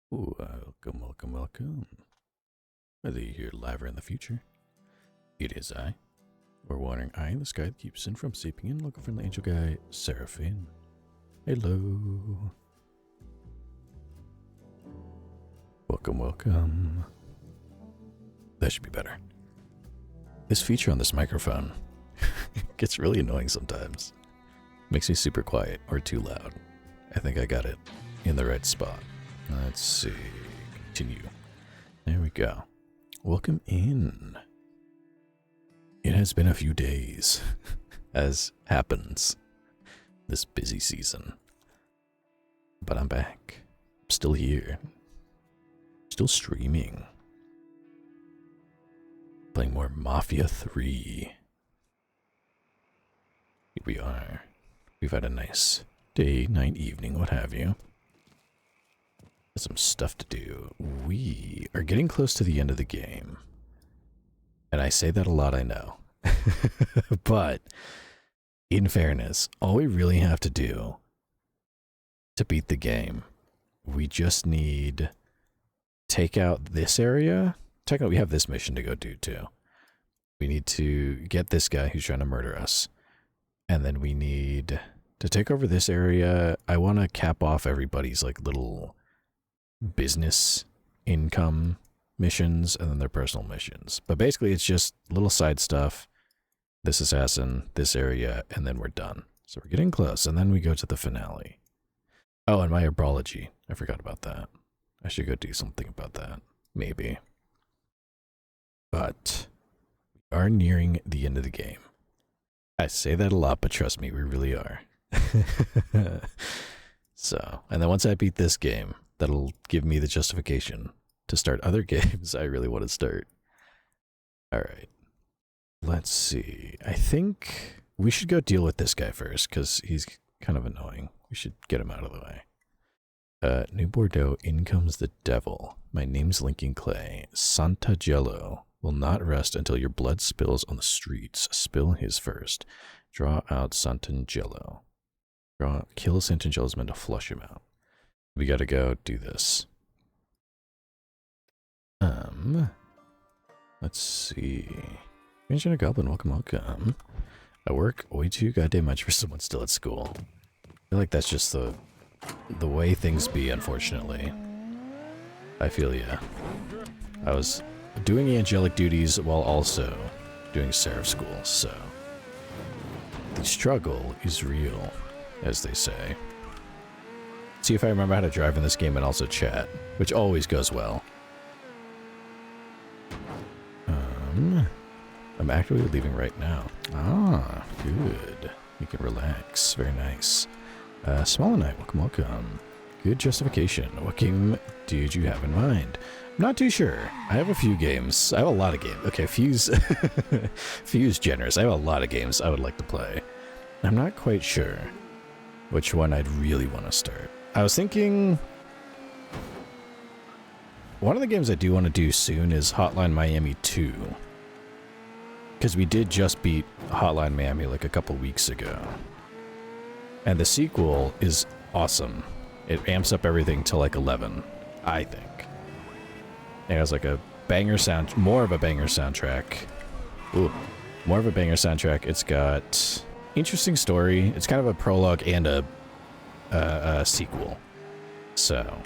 Welcome, welcome, welcome. Whether you're here live or in the future, it is I, or wandering eye in the sky that keeps in from seeping in, local friendly angel guy, Seraph. Hello. Welcome, welcome. That should be better. This feature on this microphone gets really annoying sometimes. Makes me super quiet or too loud. I think I got it in the right spot. Let's see. Continue. There we go. Welcome in. It has been a few days, as happens this busy season. But I'm back. I'm still here. Still streaming. Playing more Mafia 3. Here we are. We've had a nice day, night, evening, what have you. Some stuff to do. We are getting close to the end of the game. And I say that a lot, I know. But, in fairness, all we really have to do to beat the game, we just need take out this area. Technically, we have this mission to go do, too. We need to get this guy who's trying to murder us. And then we need to take over this area. I want to cap off everybody's, like, little business income missions and then their personal missions. But basically it's just little side stuff. This assassin, this area, and then we're done. So we're getting close, and then we go to the finale. Oh, and my herbology. I forgot about that. I should go do something about that. Maybe. But we are nearing the end of the game. I say that a lot, but trust me, we really are. So, and then once I beat this game, that'll give me the justification to start other games I really want to start. Alright. Let's see. I think we should go deal with this guy first, because he's kind of annoying. We should get him out of the way. New Bordeaux, in comes the devil. My name's Lincoln Clay. Santa Jello will not rest until your blood spills on the streets. Spill his first. Draw out Santangelo. Kill Santangelo's men to flush him out. We gotta go do this. Let's see. Ranger and a Goblin, welcome, welcome. I work way too goddamn much for someone still at school. I feel like that's just the way things be, unfortunately. I feel ya. I was doing angelic duties while also doing Seraph school, so the struggle is real, as they say. See if I remember how to drive in this game and also chat, which always goes well. I'm actively leaving right now. Ah, good. You can relax. Very nice. Small and I, welcome, welcome. Good justification. What game did you have in mind? I'm not too sure. I have a few games. I have a lot of games. Okay, few's generous. I have a lot of games I would like to play. I'm not quite sure which one I'd really want to start. I was thinking one of the games I do want to do soon is Hotline Miami 2. Because we did just beat Hotline Miami like a couple weeks ago. And the sequel is awesome. It amps up everything to like 11, I think. It has like a banger more of a banger soundtrack. Ooh, more of a banger soundtrack. It's got interesting story. It's kind of a prologue and a sequel. So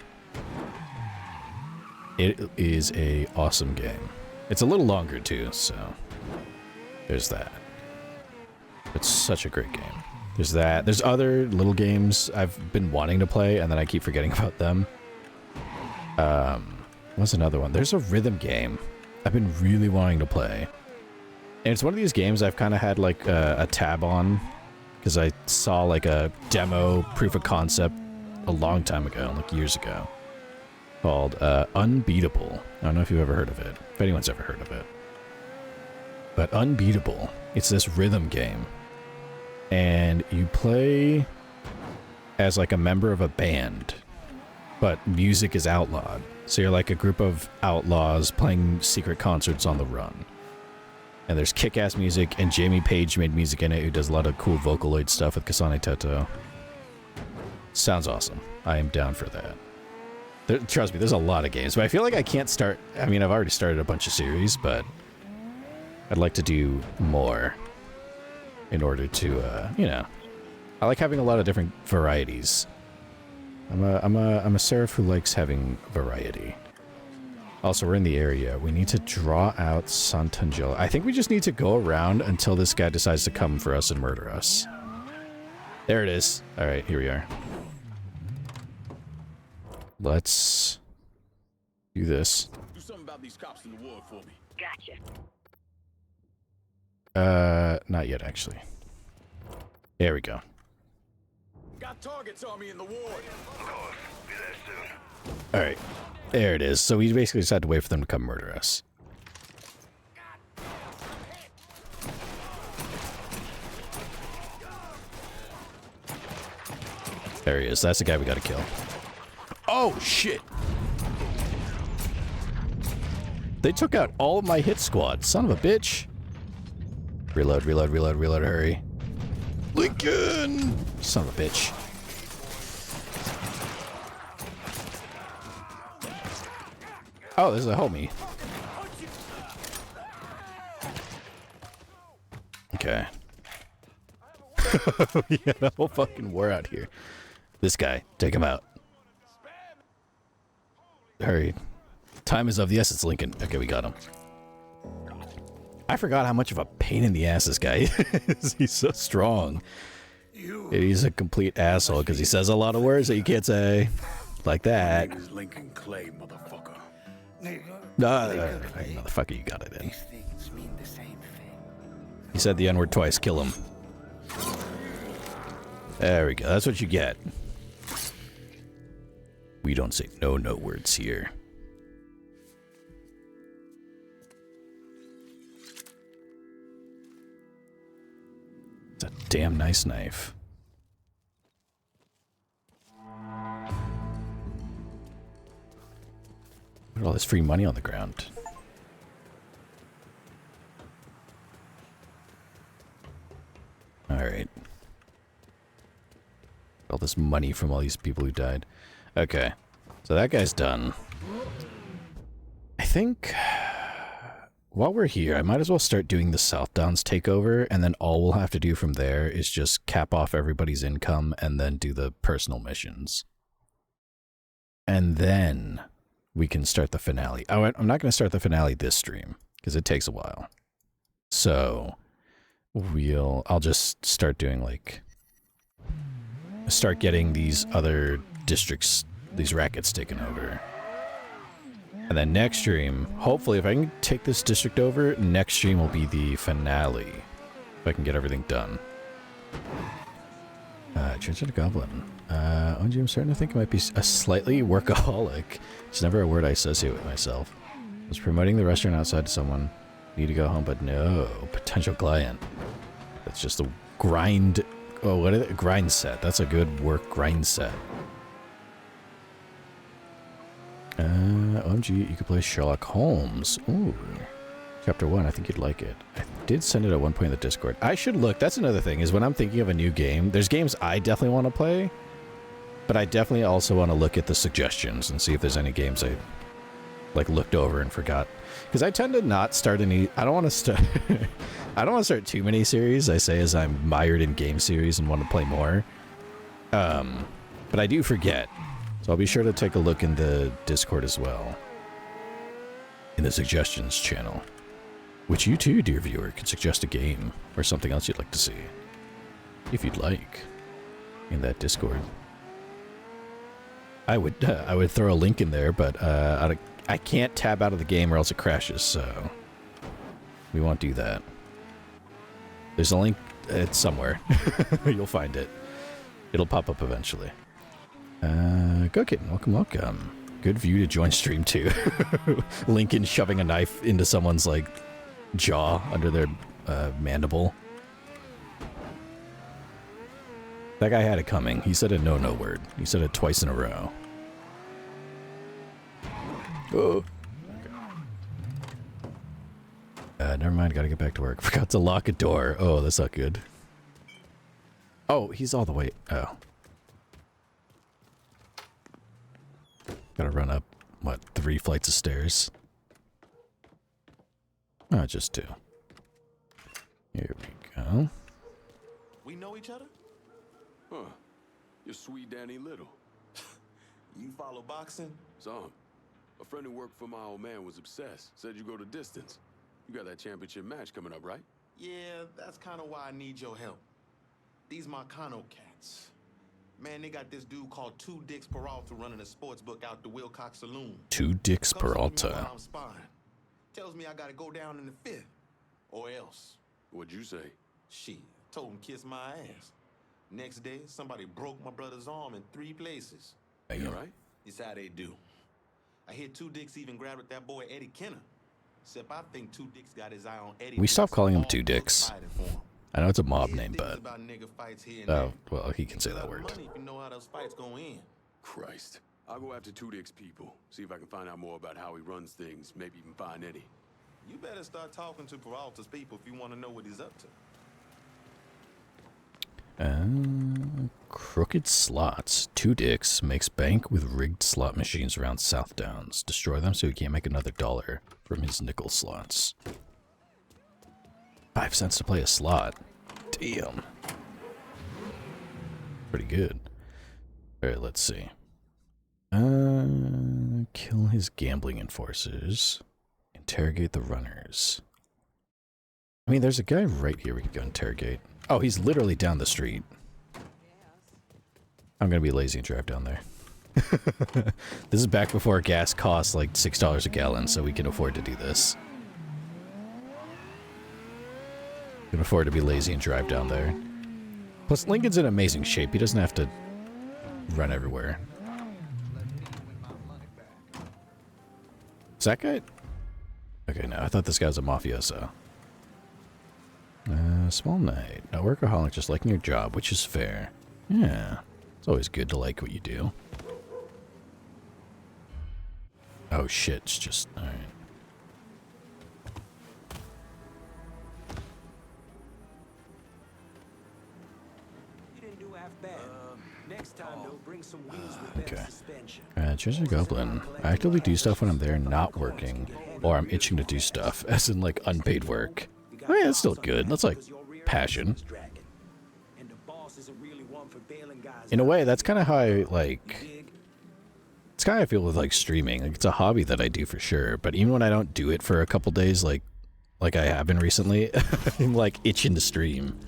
it is a awesome game. It's a little longer too, so there's that. It's such a great game. There's that. There's other little games I've been wanting to play, and then I keep forgetting about them. What's another one? There's a rhythm game I've been really wanting to play. And it's one of these games I've kind of had like a tab on, because I saw like a demo proof of concept a long time ago, like years ago, called Unbeatable. I don't know if you've ever heard of it, if anyone's ever heard of it. But Unbeatable, it's this rhythm game. And you play as like a member of a band, but music is outlawed. So you're like a group of outlaws playing secret concerts on the run. And there's kick-ass music, and Jamie Page made music in it, who does a lot of cool Vocaloid stuff with Kasane Teto. Sounds awesome. I am down for that. Trust me, there's a lot of games, but I feel like I can't start. I mean, I've already started a bunch of series, but I'd like to do more in order to, you know, I like having a lot of different varieties. I'm a Seraph who likes having variety. Also, we're in the area. We need to draw out Sant'Angelo. I think we just need to go around until this guy decides to come for us and murder us. There it is. All right, here we are. Let's do this. Do something about these cops in the ward for me. Gotcha. Not yet, actually. There we go. Got targets on me in the ward. Be there soon. All right. There it is. So we basically just had to wait for them to come murder us. There he is. That's the guy we gotta kill. Oh, shit! They took out all of my hit squad. Son of a bitch. Reload, reload, reload, reload, hurry. Lincoln! Son of a bitch. Oh, there's a homie. Okay. Yeah, the whole fucking war out here. This guy, take him out. Hurry. Time is of the essence, Lincoln. Okay, we got him. I forgot how much of a pain in the ass this guy is. He's so strong. He's a complete asshole because he says a lot of words that you can't say. Like that. Lincoln Clay, motherfucker. Motherfucker, you got it in. He said the N-word twice. Kill him. There we go. That's what you get. We don't say no words here. It's a damn nice knife. Look at all this free money on the ground. Alright. All this money from all these people who died. Okay. So that guy's done. I think while we're here, I might as well start doing the Southdowns takeover, and then all we'll have to do from there is just cap off everybody's income and then do the personal missions. And then we can start the finale. I'm not going to start the finale this stream because it takes a while. So I'll just start doing start getting these other districts, these rackets taken over. And then next stream, hopefully if I can take this district over, next stream will be the finale. If I can get everything done. Church of the Goblin. OMG, I'm starting to think I might be a slightly workaholic. It's never a word I associate with myself. I was promoting the restaurant outside to someone. Need to go home, but no. Potential client. That's just a grind. Oh, what is it? Grind set. That's a good work grind set. OMG, you could play Sherlock Holmes. Ooh. Chapter 1, I think you'd like it. I did send it at one point in the Discord. I should look. That's another thing, is when I'm thinking of a new game, there's games I definitely want to play, but I definitely also want to look at the suggestions and see if there's any games I looked over and forgot. Because I tend to not start any... I don't want to start... I don't want to start too many series, I say, as I'm mired in game series and want to play more. But I do forget. So I'll be sure to take a look in the Discord as well. In the suggestions channel. Which you too, dear viewer, can suggest a game or something else you'd like to see. If you'd like. In that Discord. I would throw a link in there, but I can't tab out of the game or else it crashes, so we won't do that. There's a link. It's somewhere. You'll find it. It'll pop up eventually. Go Kitten, welcome, welcome. Good view to join stream too. Lincoln shoving a knife into someone's jaw under their mandible. That guy had it coming. He said a no word. He said it twice in a row. Oh. Okay. Never mind, gotta get back to work. Forgot to lock a door. Oh, that's not good. Oh, he's all the way... Oh. Gotta gotta run up, what, 3 flights of stairs? Oh, just 2. Here we go. We know each other? Huh. You're sweet Danny Little. You follow boxing? Some. A friend who worked for my old man was obsessed. Said you go the distance. You got that championship match coming up, right? Yeah, that's kind of why I need your help. These Marcano cats. Man, they got this dude called Two Dicks Peralta running a sports book out the Wilcox Saloon. Two Dicks Comes to me Peralta. while I'm sparring. Tells me I gotta go down in the 5th. Or else. What'd you say? Shit, told him kiss my ass. Next day, somebody broke my brother's arm in 3 places. You all right? It's how they do. I hear Two Dicks even grabbed at that boy Eddie Kenner. Except I think Two Dicks got his eye on Eddie. We stopped calling him All Two Dicks. fighting for him. I know it's a mob His name, things but about nigga fights here and oh, there. well, he can say that Got word. money if you know how those fights go in. Christ. I'll go after Two Dick's people. See if I can find out more about how he runs things. Maybe even find Eddie. You better start talking to Peralta's people if you want to know what he's up to. Crooked slots. Two Dicks makes bank with rigged slot machines around Southdowns. Destroy them so he can't make another dollar from his nickel slots. 5 cents to play a slot. Damn. Pretty good. Alright, let's see. Kill his gambling enforcers. Interrogate the runners. I mean, there's a guy right here we could go interrogate. Oh, he's literally down the street. I'm gonna be lazy and drive down there. This is back before gas costs like $6 a gallon, so we can afford to do this. We can afford to be lazy and drive down there. Plus, Lincoln's in amazing shape. He doesn't have to run everywhere. Is that guy? Okay, no, I thought this guy was a mafioso. Small night. No workaholic, just liking your job, which is fair. Yeah, it's always good to like what you do. Oh shit, it's just, alright. You didn't do half bad. Next time, though, bring some wheels with better suspension. Treasure Goblin. I actively do stuff when I'm there not working, or I'm itching to do stuff, as in like unpaid work. Oh yeah, that's still good. That's like passion. In a way, that's kind of how I like. It's kind of how I feel with like streaming. Like it's a hobby that I do for sure. But even when I don't do it for a couple days, like I have been recently, I'm like itching to stream.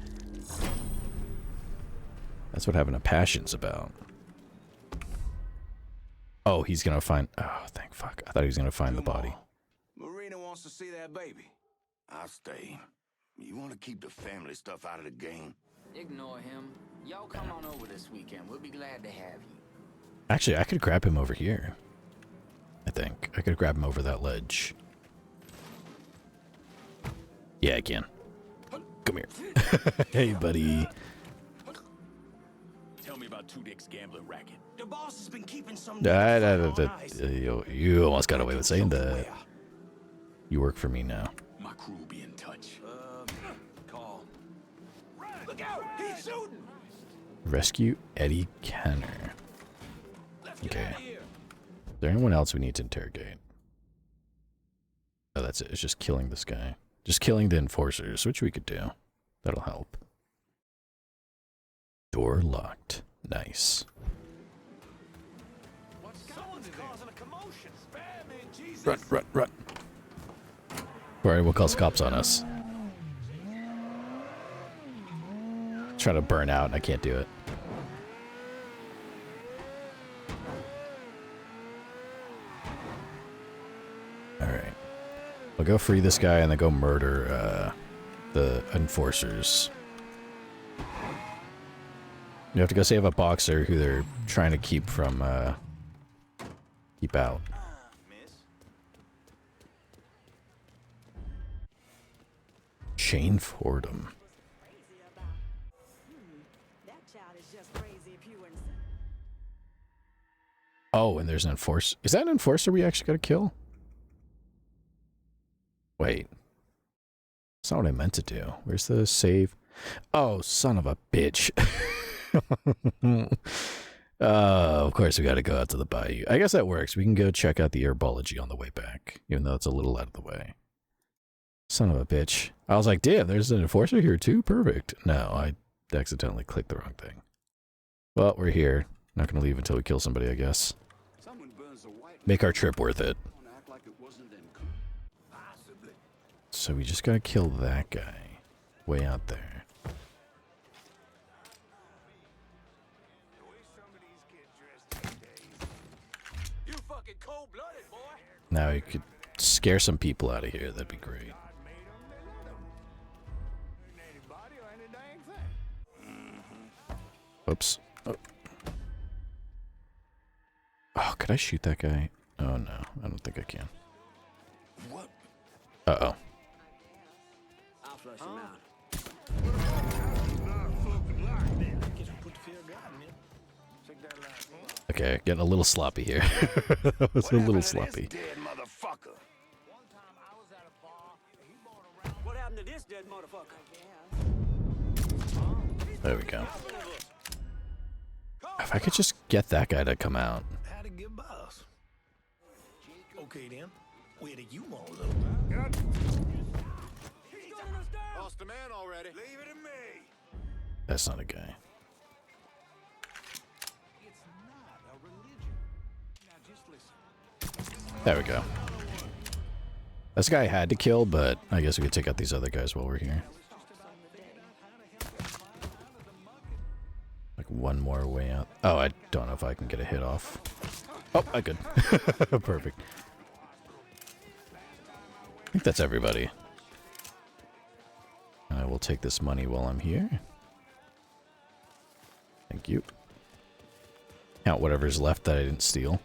That's what having a passion's about. Oh, he's gonna find. Oh, thank fuck! I thought he was gonna find the body. Marina wants to see that baby. I'll stay. You want to keep the family stuff out of the game? Ignore him. Y'all come on over this weekend. We'll be glad to have you. Actually, I could grab him over here. I think I could grab him over that ledge. Yeah, I can. Come here. Hey, buddy. Tell me about Two Dick's gambling racket. The boss has been keeping some. You almost got away with saying that. You work for me now. My crew will be in touch. Call. Look out! He's shooting. Rescue Eddie Kenner. Okay. Is there anyone else we need to interrogate? Oh, that's it. It's just killing this guy. Just killing the enforcers, which we could do. That'll help. Door locked. Nice. Run, run, run. Alright, we'll call the cops on us. Trying to burn out and I can't do it. Alright. We'll go free this guy and then go murder the enforcers. You have to go save a boxer who they're trying to keep from keep out. Shane Fordham. Oh, and there's an enforcer. Is that an enforcer we actually gotta kill? Wait. That's not what I meant to do. Where's the save? Oh, son of a bitch. Of course we gotta go out to the bayou. I guess that works. We can go check out the herbology on the way back, even though it's a little out of the way. Son of a bitch. I was like, damn, there's an enforcer here too? Perfect. No, I accidentally clicked the wrong thing. Well, we're here. Not gonna leave until we kill somebody, I guess. Make our trip worth it. So we just gotta kill that guy. Way out there. Now you could scare some people out of here. That'd be great. Oops. Oh. Oh, could I shoot that guy? Oh no, I don't think I can. What? Uh-oh. I'll flush him out. Okay, getting a little sloppy here. That was a little sloppy. Dead motherfucker. What happened to this dead motherfucker? There we go. If I could just get that guy to come out. How'd it get boss? Okay then. Where do you want, little Lost a man already. Leave it to me. That's not a guy. There we go. This guy I had to kill, but I guess we could take out these other guys while we're here. Like one more way out. Oh, I don't know if I can get a hit off. Oh, I could. Perfect. I think that's everybody. And I will take this money while I'm here. Thank you. Count whatever's left that I didn't steal.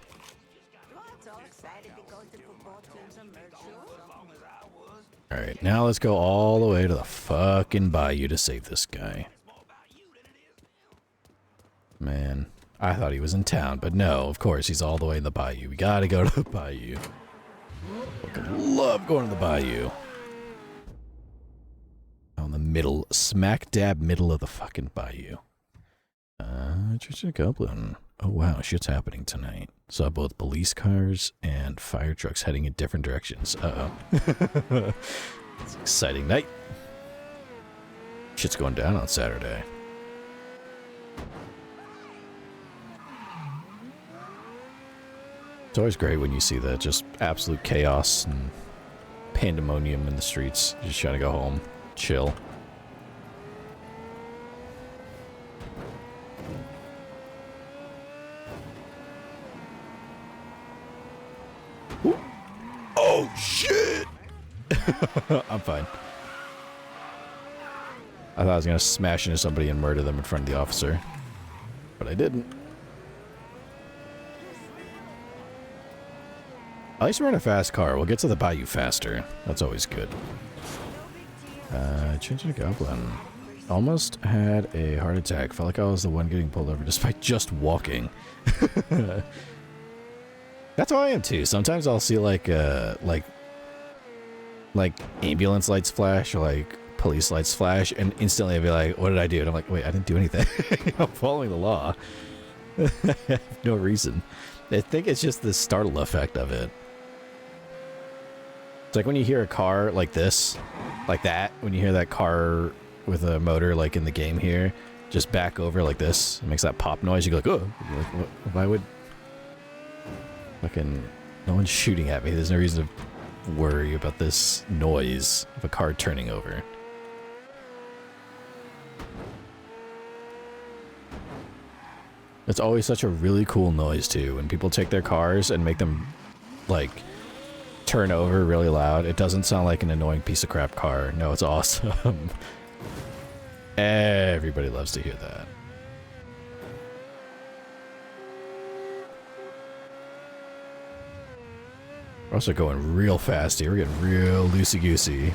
Alright, now let's go all the way to the fucking bayou to save this guy. Man, I thought he was in town, but no, of course, he's all the way in the bayou. We gotta go to the bayou. Fucking love going to the bayou. On the middle, smack dab middle of the fucking bayou. Church of the Goblin. Oh wow, shit's happening tonight. Saw both police cars and fire trucks heading in different directions. Uh-oh. It's an exciting night. Shit's going down on Saturday. It's always great when you see that, just absolute chaos and pandemonium in the streets. You're just trying to go home, chill. Ooh. Oh shit! I'm fine. I thought I was gonna smash into somebody and murder them in front of the officer, but I didn't. At least we're in a fast car. We'll get to the bayou faster. That's always good. Changing a Goblin. Almost had a heart attack. Felt like I was the one getting pulled over despite just walking. That's how I am too. Sometimes I'll see like ambulance lights flash or like police lights flash, and instantly I'll be like, "What did I do?" And I'm like, "Wait, I didn't do anything. I'm following the law." I have no reason. I think it's just the startle effect of it. It's like when you hear a car like this, like that, when you hear that car with a motor like in the game here, just back over like this, it makes that pop noise, you go like, oh, like, why would... Fucking... No one's shooting at me, there's no reason to worry about this noise of a car turning over. It's always such a really cool noise too, when people take their cars and make them, like, turn over really loud. It doesn't sound like an annoying piece of crap car. No, it's awesome. Everybody loves to hear that. We're also going real fast here. We're getting real loosey-goosey.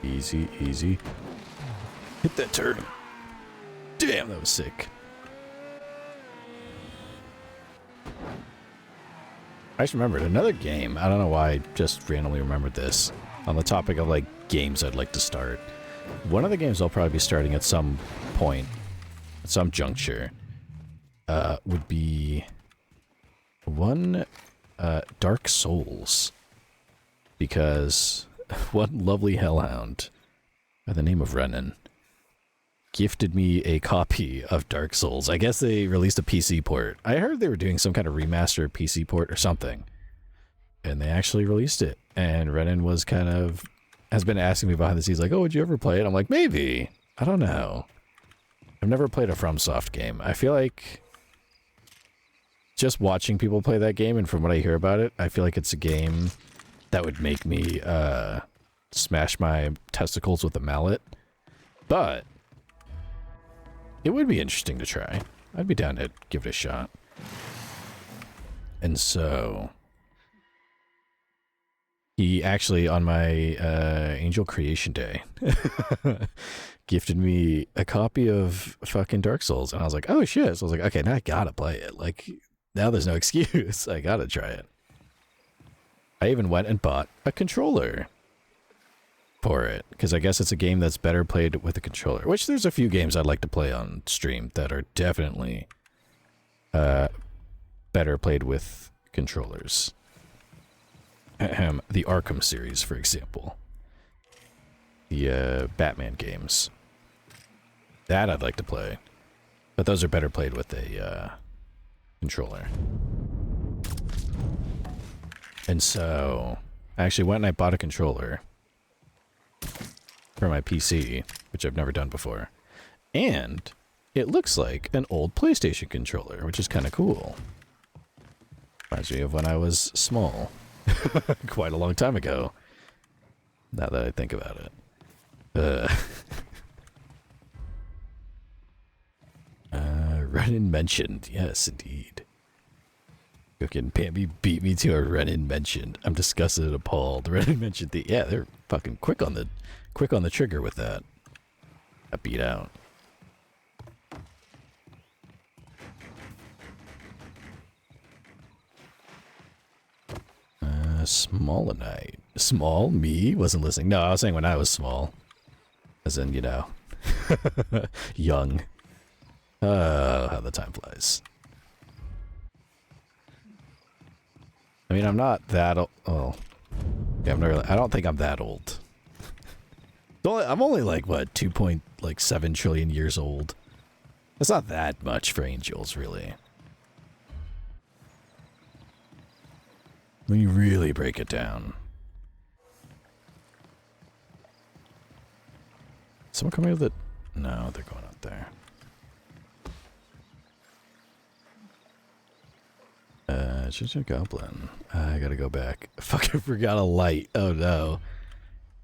Easy, easy. Hit that turn. Damn, that was sick. I just remembered another game. I don't know why I just randomly remembered this. On the topic of like games I'd like to start. One of the games I'll probably be starting at some point, at some juncture, would be one Dark Souls. Because one lovely hellhound by the name of Renan gifted me a copy of Dark Souls. I guess they released a PC port. I heard they were doing some kind of remaster PC port or something. And they actually released it. And Renan was has been asking me behind the scenes, like, oh, would you ever play it? I'm like, maybe. I don't know. I've never played a FromSoft game. I feel like just watching people play that game, and from what I hear about it, I feel like it's a game that would make me smash my testicles with a mallet. But it would be interesting to try. I'd be down to give it a shot. And so he actually, on my Angel Creation Day, gifted me a copy of fucking Dark Souls. And I was like, oh shit. So I was like, okay, now I gotta play it. Like, now there's no excuse. I gotta try it. I even went and bought a controller for it, because I guess it's a game that's better played with a controller, which there's a few games I'd like to play on stream that are definitely better played with controllers. The Arkham series, for example. The Batman games. That I'd like to play. But those are better played with a controller. And so I actually went and I bought a controller for my PC, which I've never done before. And it looks like an old PlayStation controller, which is kind of cool. Reminds me of when I was small. Quite a long time ago. Now that I think about it. Renan mentioned. Yes, indeed. Fucking Pammy beat me to a Renan mentioned. I'm disgusted and appalled. Renan mentioned yeah, they're fucking quick on the trigger with that. I beat out. Small-a-night. Small? Me? Wasn't listening. No, I was saying when I was small. As in, you know. Young. How the time flies. I mean, I'm not that old. Oh. Yeah, I don't think I'm that old. I'm only like, what, 2.7 trillion years old. That's not that much for angels, really. When you really break it down. Someone coming with it? No, they're going out there. Ginger Goblin. I gotta go back. Fuck, I forgot a light. Oh no.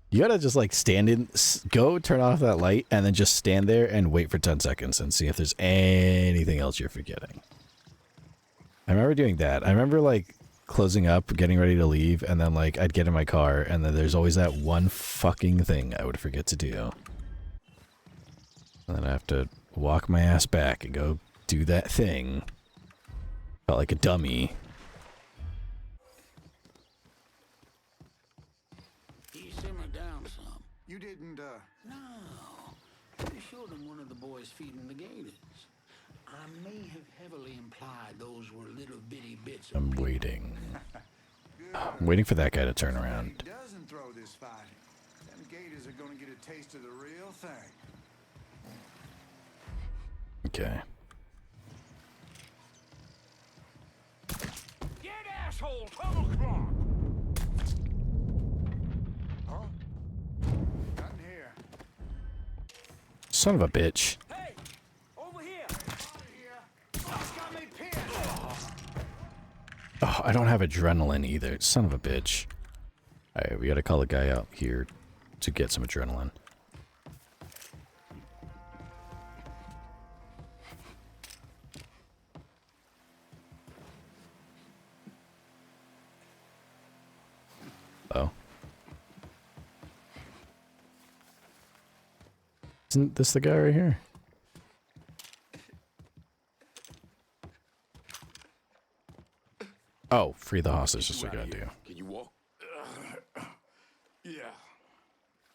You gotta just like stand in, go turn off that light, and then just stand there and wait for 10 seconds and see if there's anything else you're forgetting. I remember doing that. I remember like closing up, getting ready to leave, and then like I'd get in my car, and then there's always that one fucking thing I would forget to do. And then I have to walk my ass back and go do that thing. Felt like a dummy. He simmered down some. You didn't, No. They showed him one of the boys feeding the gators. I may have heavily implied those were little bitty bits of I'm waiting. I'm waiting for that guy to turn around. He doesn't throw this fight. Them gators are gonna get a taste of the real thing. Okay. Get asshole, total clock! Huh? Nothing here. Son of a bitch. Hey! Over here! Got me pinned! Oh, I don't have adrenaline either. Son of a bitch. Alright, we gotta call a guy out here to get some adrenaline. Oh. Isn't this the guy right here? Oh, free the hostage. That's what we gotta do. Can you walk? Yeah.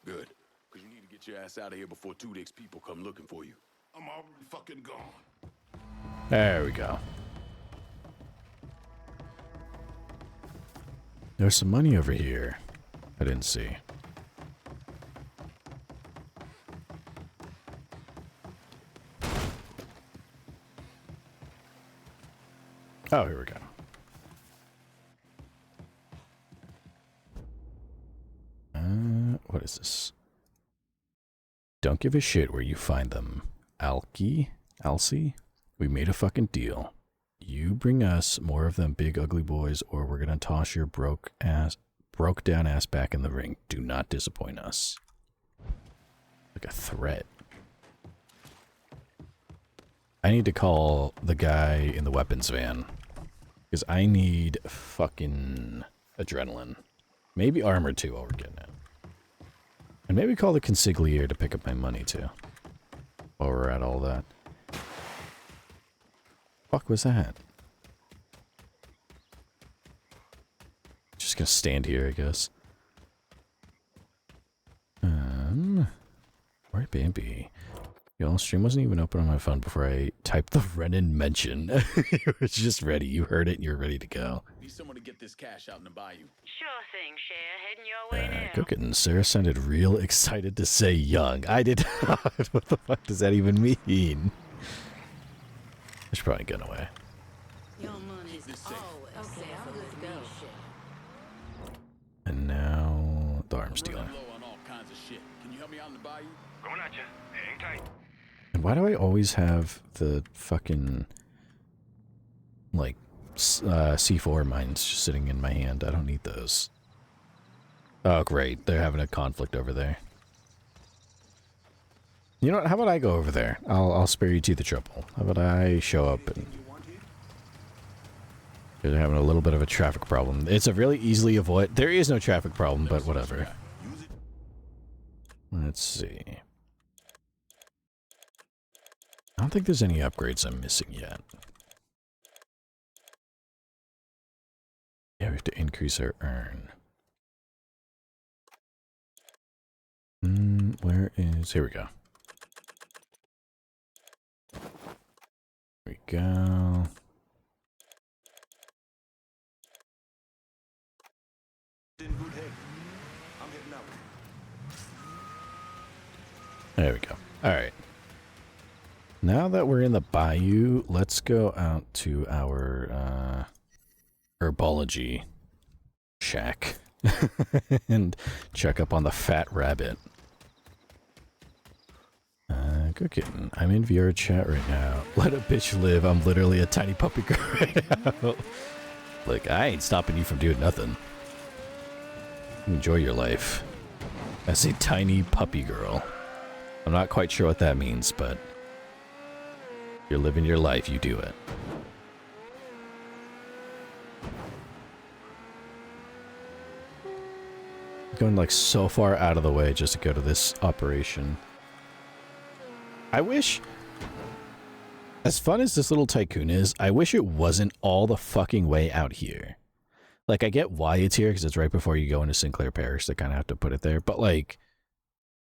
Good. Because you need to get your ass out of here before 2 Dicks people come looking for you. I'm already fucking gone. There we go. There's some money over here. I didn't see. Oh, here we go. What is this? Don't give a shit where you find them. Alki? We made a fucking deal. You bring us more of them big ugly boys or we're gonna toss your broke down ass back in the ring. Do not disappoint us. Like a threat. I need to call the guy in the weapons van. Because I need fucking adrenaline. Maybe armor too while we're getting it. And maybe call the consigliere to pick up my money too. While we're at all that. Fuck was that? Just gonna stand here, I guess. Where'd Bambi? Y'all, stream wasn't even open on my phone before I typed the Renan mention. It was just ready. You heard it and you're ready to go. Need someone to get this cash out in the bayou. Sure thing, Cher. Heading your way now. Cookin'. Sarah sounded real excited to say young. I did not. What the fuck does that even mean? I should probably get away. Your money's always okay, let's go. And now the arms dealer. Low on all kinds of shit. Can you help me out in the bayou? Going at you. Hang tight. And why do I always have the fucking like C4 mines just sitting in my hand? I don't need those. Oh great, they're having a conflict over there. You know what? How about I go over there? I'll spare you the trouble. How about I show up and they're having a little bit of a traffic problem. It's a really easily avoid. There is no traffic problem, but whatever. Let's see. I don't think there's any upgrades I'm missing yet. Yeah, we have to increase our earn. Where is... Here we go. Here we go. There we go. Alright. Now that we're in the bayou, let's go out to our herbology shack and check up on the fat rabbit. Good kitten. I'm in VR chat right now. Let a bitch live. I'm literally a tiny puppy girl right now. Like, I ain't stopping you from doing nothing. Enjoy your life. As a tiny puppy girl. I'm not quite sure what that means, but you're living your life, you do it. Going like so far out of the way just to go to this operation. I wish, as fun as this little tycoon is, I wish it wasn't all the fucking way out here. Like, I get why it's here, because it's right before you go into Sinclair Parish. They kind of have to put it there. But, like,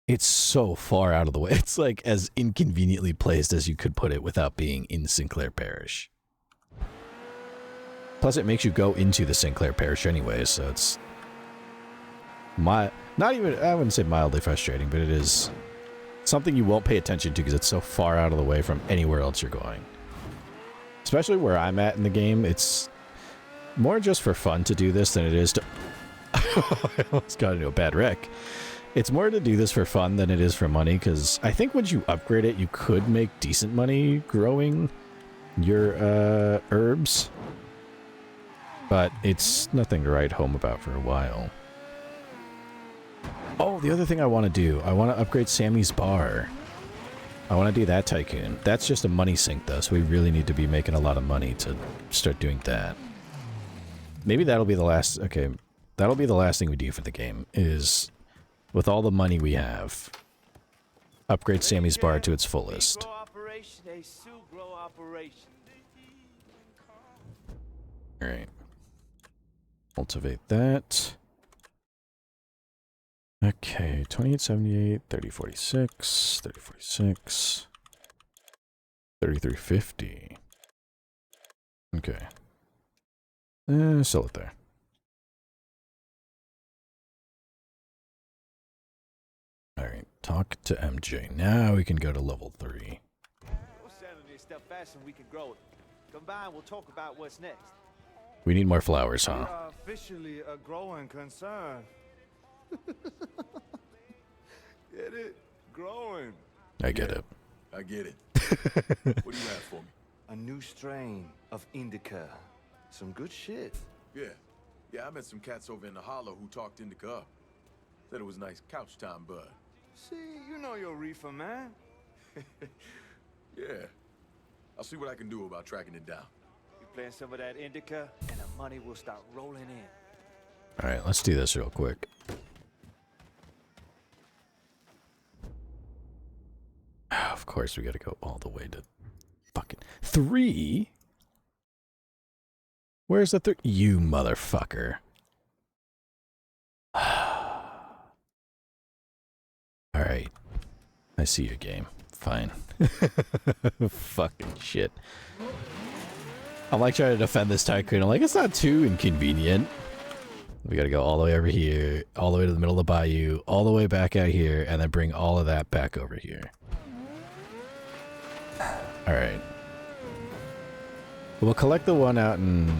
it's so far out of the way. It's, like, as inconveniently placed as you could put it without being in Sinclair Parish. Plus, it makes you go into the Sinclair Parish anyway, so it's... not even, I wouldn't say mildly frustrating, but it is something you won't pay attention to because it's so far out of the way from anywhere else you're going. Especially where I'm at in the game, it's more just for fun to do this than it is to... I almost got into a bad wreck. It's more to do this for fun than it is for money, because I think once you upgrade it, you could make decent money growing your herbs. But it's nothing to write home about for a while. Oh, the other thing I want to do, I want to upgrade Sammy's bar. I want to do that tycoon. That's just a money sink though, so we really need to be making a lot of money to start doing that. Maybe that'll be the last, okay, that'll be the last thing we do for the game, is with all the money we have, upgrade Sammy's bar to its fullest. Alright. Cultivate that. Okay, 2878, 3046, 3046, 3350. Okay. Sell it there. Alright, talk to MJ. Now we can go to level 3. We're selling this stuff faster than we can grow it. Combined, we'll talk about what's next. We need more flowers, huh? We are officially a growing concern. Get it? Growing. I get it. I get it. What do you have for me? A new strain of indica. Some good shit. Yeah, I met some cats over in the hollow who talked indica up. Said it was nice couch time bud. See, you know your reefer, man. Yeah. I'll see what I can do about tracking it down. You plant some of that indica, and the money will start rolling in. Alright, let's do this real quick. Of course, we gotta go all the way to fucking 3? Where's the 3? You motherfucker. Alright. I see your game. Fine. Fucking shit. I'm like trying to defend this tycoon. I'm like, it's not too inconvenient. We gotta go all the way over here, all the way to the middle of the bayou, all the way back out here, and then bring all of that back over here. Alright. We'll collect the one out in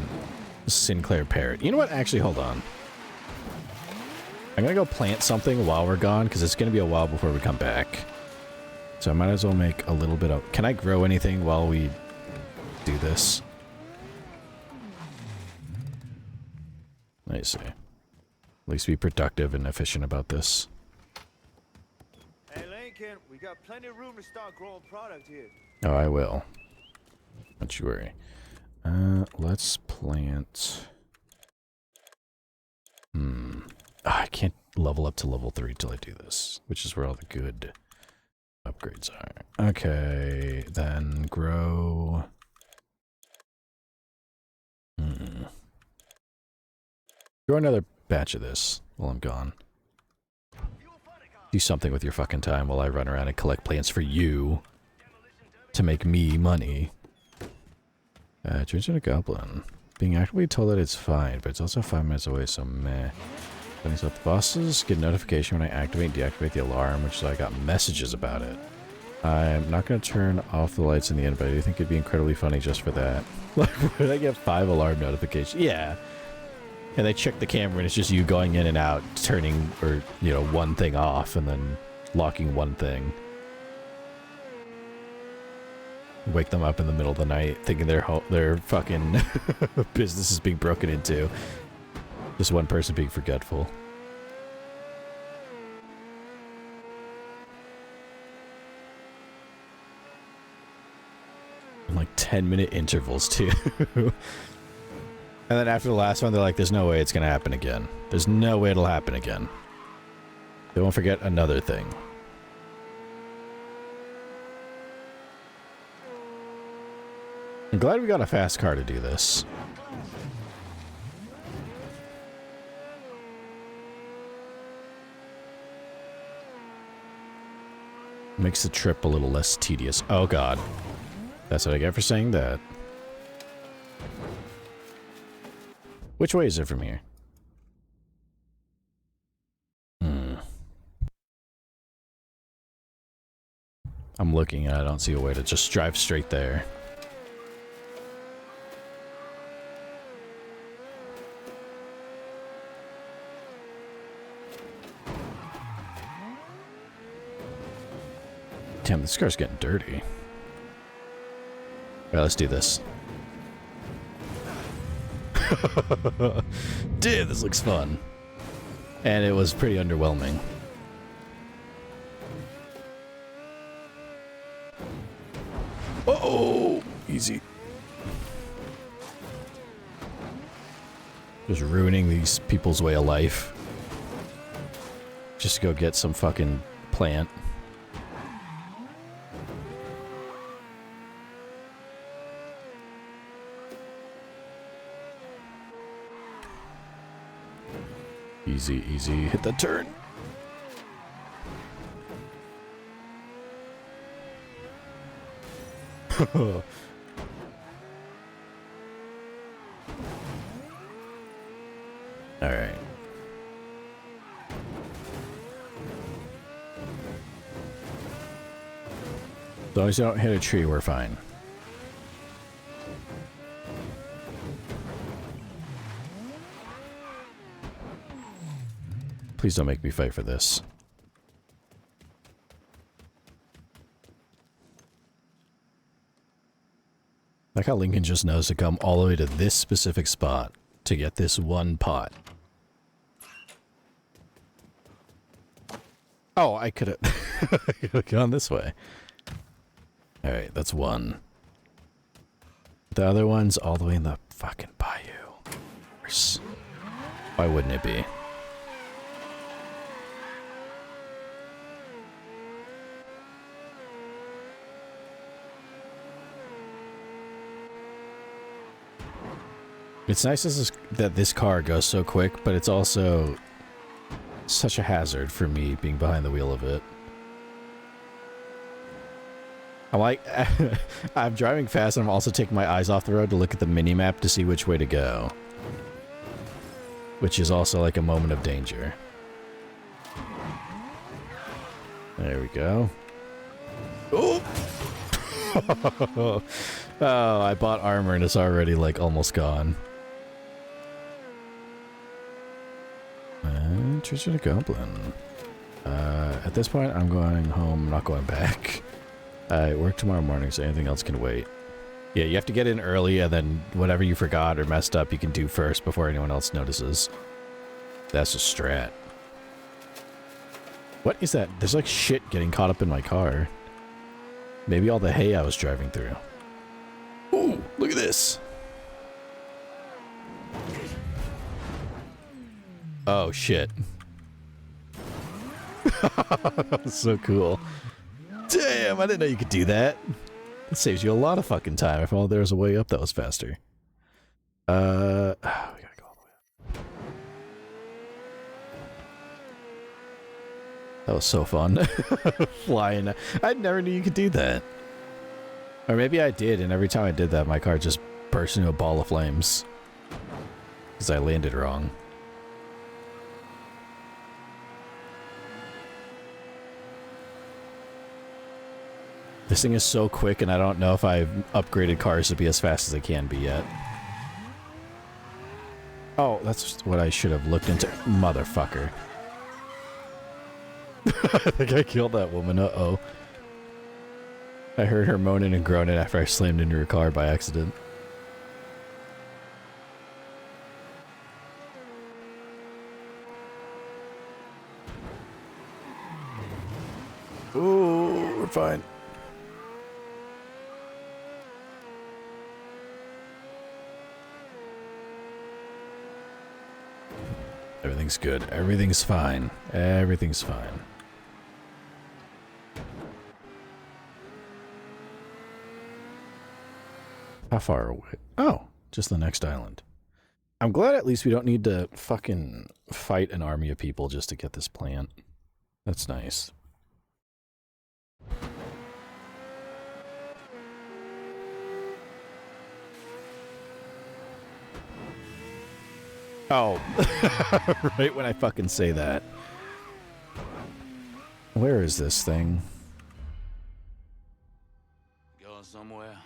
Sinclair Parrot. You know what? Actually, hold on. I'm gonna go plant something while we're gone, because it's gonna be a while before we come back. So I might as well make a little bit of... Can I grow anything while we do this? I see. At least be productive and efficient about this. Hey, Lincoln, we got plenty of room to start growing product here. Oh, I will. Don't you worry. Let's plant... I can't level up to level 3 till I do this, which is where all the good upgrades are. Okay, then grow... Grow another batch of this while I'm gone. Do something with your fucking time while I run around and collect plants for you to make me money. Change into a goblin. Being actively told that it's fine, but it's also 5 minutes away, so meh. Things with the bosses, get a notification when I activate and deactivate the alarm, which is I got messages about it. I'm not going to turn off the lights in the end, but I do think it'd be incredibly funny just for that. Like, where did I get 5 alarm notifications? Yeah. And they check the camera and it's just you going in and out, turning, or, you know, one thing off and then locking one thing. Wake them up in the middle of the night thinking their fucking business is being broken into. Just one person being forgetful. And like 10-minute intervals too. And then after the last one, they're like, there's no way it's going to happen again. There's no way it'll happen again. They won't forget another thing. I'm glad we got a fast car to do this. Makes the trip a little less tedious. Oh god. That's what I get for saying that. Which way is it from here? I'm looking and I don't see a way to just drive straight there. Damn, this car's getting dirty. Alright, let's do this. Dude, this looks fun. And it was pretty underwhelming. Oh, easy. Just ruining these people's way of life. Just to go get some fucking plant. Easy, easy. Hit the turn. Alright. As long as you don't hit a tree, we're fine. Please don't make me fight for this. Like how Lincoln just knows to come all the way to this specific spot to get this one pot. Oh, I could have gone this way. Alright, that's one. The other one's all the way in the fucking bayou. Of course. Why wouldn't it be? It's nice that this car goes so quick, but it's also such a hazard for me being behind the wheel of it. I'm like, I'm driving fast and I'm also taking my eyes off the road to look at the mini-map to see which way to go. Which is also like a moment of danger. There we go. Oh! Oh, I bought armor and it's already like almost gone. Treasure the Goblin. At this point, I'm going home. I'm not going back. I work tomorrow morning, so anything else can wait. Yeah, you have to get in early, and then whatever you forgot or messed up, you can do first before anyone else notices. That's a strat. What is that? There's like shit getting caught up in my car. Maybe all the hay I was driving through. Ooh, look at this. Oh, shit. That was so cool. Damn, I didn't know you could do that. It saves you a lot of fucking time. If only there was a way up that was faster. We gotta go all the way up. That was so fun. Flying. I never knew you could do that. Or maybe I did, and every time I did that, my car just burst into a ball of flames. Because I landed wrong. This thing is so quick, and I don't know if I've upgraded cars to be as fast as they can be yet. Oh, that's what I should have looked into. Motherfucker. I think I killed that woman. Uh-oh. I heard her moaning and groaning after I slammed into her car by accident. Ooh, we're fine. Everything's good. Everything's fine. Everything's fine. How far away? Oh, just the next island. I'm glad at least we don't need to fucking fight an army of people just to get this plant. That's nice. Oh, right when I fucking say that. Where is this thing? Going somewhere?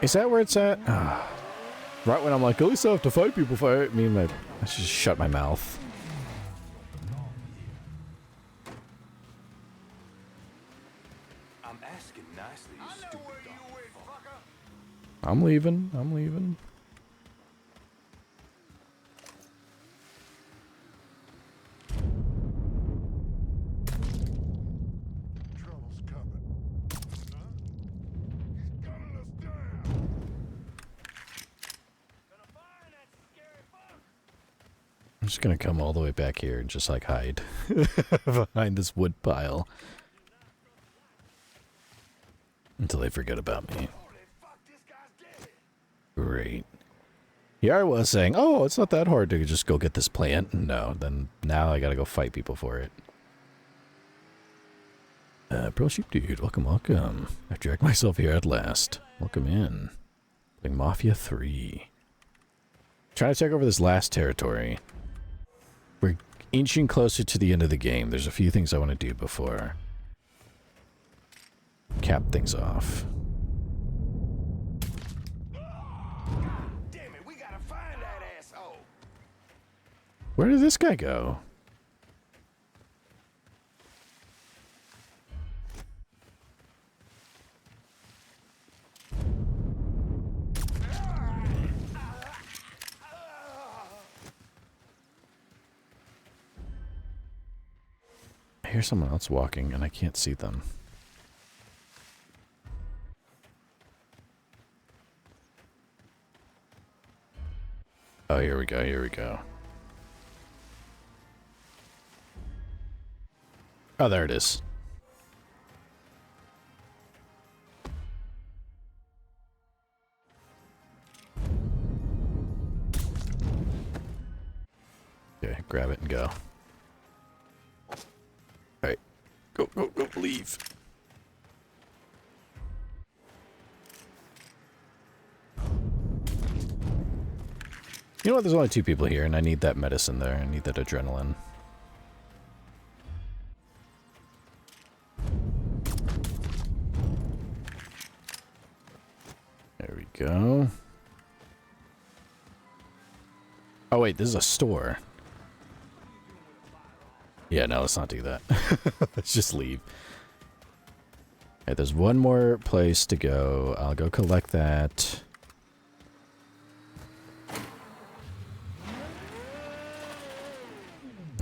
Is that where it's at? Right when I'm like, at least I have to fight people for it. I should just shut my mouth. I'm asking nicely, you stupid dog. I'm leaving. I'm leaving. I'm just gonna come all the way back here and just like hide behind this wood pile until they forget about me. Great. Here I was saying, oh, it's not that hard to just go get this plant. No, then now I gotta go fight people for it. Pearl Sheep Dude, welcome, welcome. I've dragged myself here at last. Welcome in. Playing Mafia 3. Trying to take over this last territory. We're inching closer to the end of the game. There's a few things I want to do before cap things off. Damn it, we gotta find that asshole. Where did this guy go? I hear someone else walking and I can't see them. Oh, here we go, here we go. Oh, there it is. Okay, grab it and go. Alright. Go, go, go, leave. You know what? There's only 2 people here, and I need that medicine there. I need that adrenaline. There we go. Oh, wait, this is a store. Yeah, no, let's not do that. Let's just leave. Okay, there's one more place to go. I'll go collect that.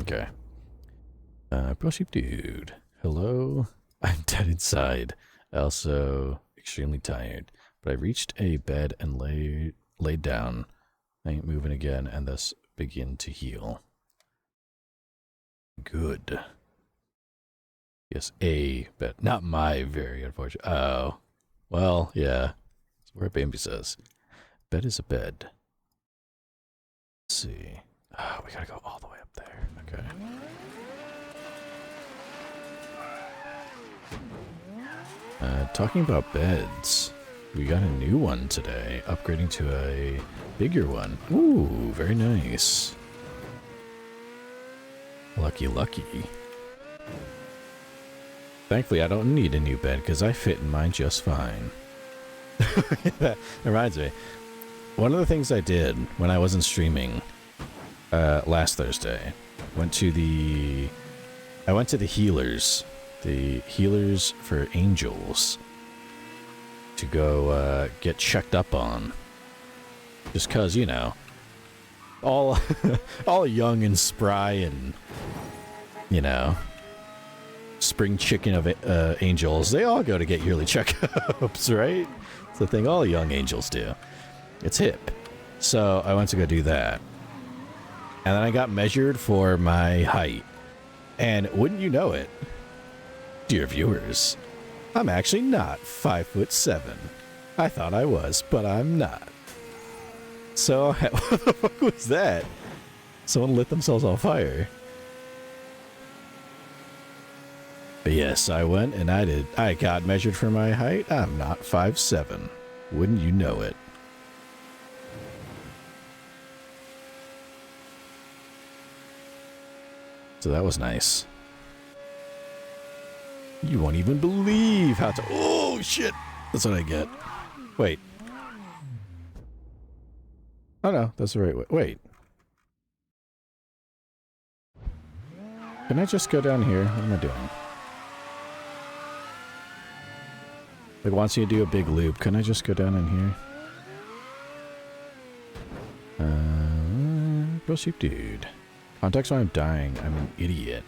Okay. Pearl Sheep Dude. Hello. I'm dead inside. Also extremely tired. But I reached a bed and laid down. I ain't moving again and thus begin to heal. Good. Yes, a bed. Not my very unfortunate. Oh. Well, yeah. That's what Bambi says. Bed is a bed. Let's see. Oh, we gotta go all the way up there. Okay. Talking about beds, we got a new one today, upgrading to a bigger one. Ooh, very nice. Lucky, lucky. Thankfully, I don't need a new bed because I fit in mine just fine. That reminds me. One of the things I did when I wasn't streaming last Thursday, I went to the healers. The healers for angels to go get checked up on. Just cause, you know, all young and spry and, you know, spring chicken of angels, they all go to get yearly checkups, right? It's the thing all young angels do. It's hip. So I went to go do that. And then I got measured for my height. And wouldn't you know it, dear viewers, I'm actually not 5'7". I thought I was, but I'm not. So, what the fuck was that? Someone lit themselves on fire. But yes, I went and I got measured for my height. I'm not 5'7". Wouldn't you know it? So that was nice. You won't even believe how to... Oh, shit! That's what I get. Wait. Oh, no. That's the right way. Wait. Can I just go down here? What am I doing? Like, wants you to do a big loop. Can I just go down in here? Real sheep dude. Context when I'm dying. I'm an idiot.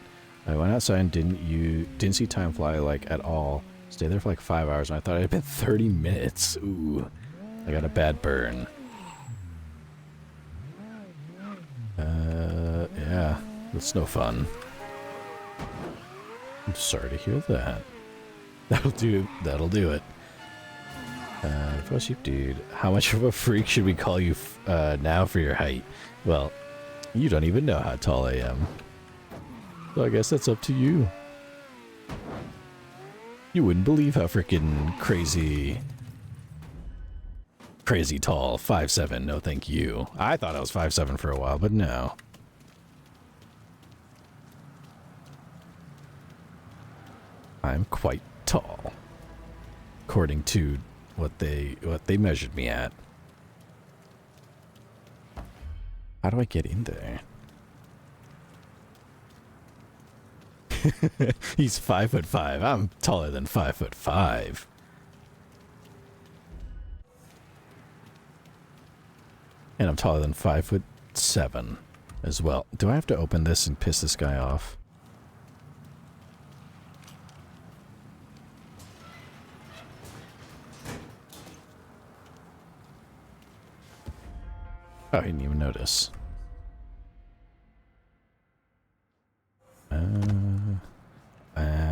I went outside and didn't see time fly, like, at all. Stayed there for like 5 hours, and I thought it had been 30 minutes. Ooh. I got a bad burn. Yeah. That's no fun. I'm sorry to hear that. That'll do it. Pro sheep dude. How much of a freak should we call you now for your height? Well, you don't even know how tall I am. So I guess that's up to you. You wouldn't believe how freaking crazy tall. 5'7", no thank you. I thought I was 5'7" for a while, but no. I'm quite tall, according to what they measured me at. How do I get in there? He's 5'5". I'm taller than 5'5". And I'm taller than 5'7" as well. Do I have to open this and piss this guy off? Oh, he didn't even notice.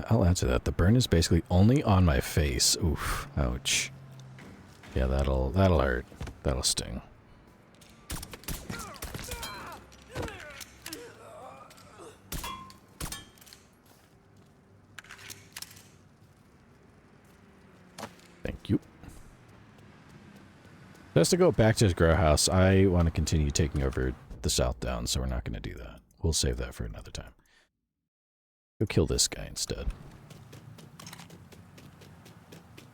I'll answer that. The burn is basically only on my face. Oof. Ouch. Yeah, that'll hurt. That'll sting. Thank you. Just to go back to his grow house, I want to continue taking over the Southdowns, so we're not going to do that. We'll save that for another time. Go kill this guy instead.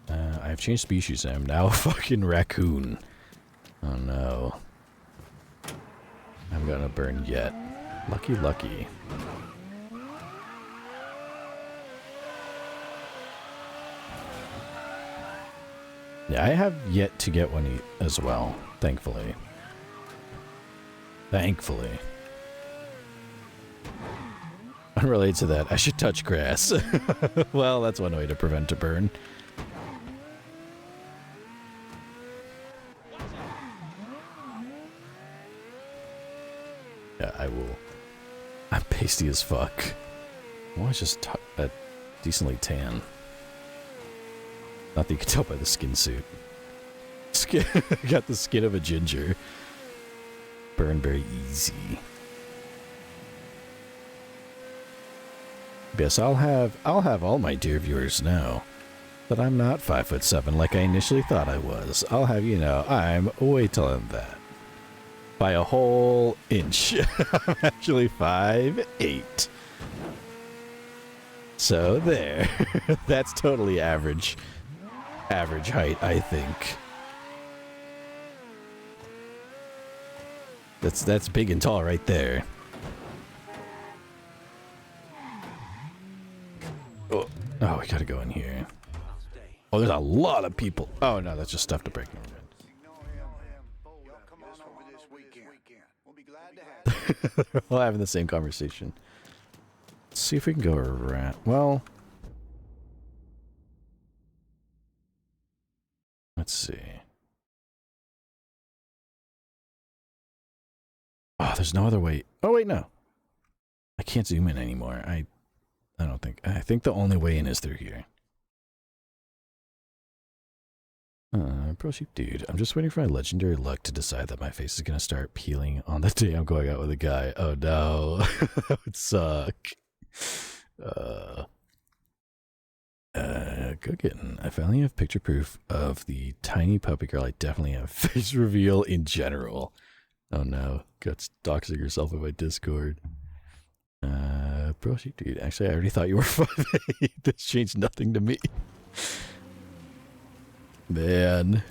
I've changed species. I'm now a fucking raccoon. Oh no. I haven't gotten a burn yet. Lucky, lucky. Yeah, I have yet to get one as well, thankfully. Thankfully. Unrelated to that, I should touch grass. Well, that's one way to prevent a burn. Yeah, I will. I'm pasty as fuck. Why just decently tan? Not that you can tell by the skin suit. Got the skin of a ginger. Burn very easy. Yes, I'll have all my dear viewers know that I'm not 5'7" like I initially thought I was. I'll have you know I'm way taller than that. By a whole inch. I'm actually 5'8". So there. That's totally average. Average height, I think. That's big and tall right there. Oh, we gotta go in here. Oh, there's a lot of people. Oh no, that's just stuff to break. They're all having the same conversation. Let's see if we can go around. Well, let's see. Oh, there's no other way. Oh wait, no. I can't zoom in anymore. I don't think. I think the only way in is through here. Pro sheep dude. I'm just waiting for my legendary luck to decide that my face is gonna start peeling on the day I'm going out with a guy. Oh no. That would suck. Cooking. I finally have picture proof of the tiny puppy girl. I definitely have face reveal in general. Oh no. Got doxing yourself in my Discord. Pro sheep dude. Actually, I already thought you were 5'8". This changed nothing to me. Man.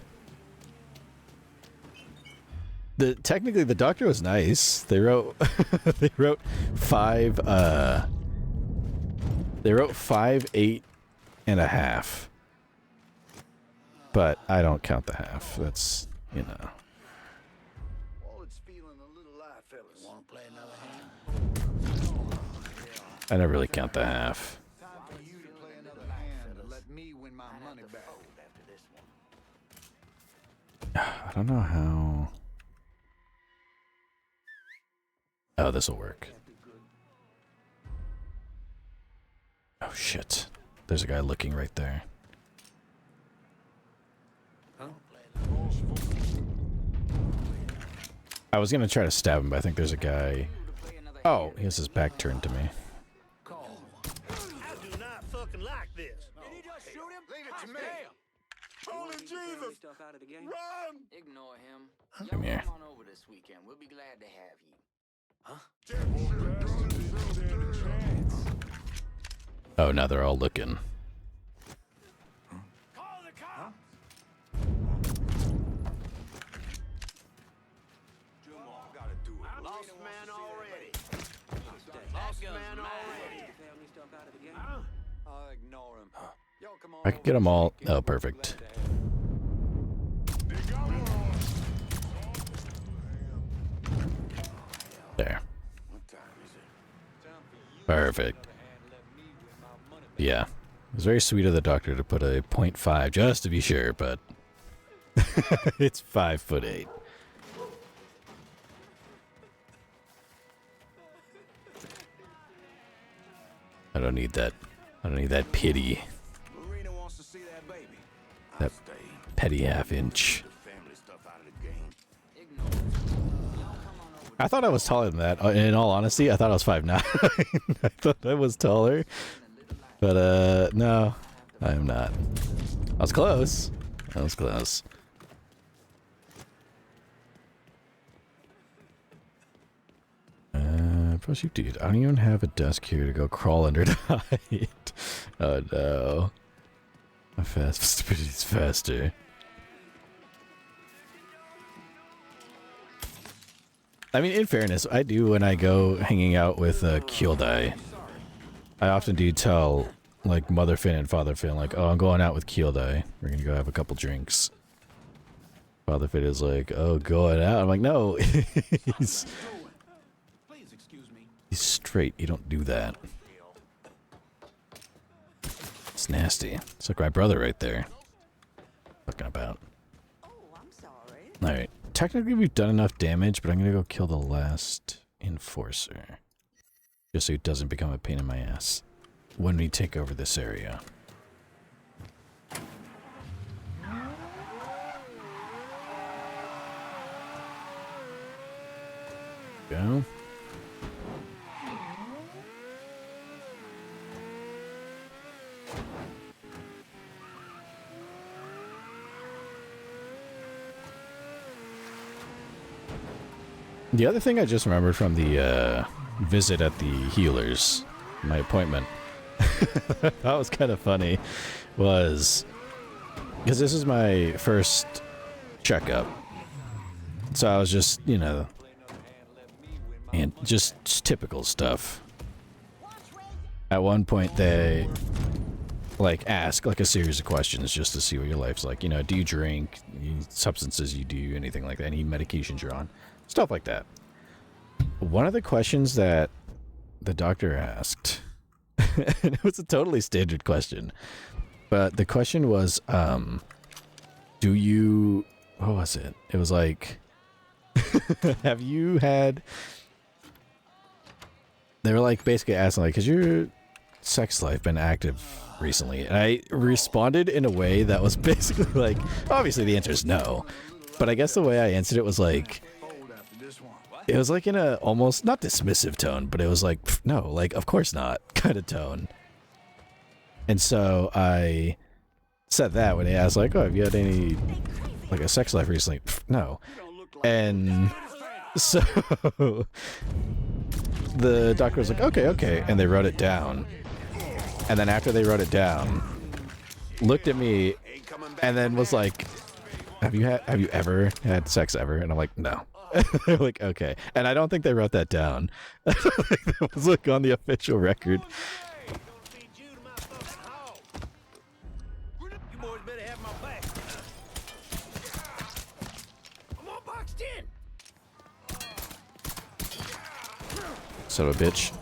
Technically the doctor was nice. They wrote 5'8" and a half. But I don't count the half. That's, you know. I never really count the half. I don't know how. Oh, this will work. Oh shit. There's a guy looking right there. I was gonna try to stab him, but I think there's a guy. Oh, he has his back turned to me. I do not fucking like this. stuff out of the game. Ignore him. Come here. Come on over this weekend. We'll be glad to have you. Oh, now they're all looking. Lost man already. Lost man already. Family stuff out of the game. I'll ignore him. Yo, come on. I can get them all. Oh, perfect. There. Perfect. Yeah. It was very sweet of the doctor to put a 0.5 just to be sure, but it's 5'8". I don't need that. I don't need that pity. Marina wants to see that baby. That petty half-inch. I thought I was taller than that. In all honesty, I thought I was 5'9". I thought I was taller. But, no. I am not. I was close. I was close. Plus you dude, I don't even have a desk here to go crawl under to hide. Oh no. My fast stupidity's faster. I mean, in fairness, I do when I go hanging out with Kyodai. I often do tell, like, Mother Finn and Father Finn, like, oh, I'm going out with Kyodai. We're gonna go have a couple drinks. Father Finn is like, oh, going out? I'm like, no. He's straight. You don't do that. It's nasty. It's like my brother right there. Talking about. Alright. Technically, we've done enough damage, but I'm gonna go kill the last enforcer. Just so it doesn't become a pain in my ass when we take over this area. Go. The other thing I just remembered from the visit at the healers, my appointment, that was kind of funny, was because this is my first checkup. So I was just, you know, and just typical stuff. At one point they like ask like a series of questions just to see what your life's like. You know, do you drink? Any substances you do? Anything like that? Any medications you're on? Stuff like that. One of the questions that the doctor asked, and it was a totally standard question, but the question was, do you, what was it? It was like, have you had, they were like basically asking like, has your sex life been active recently? And I responded in a way that was basically like, obviously the answer is no, but I guess the way I answered it was like, it was like in a almost not dismissive tone, but it was like, no, like, of course not kind of tone. And so I said that when they asked like, oh, have you had any, like a sex life recently? No. And so the doctor was like, okay. And they wrote it down. And then after they wrote it down, looked at me and then was like, have you ever had sex ever? And I'm like, no. They're like, okay. And I don't think they wrote that down. That was like on the official record. You boys better have my back. I'm all boxed in. Son of a bitch.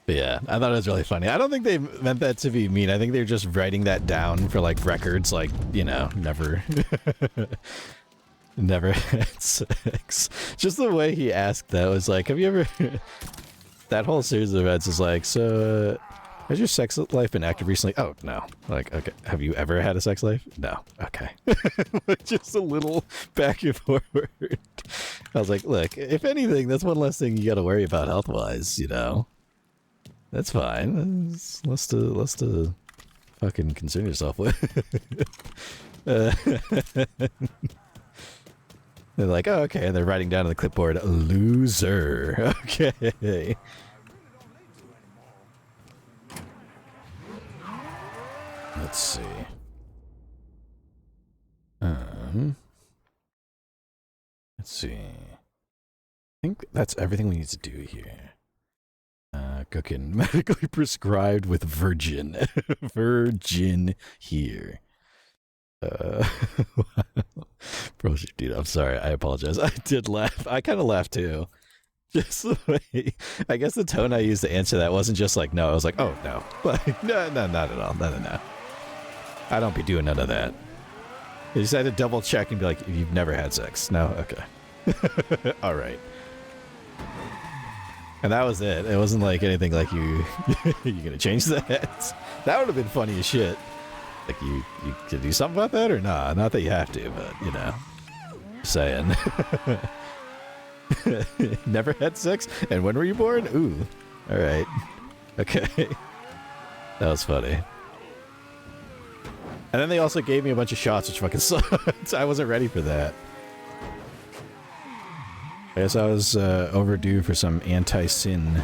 But yeah, I thought it was really funny. I don't think they meant that to be mean. I think they're just writing that down for like records, like, you know, never had sex. Just the way he asked that was like, have you ever that whole series of events is like, so has your sex life been active recently? Oh, no. Like, okay. Have you ever had a sex life? No. Okay. Just a little back and forward. I was like, look, if anything, that's one less thing you got to worry about health-wise, you know? That's fine. It's less to fucking concern yourself with. They're like, oh, okay. They're writing down on the clipboard, loser. Okay. Let's see. Let's see. I think that's everything we need to do here. Cooking medically prescribed with virgin. Virgin here. Bro, dude, I'm sorry. I apologize. I did laugh. I kind of laughed too. Just the way, I guess the tone I used to answer that wasn't just like, no. I was like, oh, no. Like, no, not at all. No. I don't be doing none of that. You just had to double check and be like, you've never had sex. No? Okay. All right. And that was it. It wasn't like anything like you gonna change that? That would have been funny as shit. Like, you could do something about that or nah? Not that you have to, but, you know. Just saying. Never had sex? And when were you born? Ooh. Alright. Okay. That was funny. And then they also gave me a bunch of shots, which fucking sucked. I wasn't ready for that. I guess I was overdue for some anti-sin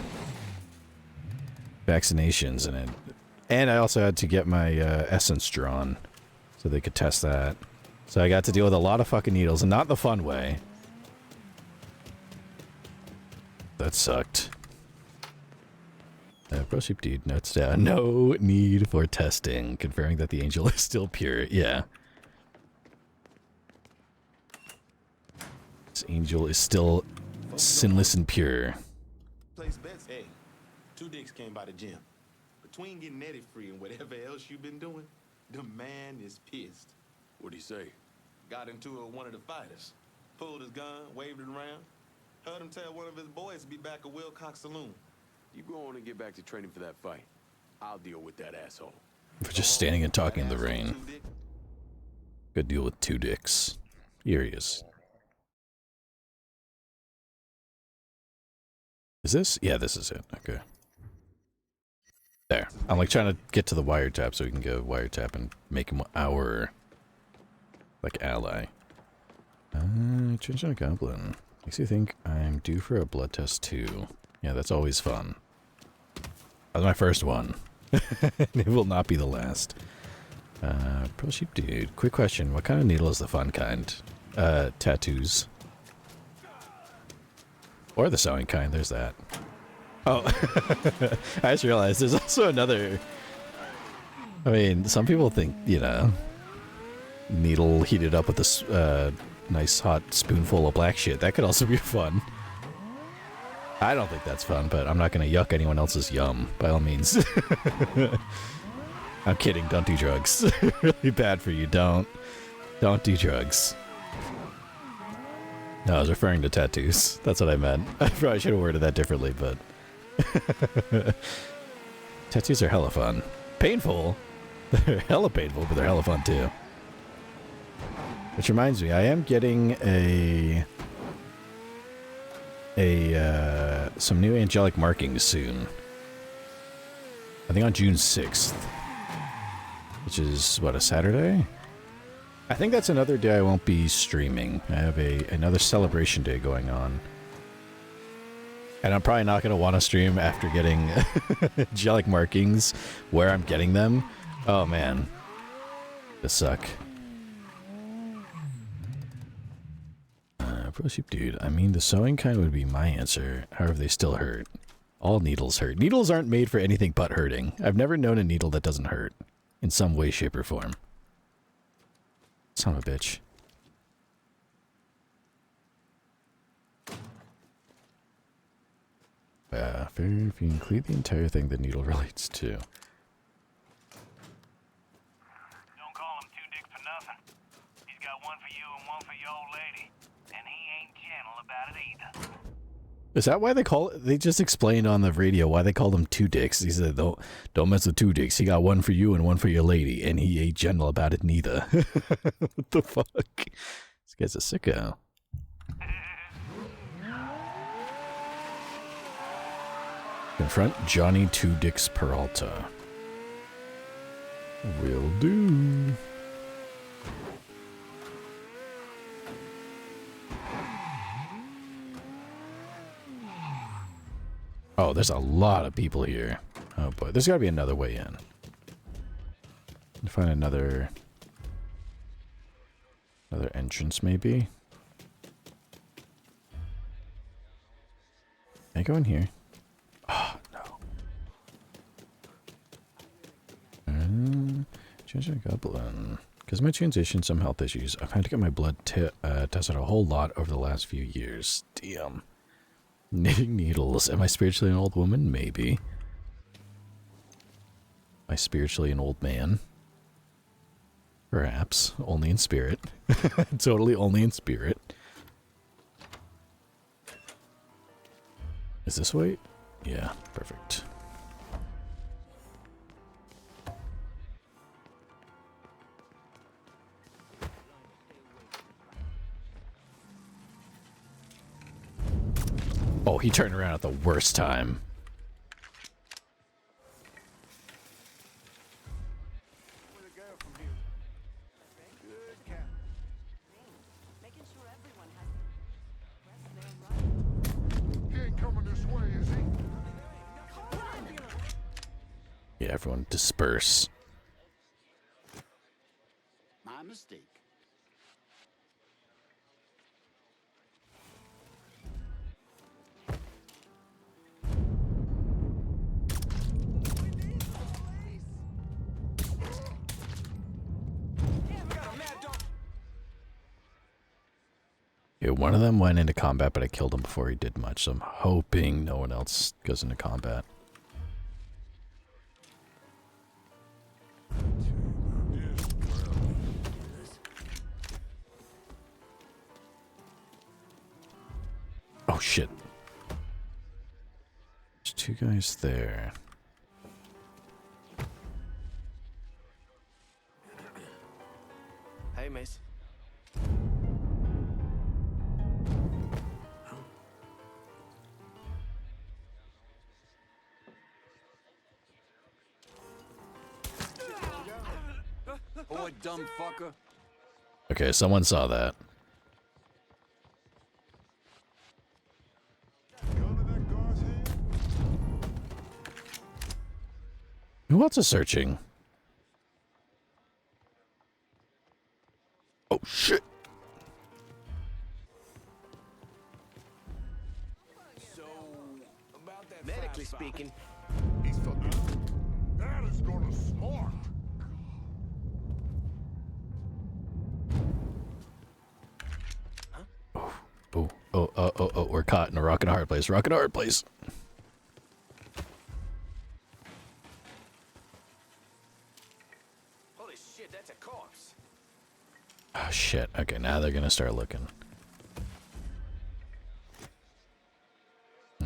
vaccinations, and I also had to get my essence drawn so they could test that. So I got to deal with a lot of fucking needles, and not the fun way. That sucked. Pro Sheep Dude notes down, no need for testing, confirming that the angel is still pure. Yeah. This angel is still sinless and pure. Place bets. Hey, 2 Dicks came by the gym. Between getting Eddie free and whatever else you've been doing, the man is pissed. What'd he say? Got into it with one of the fighters. Pulled his gun, waved it around. Heard him tell one of his boys to be back at Wilcox Saloon. You go on and get back to training for that fight. I'll deal with that asshole. For just standing and talking in the rain. Good deal with 2 Dicks. Here he is. Is this? Yeah, this is it. Okay. There. I'm like trying to get to the wiretap so we can go wiretap and make him our, like, ally. Change on a goblin. Makes you think I'm due for a blood test too. Yeah, that's always fun. That was my first one. It will not be the last. Pro Sheep Dude. Quick question. What kind of needle is the fun kind? Tattoos. Or the sewing kind. There's that. Oh. I just realized there's also another... I mean, some people think, you know, needle heated up with this nice hot spoonful of black shit. That could also be fun. I don't think that's fun, but I'm not going to yuck anyone else's yum, by all means. I'm kidding. Don't do drugs. Really bad for you. Don't do drugs. No, I was referring to tattoos. That's what I meant. I probably should have worded that differently, but... Tattoos are hella fun. Painful. They're hella painful, but they're hella fun too. Which reminds me, I am getting some new angelic markings soon. I think on June 6th. Which is, what, a Saturday? I think that's another day I won't be streaming. I have another celebration day going on. And I'm probably not going to want to stream after getting angelic markings where I'm getting them. Oh, man. This suck. Pro Sheep Dude. I mean, the sewing kind would be my answer. However, they still hurt. All needles hurt. Needles aren't made for anything but hurting. I've never known a needle that doesn't hurt. In some way, shape, or form. Son of a bitch. If you include the entire thing the needle relates to. Don't call him 2 Dicks for nothing. He's got one for you and one for your old lady. And he ain't gentle about it either. Is that why they call it? They just explained on the radio why they call them 2 Dicks. He said, don't mess with 2 Dicks. He got one for you and one for your lady. And he ain't gentle about it neither. What the fuck? This guy's a sicko. Confront Johnny Two Dicks Peralta. Will do. Oh, there's a lot of people here. Oh boy, there's gotta be another way in. Find another entrance maybe. Can I go in here? Oh no. Change a goblin. Because of my transition, some health issues, I've had to get my blood tested a whole lot over the last few years. Damn. Knitting needles. Am I spiritually an old woman? Maybe. Am I spiritually an old man? Perhaps. Only in spirit. Totally only in spirit. Is this way? Yeah, perfect. Oh, he turned around at the worst time. Yeah, everyone disperse. My mistake. Yeah, one of them went into combat, but I killed him before he did much, so I'm hoping no one else goes into combat. Oh shit. There's two guys there. Hey, miss. Boy, dumb fucker. Okay, someone saw that. Who else is searching? Oh shit. So, about that medically speaking, he's fucking. That is gonna smart. Oh, we're caught in a rock and a hard place. Rock and a hard place. holy shit, that's a corpse. Oh shit. Okay, now they're gonna start looking.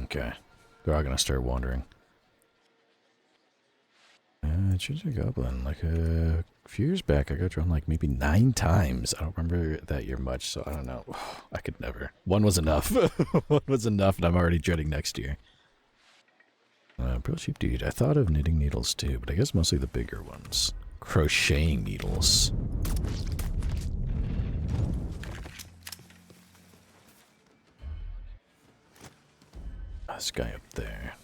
Okay. They're all gonna start wandering. Choose a goblin. Like a few years back, I got drawn like maybe 9 times. I don't remember that year much, so I don't know. I could never. One was enough. One was enough, and I'm already dreading next year. Real cheap dude. I thought of knitting needles too, but I guess mostly the bigger ones. Crocheting needles. This guy up there.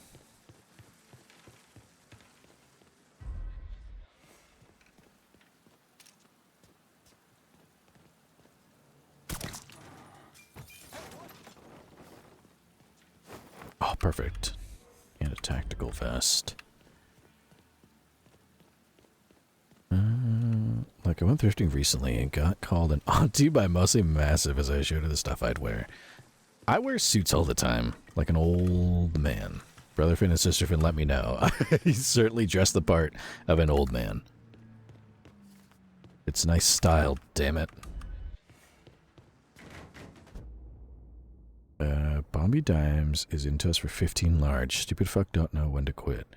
Oh, perfect. And a tactical vest. Like I went thrifting recently and got called an auntie by mostly massive as I showed her the stuff I'd wear. I wear suits all the time, like an old man. Brother Finn and Sister Finn let me know. He certainly dressed the part of an old man. It's nice style, damn it. Bombi Dimes is into us for 15 large. Stupid fuck don't know when to quit.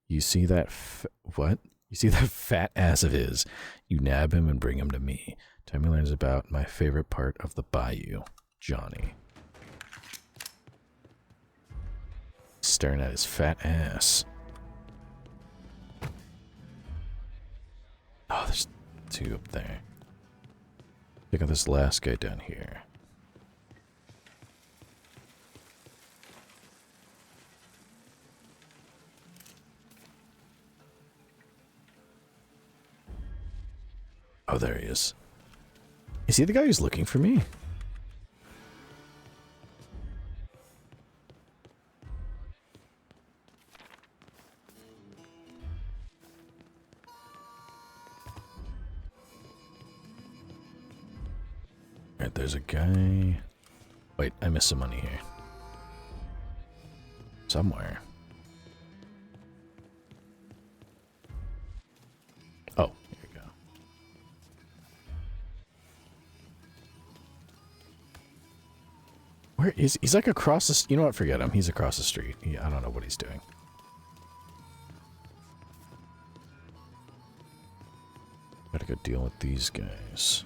You see that what? You see that fat ass of his? You nab him and bring him to me. Time he learns about my favorite part of the bayou. Johnny. staring at his fat ass. Oh, there's two up there. Check out this last guy down here. Oh, there he is. Is he the guy who's looking for me? Alright, there's a guy. Wait, I missed some money here. Somewhere. Oh, here we go. Where is he's like across the you know what, forget him. He's across the street. I don't know what he's doing. Gotta go deal with these guys.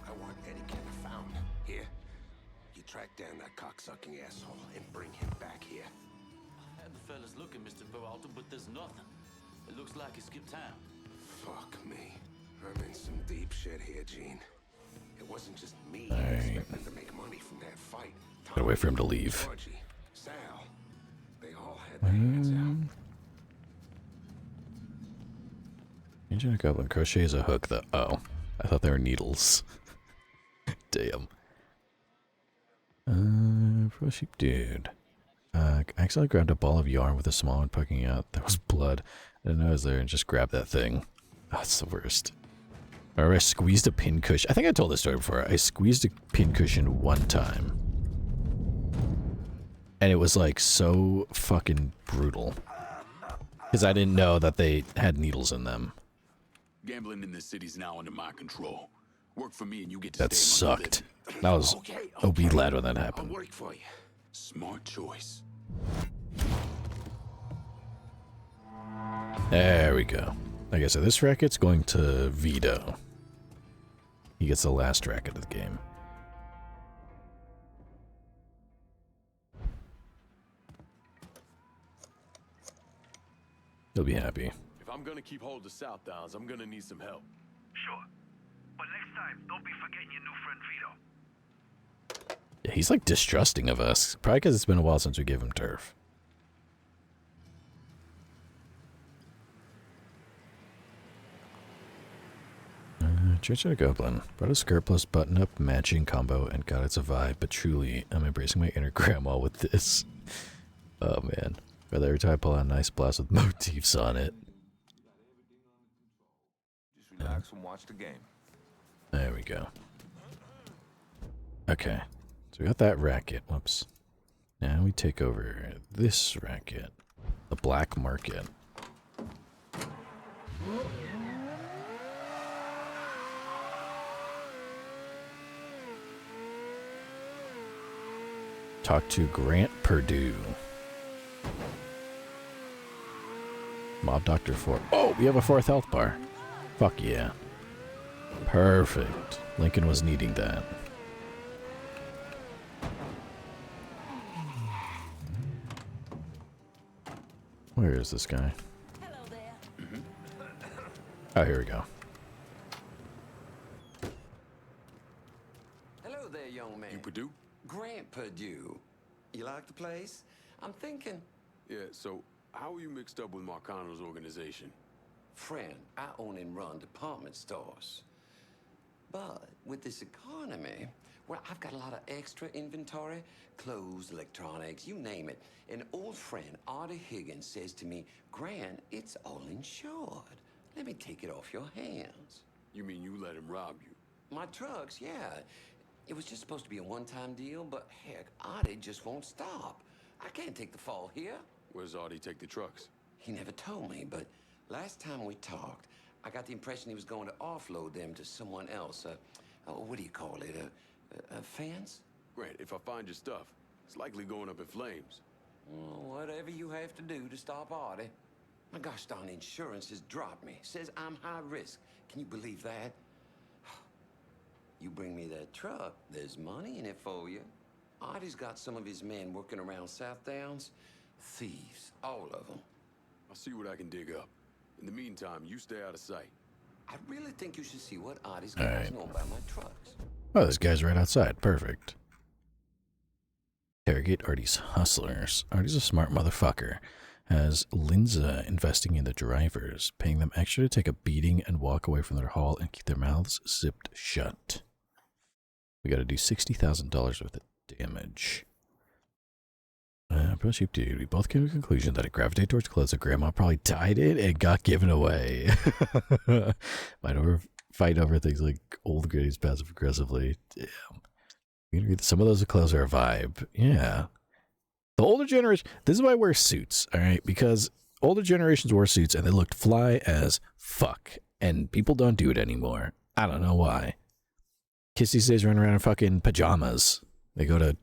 I want Eddie can be found. Here. You track down that cocksucking asshole and bring him back here. I had the fellas looking, Mr. Peralta, but there's nothing. It looks like he skipped town. Fuck me. I'm in some deep shit here, Gene. It wasn't just me expecting to make money from that fight. Gotta wait for him to leave. Georgie, Sal, they all had their hands out. Agent Goblin crochets a hook that. Oh, I thought they were needles. Damn. Pro sheep dude. I accidentally grabbed a ball of yarn with a small one poking out. There was blood. I didn't know I was there and just grabbed that thing. Oh, it's the worst. Or I squeezed a pincushion. I think I told this story before. I squeezed a pincushion one time. And it was like so fucking brutal. Because I didn't know that they had needles in them. Gambling in this city's now under my control. Work for me and you get to That stay among the sucked. living. That was OB lad when that I'll happened. work for you. Smart choice. There we go. Okay, so this racket's going to Vito. He gets the last racket of the game. He'll be happy. If I'm gonna keep hold of Southdowns, I'm gonna need some help. Sure. But next time, don't be forgetting your new friend Vito. Yeah, he's like distrusting of us. Probably because it's been a while since we gave him turf. Church of a Goblin. Brought a skirt plus button up matching combo and God, it's a vibe, but truly, I'm embracing my inner grandma with this. Oh man. Brother, every time I pull out a nice blouse with motifs on it. Just relax and watch the game. There we go. Okay. So we got that racket. Whoops. Now we take over this racket. The black market. Talk to Grant Perdue. Mob Doctor 4. Oh, we have a 4th health bar. Fuck yeah. Perfect. Lincoln was needing that. Where is this guy? Hello there. Oh, here we go. Hello there, young man. You Purdue? Grant Perdue. You like the place? I'm thinking... Yeah, so how are you mixed up with Marcano's organization? Friend, I own and run department stores. But with this economy, well, I've got a lot of extra inventory. Clothes, electronics, you name it. An old friend, Artie Higgins, says to me, Grant, it's all insured. Let me take it off your hands. You mean you let him rob you? My trucks, yeah. It was just supposed to be a one-time deal, but heck, Artie just won't stop. I can't take the fall here. Where's Artie take the trucks? He never told me, but last time we talked, I got the impression he was going to offload them to someone else. What do you call it? A fence? Grant, if I find your stuff, it's likely going up in flames. Well, whatever you have to do to stop Artie. My gosh darn insurance has dropped me. Says I'm high risk. Can you believe that? You bring me that truck, there's money in it for you. Artie's got some of his men working around Southdowns. Thieves, all of them. I'll see what I can dig up. In the meantime, you stay out of sight. I really think you should see what Artie's guys know about my trucks. Oh, this guy's right outside. Perfect. Interrogate Artie's hustlers. Artie's a smart motherfucker. Has Linza investing in the drivers, paying them extra to take a beating and walk away from their haul and keep their mouths zipped shut. We gotta do $60,000 worth of damage. Dude, we both came to the conclusion that it gravitated towards clothes that Grandma probably dyed in and got given away. Fight over things like old grades passive aggressively. Damn. Some of those clothes are a vibe. Yeah. The older generation, this is why I wear suits, alright? Because older generations wore suits and they looked fly as fuck. And people don't do it anymore. I don't know why. Kids these days run around in fucking pajamas. They go to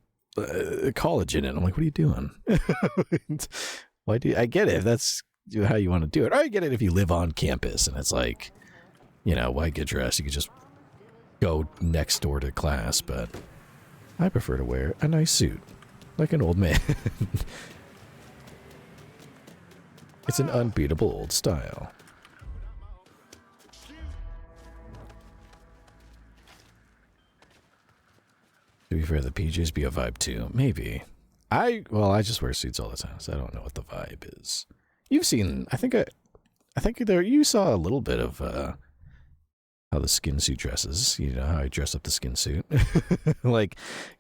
college in it. I'm like, what are you doing? Why do you, I get it if that's how you want to do it. Or I get it if you live on campus and it's like, you know, why get dressed? You could just go next door to class, but I prefer to wear a nice suit. Like an old man. It's an unbeatable old style. To be fair, the PJs be a vibe too. Maybe. I just wear suits all the time, so I don't know what the vibe is. You've seen, I think there, you saw a little bit of how the skin suit dresses. You know, how I dress up the skin suit. Like,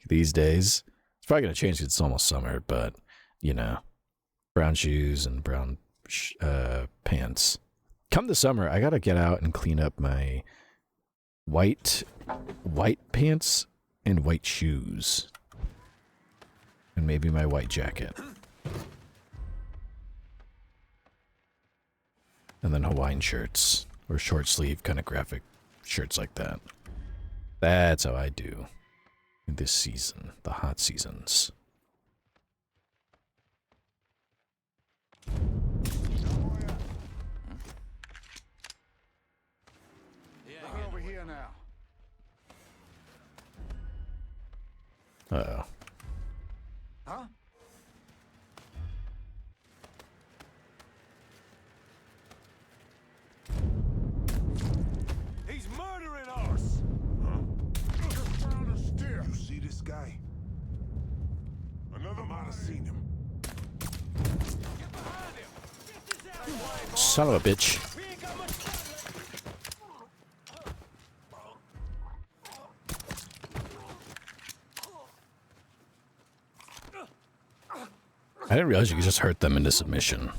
these days. It's probably going to change because it's almost summer, but, you know, brown shoes and brown pants. Come the summer, I got to get out and clean up my white pants and white shoes. And maybe my white jacket. And then Hawaiian shirts. Or short sleeve kind of graphic shirts like that. That's how I do. This season. The hot seasons. Look over here now. Uh-oh. Huh? He's murdering us! Just found a steer. You see this guy? Another might have seen him. Get behind him! Son of a bitch. I didn't realize you could just hurt them into submission.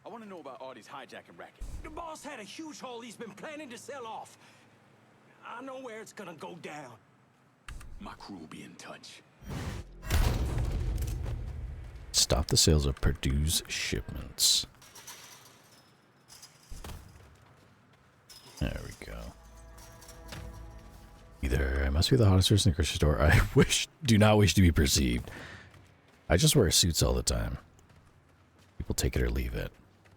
I want to know about Artie's hijacking racket. The boss had a huge haul he's been planning to sell off. I know where it's gonna go down. My crew will be in touch. Stop the sales of Purdue's shipments. There we go. Either I must be the hottest person in the grocery store, or I do not wish to be perceived. I just wear suits all the time. People take it or leave it.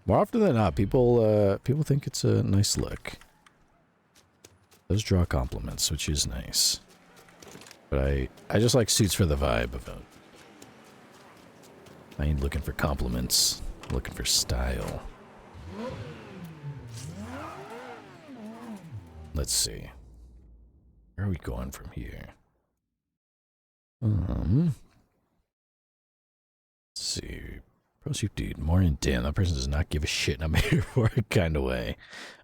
More often than not, people think it's a nice look. Those draw compliments, which is nice. But I just like suits for the vibe of it. I ain't looking for compliments. I'm looking for style. Let's see. Where are we going from here? Let's see. Proceed, dude. More in damn. That person does not give a shit. And I'm here for it kind of way.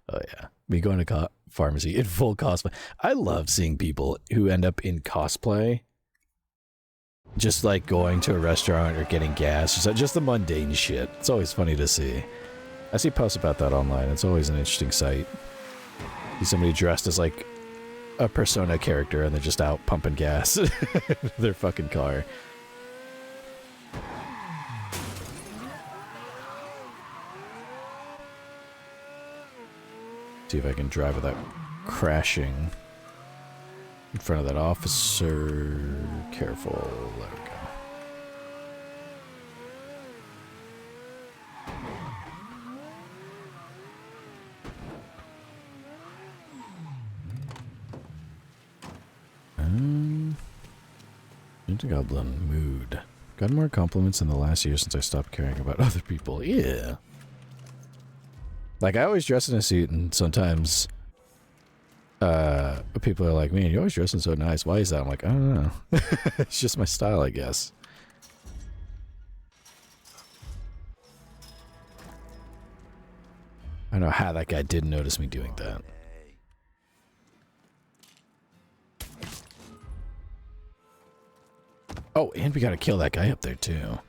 Oh yeah. Me going to pharmacy in full cosplay. I love seeing people who end up in cosplay. Just like going to a restaurant or getting gas. Just the mundane shit. It's always funny to see. I see posts about that online. It's always an interesting sight. See somebody dressed as like a Persona character and they're just out pumping gas in their fucking car. See if I can drive without crashing in front of that officer. Careful. There we go. Goblin mood. Got more compliments in the last year since I stopped caring about other people. Yeah. Like, I always dress in a suit, and sometimes people are like, man, you're always dressing so nice. Why is that? I'm like, I don't know. It's just my style, I guess. I don't know how that guy didn't notice me doing that. Oh, and we gotta kill that guy up there, too.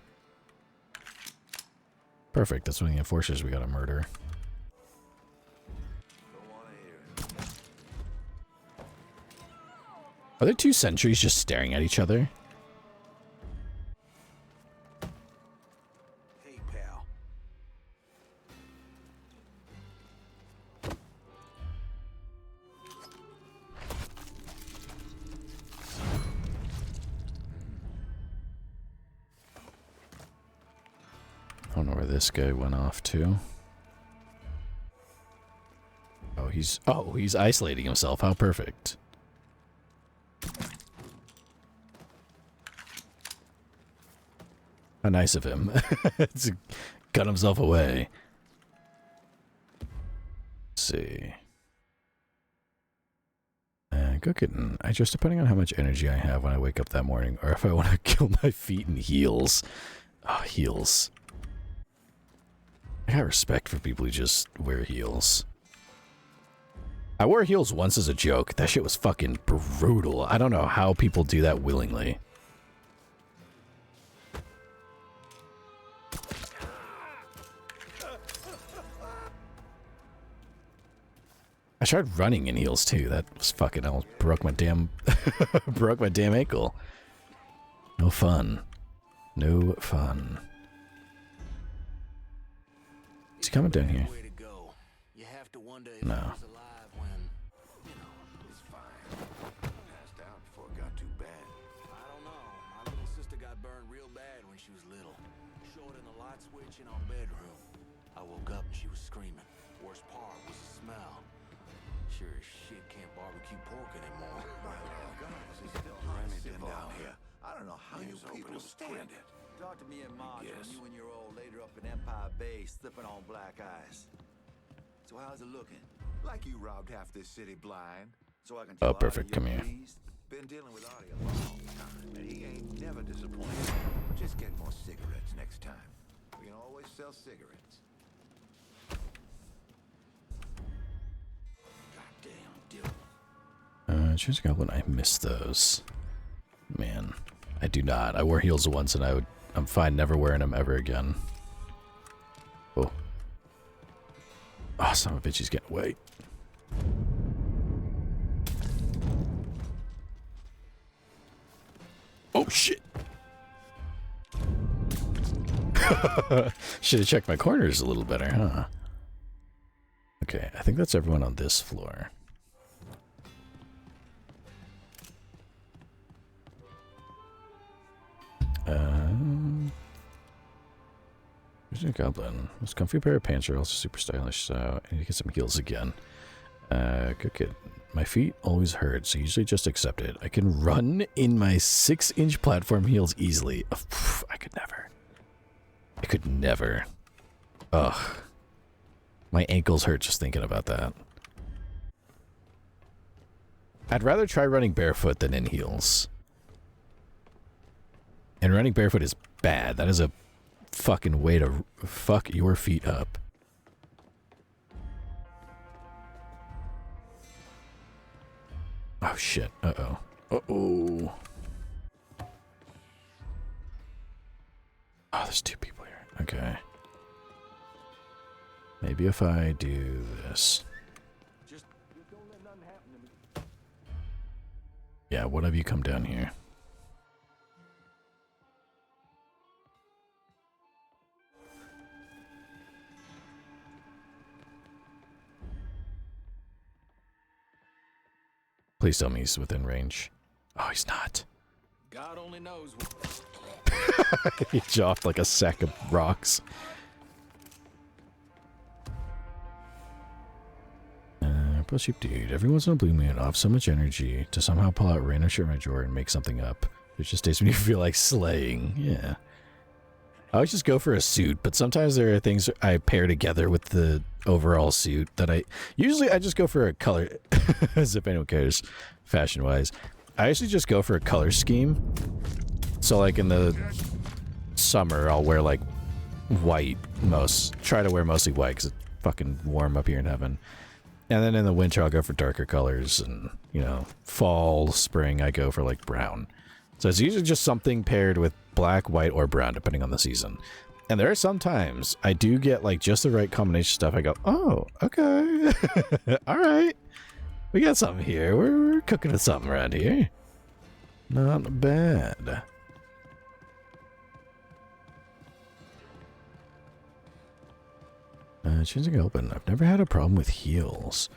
Perfect, that's one of the enforcers we gotta murder. Are there two sentries just staring at each other? Hey, pal. I don't know where this guy went off to. Oh, he's isolating himself. How perfect. How nice of him. To cut himself away. Let's see. Go kitten. I just, depending on how much energy I have when I wake up that morning, or if I want to kill my feet in heels. Oh, heels. I got respect for people who just wear heels. I wore heels once as a joke. That shit was fucking brutal. I don't know how people do that willingly. I tried running in heels too. That was fucking hell. Broke my damn broke my damn ankle. No fun. No fun. Is he coming down here? No. I woke up and she was screaming. Worst part was the smell. Sure as shit can't barbecue pork anymore. It's still raining down here. I don't know how you people stand it. Talk to me and Mars when you and your old lady up in Empire Bay slipping on black ice. So how's it looking? Like you robbed half this city blind. So I can Oh, perfect. Come here. Been dealing with Artie a long time, and he ain't never disappointed. Just get more cigarettes next time. We can always sell cigarettes. Choose a goblin. I missed those. Man, I do not. I wore heels once and I'm fine never wearing them ever again. Oh. Oh, son of a bitch, he's getting away. Oh, shit. Should have checked my corners a little better, huh? Okay, I think that's everyone on this floor. Here's a goblin. This comfy pair of pants are also super stylish, so I need to get some heels again. Cook it. My feet always hurt, so usually just accept it. I can run in my 6-inch platform heels easily. I could never. I could never. Ugh. My ankles hurt just thinking about that. I'd rather try running barefoot than in heels. And running barefoot is bad. That is a fucking way to fuck your feet up. Oh shit. Uh-oh. Uh-oh. Oh, there's 2 people here. Okay. Maybe if I do this. Just don't let nothing happen to me. Yeah, what have you come down here? Please tell me he's within range. Oh, he's not. God only knows. He dropped like a sack of rocks. Plus, you dude. Every once in a blue moon, I'll have so much energy to somehow pull out random shit in my drawer and make something up. There's just days when you feel like slaying. Yeah. I always just go for a suit, but sometimes there are things I pair together with the overall suit that usually I just go for a color, as if anyone cares, fashion-wise. I usually just go for a color scheme. So like in the summer, I'll wear like white try to wear mostly white because it's fucking warm up here in heaven. And then in the winter, I'll go for darker colors, and, you know, fall, spring, I go for like brown. So it's usually just something paired with black, white, or brown, depending on the season. And there are some times I do get like just the right combination of stuff. I go, oh, okay. All right. We got something here. We're cooking with something around here. Not bad. Choosing open. I've never had a problem with heals.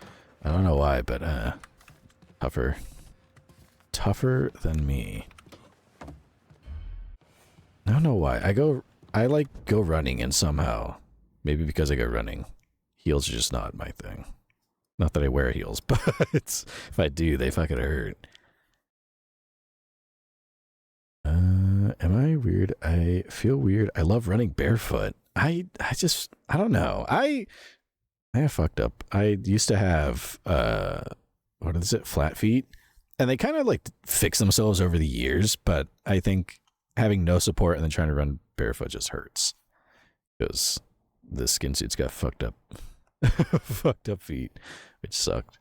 I don't know why, but tougher. Tougher than me. I don't know why. I like go running, and somehow, maybe because I go running, heals are just not my thing. Not that I wear heels, but if I do, they fucking hurt. Am I weird? I feel weird. I love running barefoot. I don't know. I fucked up. I used to have, what is it? Flat feet. And they kind of like fix themselves over the years, but I think having no support and then trying to run barefoot just hurts. Because the skin suits got fucked up. Fucked up feet, which sucked.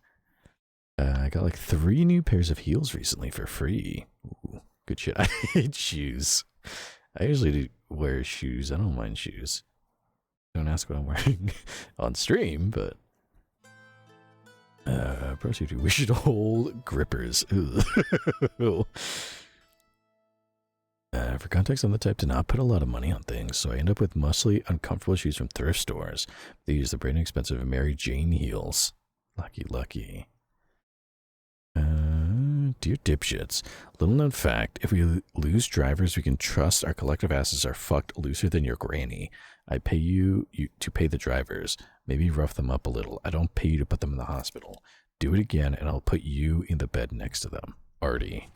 I got like 3 new pairs of heels recently for free. Ooh, good shit. I hate shoes. I usually do wear shoes. I don't mind shoes. Don't ask what I'm wearing on stream, but Pro Safety, we should hold grippers. For context, I'm the type to not put a lot of money on things, so I end up with mostly uncomfortable shoes from thrift stores. They use the brand new expensive Mary Jane heels. Lucky. Dear dipshits, little known fact, if we lose drivers we can trust, our collective asses are fucked looser than your granny. I pay you to pay the drivers. Maybe rough them up a little. I don't pay you to put them in the hospital. Do it again and I'll put you in the bed next to them. Artie.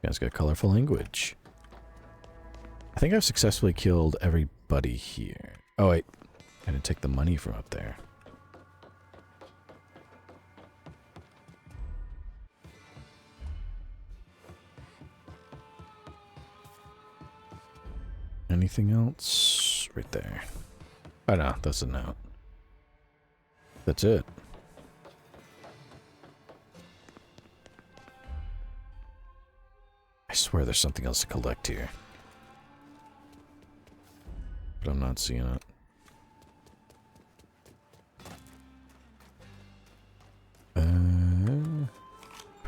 You guys got colorful language. I think I've successfully killed everybody here. Oh wait, I didn't take the money from up there. Anything else? Right there. Oh no, that's a note. That's it. I swear there's something else to collect here. But I'm not seeing it.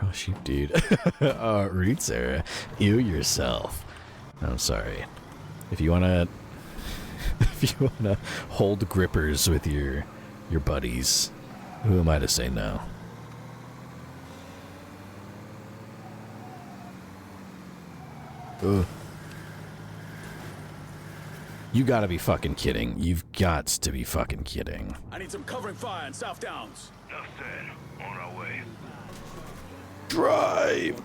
Oh, sheep dude. Oh, rude Sarah. You yourself. I'm sorry. If you wanna hold grippers with your buddies, who am I to say no? Ugh. You gotta be fucking kidding. You've got to be fucking kidding. I need some covering fire in Southdowns. Enough said. On our way. Drive!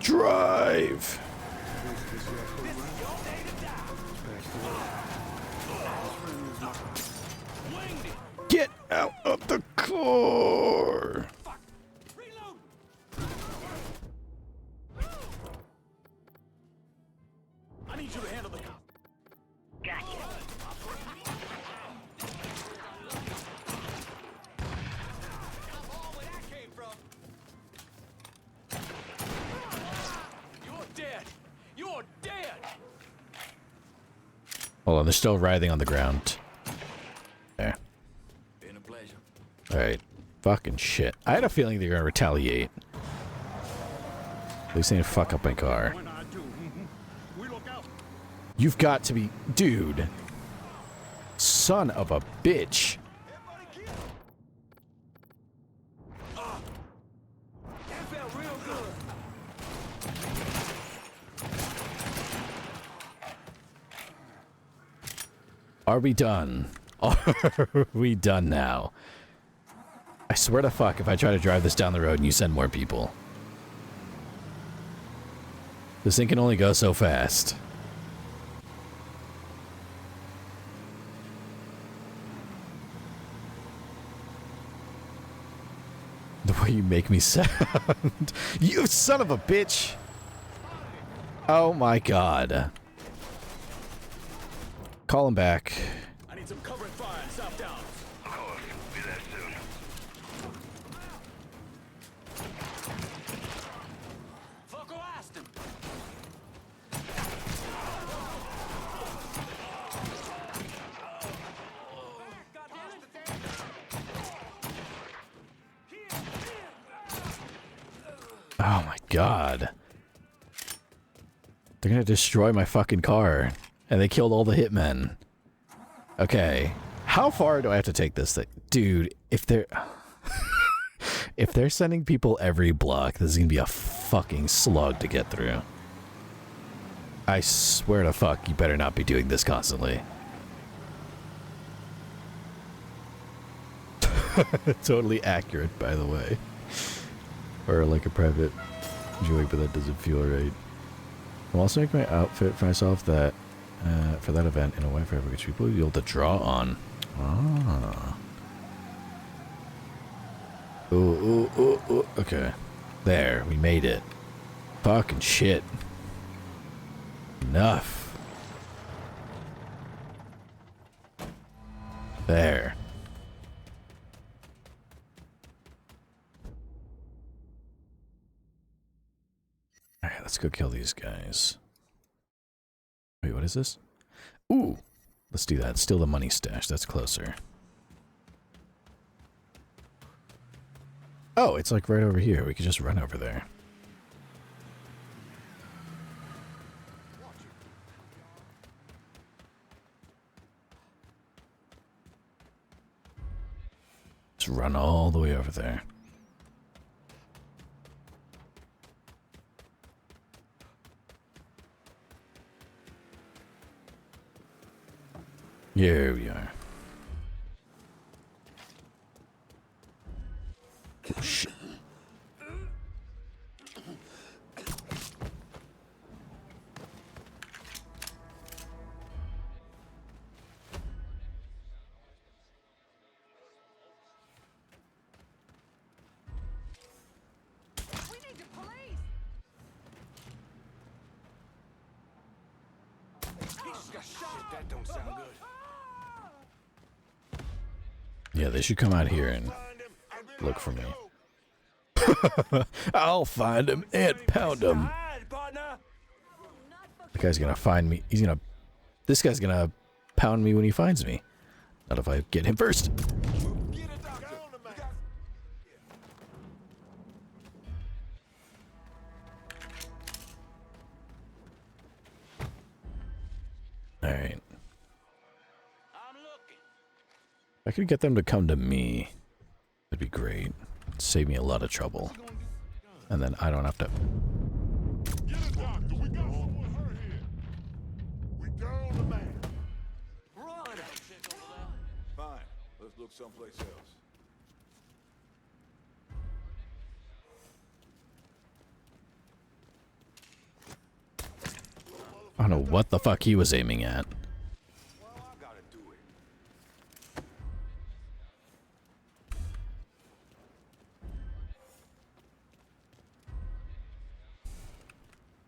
Get out of the car! I need you to handle the cop. Gotcha. You're dead. You're dead. Hold on, they're still writhing on the ground. There. Been a pleasure. Alright. Fucking shit. I had a feeling they were gonna retaliate. At least they didn't fuck up my car. You've got to be... Dude. Son of a bitch. Are we done? Are we done now? I swear to fuck if I try to drive this down the road and you send more people. This thing can only go so fast. The way you make me sound. You son of a bitch. Oh my god. Call him back. I need some covering fire in Southdowns. Of course. Be there soon. Fucker asked him. Oh my god. They're gonna destroy my fucking car. And they killed all the hitmen. Okay. How far do I have to take this thing? Dude, if they're... if they're sending people every block, this is gonna be a fucking slug to get through. I swear to fuck, you better not be doing this constantly. Totally accurate, by the way. Or like a private joke, but that doesn't feel right. I'm also making my outfit for myself that for that event in a way for which people will be able to draw on. Ah. Ooh. Okay. There, we made it. Fucking shit. Enough. There. Alright, let's go kill these guys. Wait, what is this? Ooh! Let's do that. Steal the money stash. That's closer. Oh, it's like right over here. We could just run over there. Just run all the way over there. Here we are. Shit. That don't sound good. Yeah, they should come out here and look for me. I'll find him and pound him. The guy's gonna find me. This guy's gonna pound me when he finds me. Not if I get him first. Alright. If I could get them to come to me, that'd be great. It'd save me a lot of trouble. And then I don't have to... Get a doctor. We got someone hurt here. We down the man. Run! Fine. Let's look someplace else. I don't know what the fuck he was aiming at.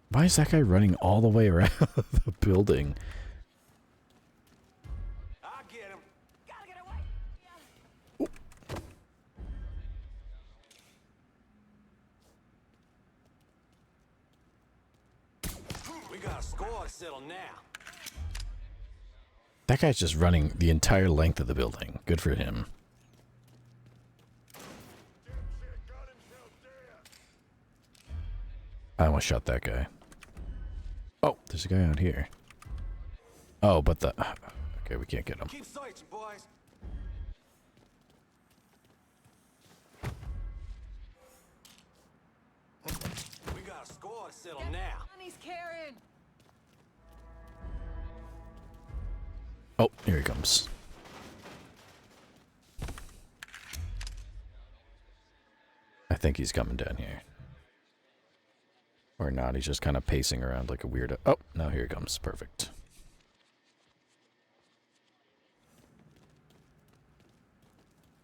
Why is that guy running all the way around the building? I'll get him. Gotta get away. We got a score to settle now. That guy's just running the entire length of the building. Good for him. I almost shot that guy. Oh, there's a guy out here. Oh, but the... Okay, we can't get him. Keep searching, boys. We got a score to settle now. Money's carrying. Oh, here he comes. I think he's coming down here. Or not, he's just kind of pacing around like a weirdo. Oh, now here he comes. Perfect.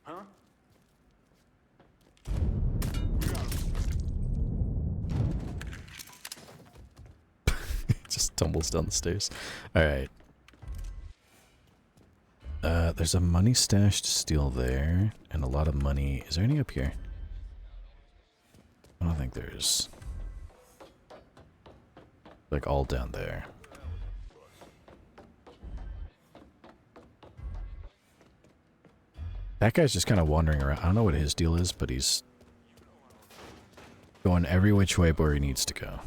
Huh? Just tumbles down the stairs. Alright. There's a money stash to steal there, and a lot of money. Is there any up here? I don't think there's. Like all down there. That guy's just kind of wandering around. I don't know what his deal is, but he's going every which way where he needs to go.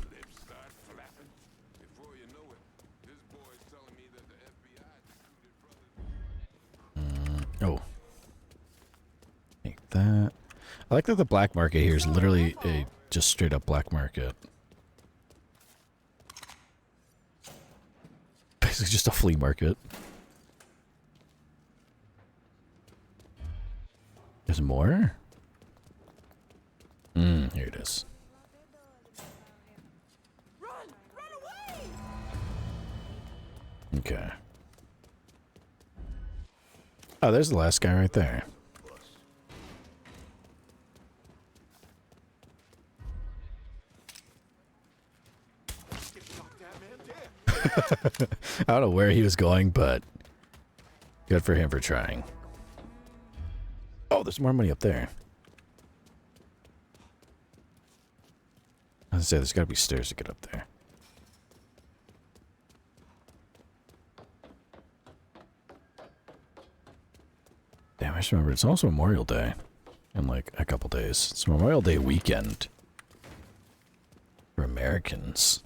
Oh. Take that. I like that the black market here is literally a just straight up black market. Basically just a flea market. There's more? Here it is. Okay. Oh, there's the last guy right there. I don't know where he was going, but good for him for trying. Oh, there's more money up there. I was gonna say, there's gotta be stairs to get up there. Damn, I just remember it's also Memorial Day in like a couple days. It's Memorial Day weekend for Americans.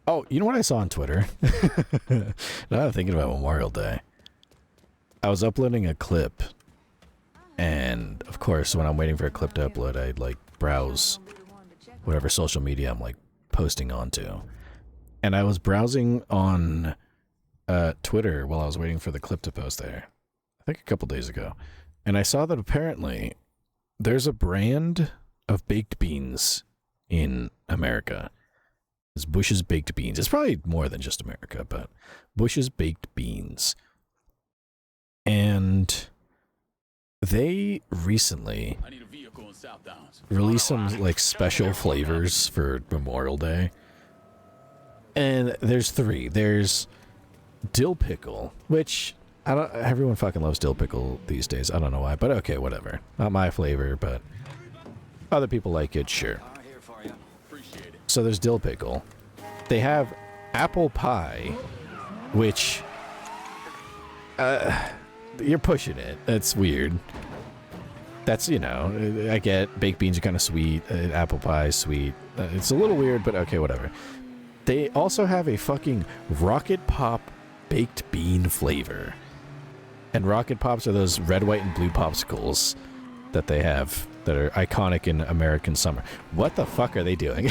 Oh, you know what I saw on Twitter? Now I'm thinking about Memorial Day. I was uploading a clip, and of course, when I'm waiting for a clip to upload, I'd like browse whatever social media I'm like posting onto. And I was browsing on Twitter while I was waiting for the clip to post there, I think a couple days ago, and I saw that apparently there's a brand of baked beans in America. It's Bush's Baked Beans. It's probably more than just America, but Bush's Baked Beans. And they recently released some like special flavors for Memorial Day. And there's three. There's dill pickle, which I don't. Everyone fucking loves dill pickle these days. I don't know why, but okay, whatever. Not my flavor, but other people like it, sure. So there's dill pickle. They have apple pie, which you're pushing it. That's weird. That's, you know, I get baked beans are kind of sweet. Apple pie is sweet. It's a little weird, but okay, whatever. They also have a fucking Rocket Pop baked bean flavor. And Rocket Pops are those red, white, and blue popsicles that they have that are iconic in American summer. What the fuck are they doing?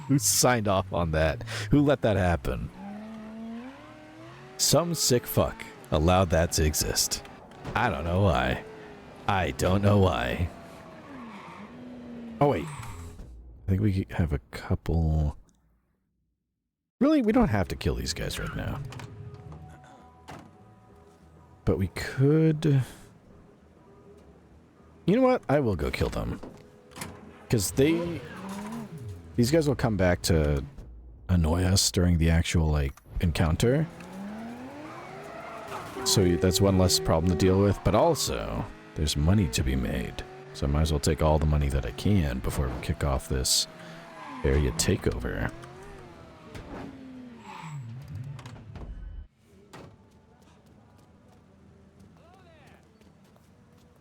Who signed off on that? Who let that happen? Some sick fuck allowed that to exist. I don't know why. I don't know why. Oh, wait. I think we have a couple... Really, we don't have to kill these guys right now. But we could... You know what? I will go kill them. Because these guys will come back to annoy us during the actual, like, encounter. So that's one less problem to deal with. But also, there's money to be made. So I might as well take all the money that I can before we kick off this area takeover.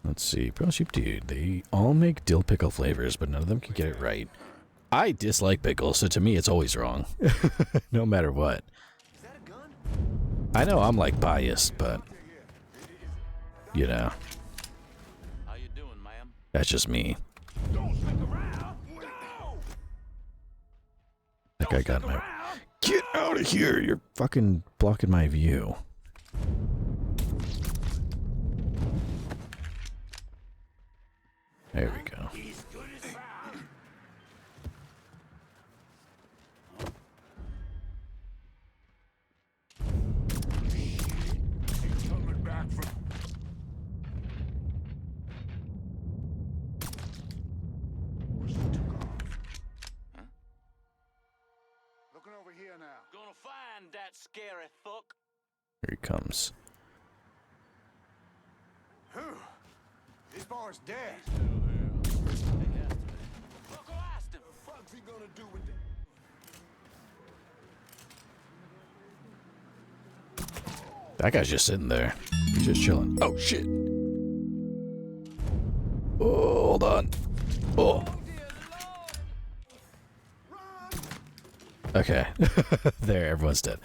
Let's see. Pearl Sheep Dude. They all make dill pickle flavors, but none of them can get it right. I dislike pickles, so to me it's always wrong. No matter what. I know I'm like biased, but you know. How you doing, ma'am? That's just me. That guy got my... Get out of here! You're fucking blocking my view. There we go. Looking over here now. Gonna find that scary fuck. Here he comes. This bar's dead. Fuck asked him. What's he gonna do with it? That guy's just sitting there. He's just chilling. Oh, shit. Oh, hold on. Oh. Okay. There, everyone's dead.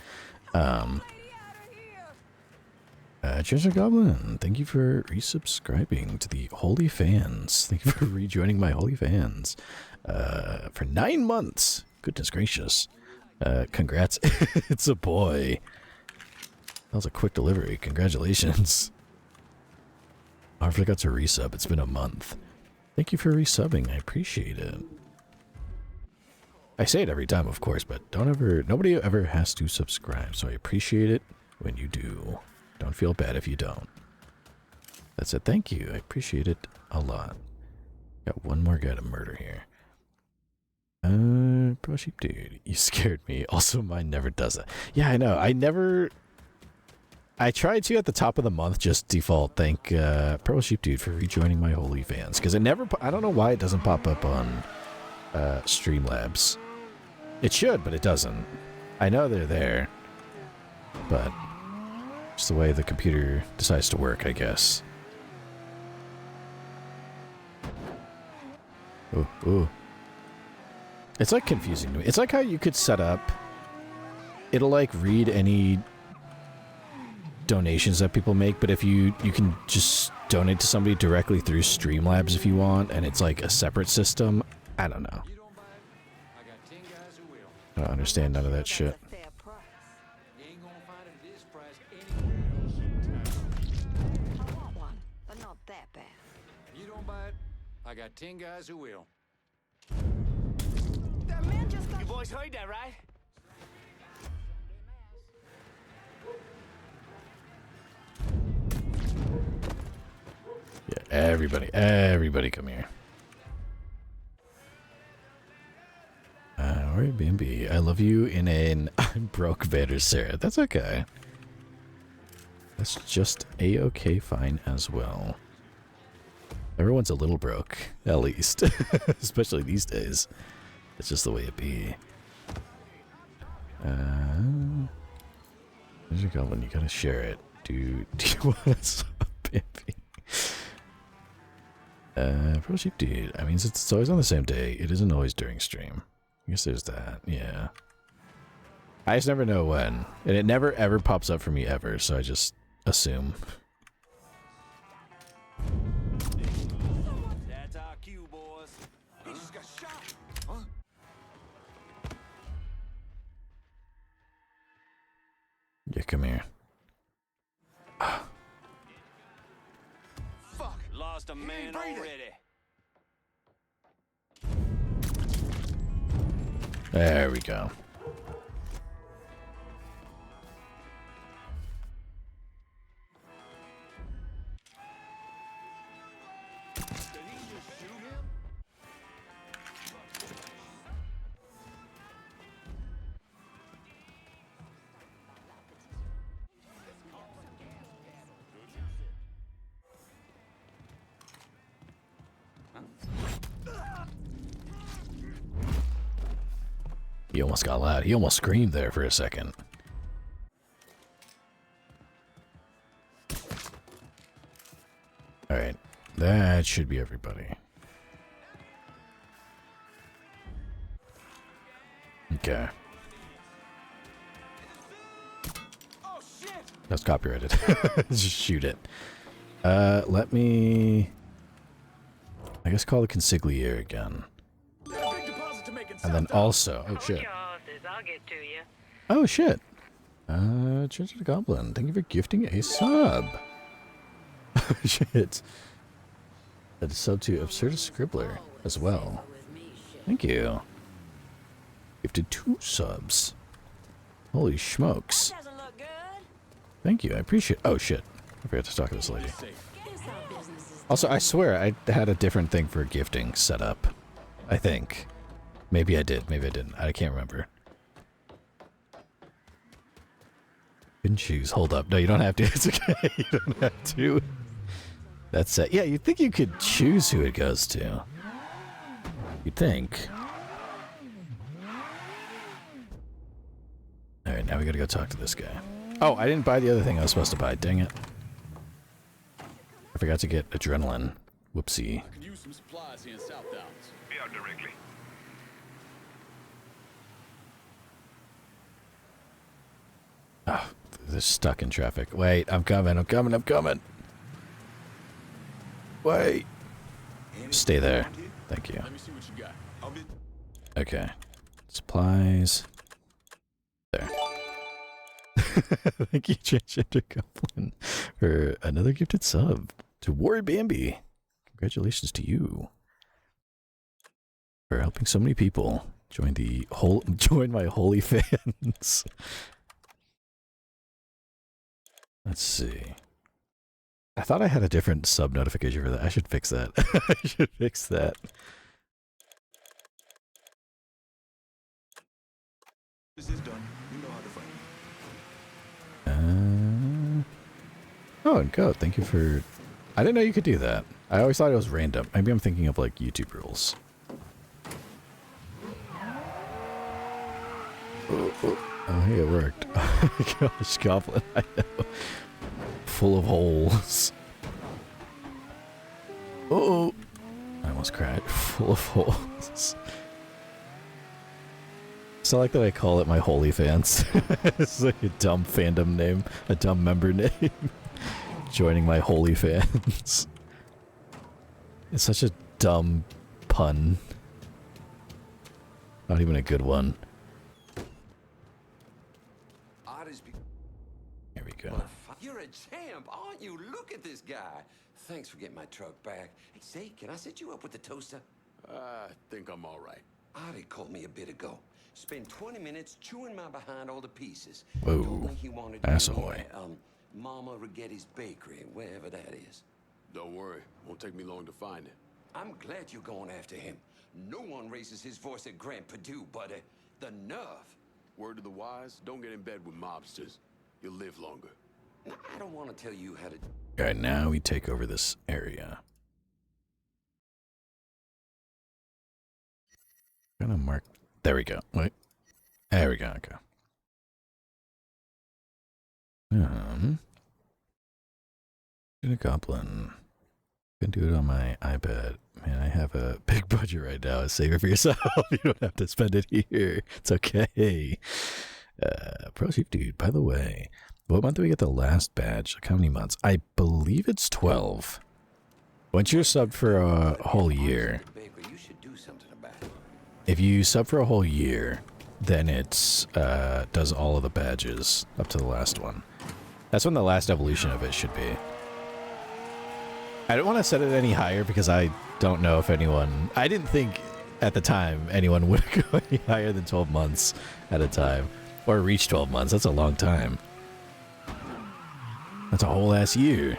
Treasure Goblin, thank you for resubscribing to the Holy Fans. Thank you for rejoining my Holy Fans. For 9 months. Goodness gracious. Congrats. It's a boy. That was a quick delivery. Congratulations. Oh, I forgot to resub. It's been a month. Thank you for resubbing. I appreciate it. I say it every time, of course, but nobody ever has to subscribe, so I appreciate it when you do. Don't feel bad if you don't. That's it. Thank you. I appreciate it a lot. Got one more guy to murder here. Pro Sheep Dude, you scared me. Also, mine never does it. Yeah, I know. I tried to at the top of the month just default thank Pro Sheep Dude for rejoining my Holy Fans, because it never. I don't know why it doesn't pop up on Streamlabs. It should, but it doesn't. I know they're there, but it's the way the computer decides to work, I guess. Ooh, ooh. It's like confusing to me. It's like how you could set up. It'll like read any donations that people make, but if you can just donate to somebody directly through Streamlabs if you want, and it's like a separate system. I don't know. I don't understand none of that shit. You don't buy it, I got 10 guys who will. You boys heard that, right? Yeah, everybody come here. Airbnb, I love you in an I'm broke Vader Sarah. That's okay. That's just a-okay fine as well. Everyone's a little broke, at least. Especially these days. It's just the way it be. There's your goblin, you gotta share it. Do you want to sub, baby? Pro Sheep Dude. I mean, since it's always on the same day, it isn't always during stream. I guess there's that, yeah. I just never know when. And it never ever pops up for me ever, so I just assume. That's our cue, boys. He just got shot. Huh? Yeah, come here. Fuck. Lost a man already. There we go. He almost got loud. He almost screamed there for a second. Alright. That should be everybody. Okay. That's copyrighted. Just shoot it. Let me... I guess call the consigliere again. And then also... Oh, shit. I'll get to you. Oh, shit. Church of the Goblin, thank you for gifting a sub. Shit. That is sub to Absurdist Scribbler as well. Thank you. Gifted 2 subs. Holy smokes. Thank you, I appreciate it. Oh, shit. I forgot to talk to this lady. Also, I swear I had a different thing for gifting set up. I think. Maybe I did, maybe I didn't. I can't remember. can choose. Hold up. No, you don't have to. It's okay. You don't have to. That's it. Yeah, you'd think you could choose who it goes to. You'd think. Alright, now we gotta go talk to this guy. Oh, I didn't buy the other thing I was supposed to buy. Dang it. I forgot to get adrenaline. Whoopsie. I could use some supplies here in Southdowns. Be out directly. Oh, they're stuck in traffic. Wait, I'm coming. Wait. Stay there. Thank you. Let me see what you got. Okay. Supplies. There. Thank you, Transgender Goblin, for another gifted sub to Warrior Bambi. Congratulations to you for helping so many people join my holy fans. Let's see. I thought I had a different sub notification for that. I should fix that. I should fix that. This is done. You know how to fight. Oh, and code. Thank you for... I didn't know you could do that. I always thought it was random. Maybe I'm thinking of, like, YouTube rules. Oh, hey, it worked. Oh my gosh, Goblin, I know. Full of holes. Oh, I almost cried. Full of holes. So I like that I call it my holy fans. It's like a dumb fandom name, a dumb member name. Joining my holy fans. It's such a dumb pun. Not even a good one. Here we go. You're a champ, aren't you? Look at this guy. Thanks for getting my truck back. Hey, say, can I set you up with the toaster? I think I'm all right. Artie called me a bit ago. Spent 20 minutes chewing my behind all the pieces. Whoa, Told me he wanted asshole. me at, Mama Rigetti's Bakery, wherever that is. Don't worry. Won't take me long to find it. I'm glad you're going after him. No one raises his voice at Grand Purdue, buddy. The nerve. Word to the wise, don't get in bed with mobsters. You'll live longer. Now, I don't want to tell you how to... Alright, now we take over this area. I'm gonna mark... There we go. Wait. There we go, okay. In a Goblin. You can do it on my iPad. Man, I have a big budget right now. Save it for yourself. You don't have to spend it here. It's okay. Pro Chief Dude, by the way, what month do we get the last badge? Like how many months? I believe it's 12. Once you're subbed for a whole year, if you sub for a whole year, then it's does all of the badges up to the last one. That's when the last evolution of it should be. I don't want to set it any higher because I don't know if anyone... I didn't think at the time anyone would go any higher than 12 months at a time. Or reach 12 months. That's a long time. That's a whole ass year.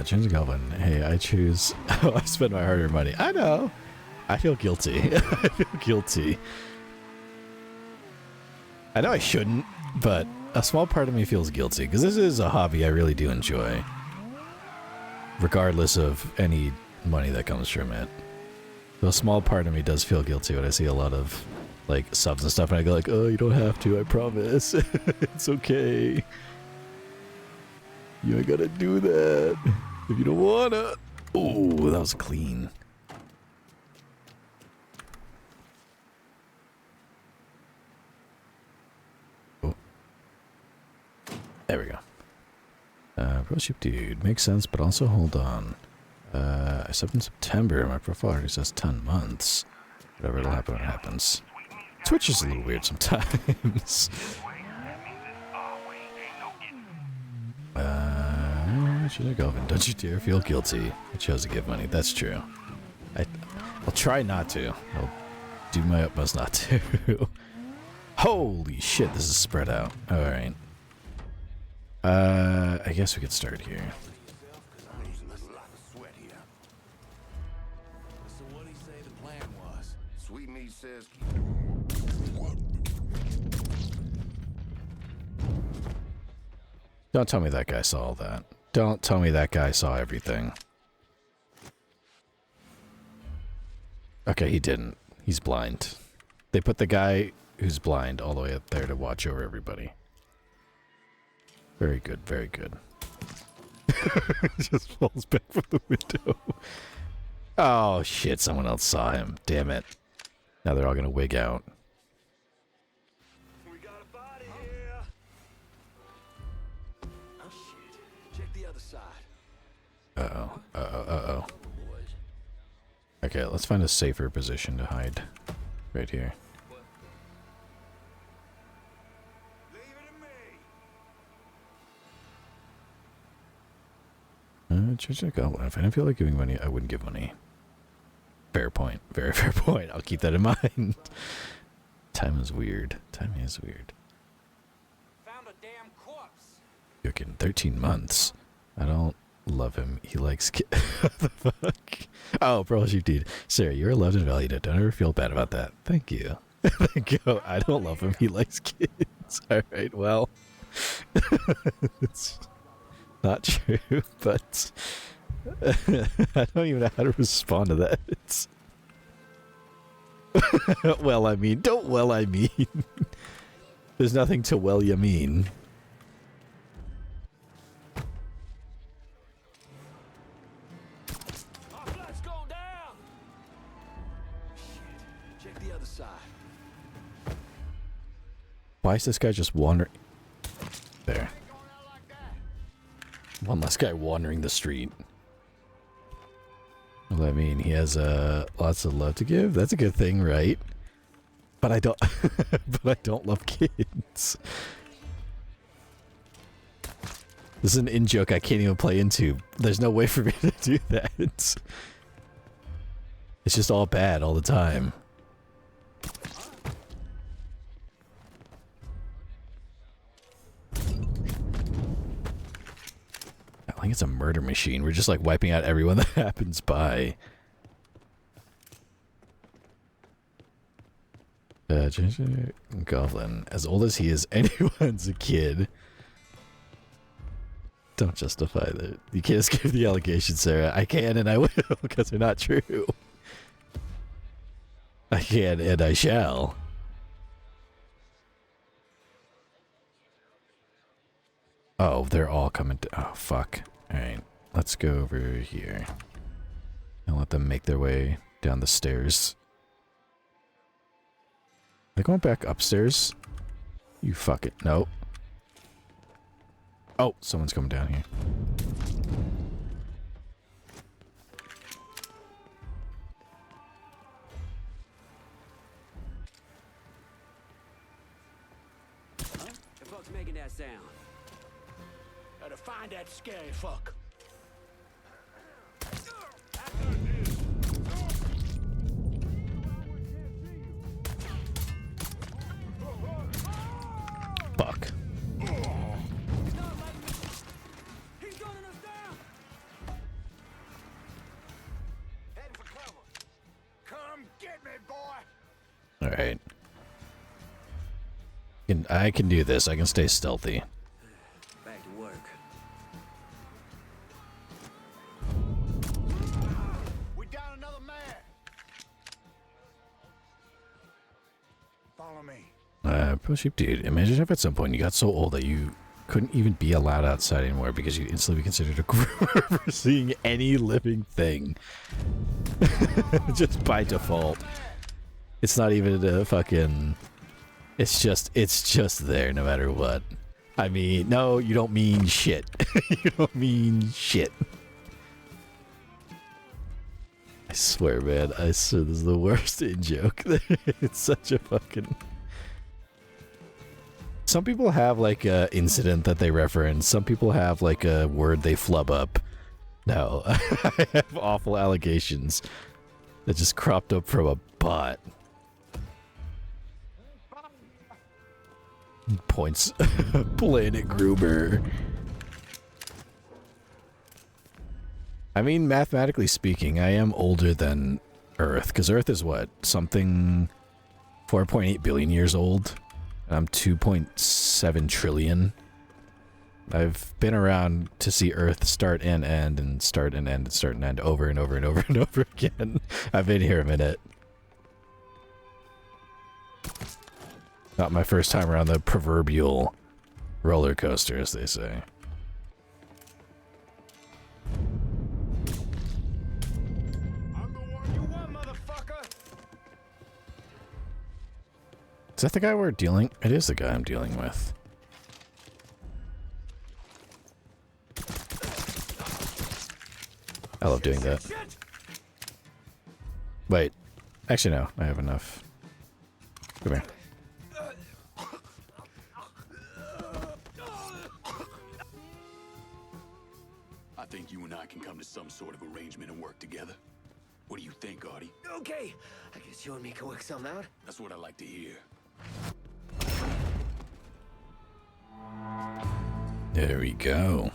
Change the Goblin. Hey, I choose... Oh, I spend my hard-earned money. I know. I feel guilty. I feel guilty. I know I shouldn't, but a small part of me feels guilty, because this is a hobby I really do enjoy. Regardless of any money that comes from it. So a small part of me does feel guilty when I see a lot of, like, subs and stuff, and I go like, oh, you don't have to, I promise. It's okay. You ain't gotta do that if you don't wanna. Oh, that was clean. Oh. There we go. Pro Ship Dude. Makes sense, but also hold on. I subbed in September. My profile already says 10 months. Whatever, it'll happen when it happens. Twitch is a little weird sometimes. Should I go? Don't you dare feel guilty. I chose to give money. That's true. I'll try not to. I'll do my utmost not to. Holy shit, this is spread out. Alright. I guess we could start here. So what do you say the plan was? Sweet Meat says... Don't tell me that guy saw all that. Don't tell me that guy saw everything. Okay, he didn't. He's blind. They put the guy who's blind all the way up there to watch over everybody. Very good, very good. Just falls back from the window. Oh shit, someone else saw him. Damn it. Now they're all gonna wig out. We got a body here. Oh shit. Check the other side. Uh-oh. Uh-oh. Uh-oh. Okay, let's find a safer position to hide. Right here. Church of Goblin. If I didn't feel like giving money, I wouldn't give money. Fair point. Very fair point. I'll keep that in mind. Time is weird. Time is weird. Found a damn corpse. You're kidding. 13 months. I don't love him. He likes kids. What the fuck? Oh, bro, you dude. Sarah, you're loved and valued. Don't ever feel bad about that. Thank you. Thank you. I don't love him. He likes kids. Alright, well. It's not true, but I don't even know how to respond to that. Well, I mean, don't well, I mean. There's nothing to well, you mean. Let's go down. Shit. Check the other side. Why is this guy just wandering? There. One less guy wandering the street. Well, I mean, he has lots of love to give. That's a good thing, right? But I don't. But I don't love kids. This is an in-joke I can't even play into. There's no way for me to do that. It's just all bad all the time. I think it's a murder machine. We're just like wiping out everyone that happens by. Goblin. As old as he is, anyone's a kid. Don't justify that. You can't escape the allegations, Sarah. I can and I will, because they're not true. I can and I shall. Oh, they're all coming to... Oh, fuck. Alright, let's go over here. And let them make their way down the stairs. They're going back upstairs? You fuck it. Nope. Oh, someone's coming down here. The fuck's making that sound? Gotta find that scary fuck. Fuck. Come get me, boy. Alright. I can do this. I can stay stealthy. Back to work. We down another man. Follow me. Sheep dude, imagine if at some point you got so old that you couldn't even be allowed outside anymore because you'd instantly be considered a groomer for seeing any living thing. Just by default. It's not even a fucking... It's just there no matter what. I mean, no, you don't mean shit. You don't mean shit. I swear, man, I swear this is the worst in-joke. It's such a fucking... Some people have like a incident that they reference. Some people have like a word they flub up. No, I have awful allegations that just cropped up from a bot. Points. Planet Groomer. I mean, mathematically speaking, I am older than Earth, because Earth is what? Something 4.8 billion years old? And I'm 2.7 trillion. I've been around to see Earth start and end and start and end and start and end over and over and over and over again. I've been here a minute. Not my first time around the proverbial roller coaster, as they say. I'm the one you want, motherfucker. Is that the guy we're dealing? It is the guy I'm dealing with. I love doing that. Wait. Actually, no. I have enough. Come here. I think you and I can come to some sort of arrangement and work together. What do you think, Artie? Okay. I guess you and me can work something out. That's what I like to hear. There we go.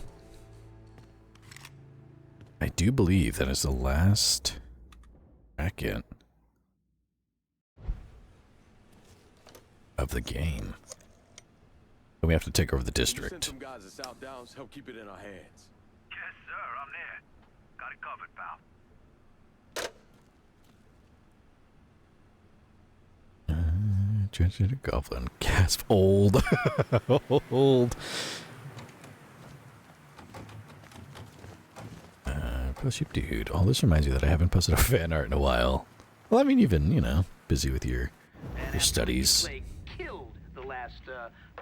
I do believe that is the last bracket of the game. And we have to take over the district. Send some guys to Southdowns, help keep it in our hands. Yes, sir. I'm there. Got it covered, pal. Transgender goblin. Gasp. Old. Old. Post ship dude. Oh, this reminds me that I haven't posted a fan art in a while. Well, I mean, you've been, you know, busy with your studies. Killed the last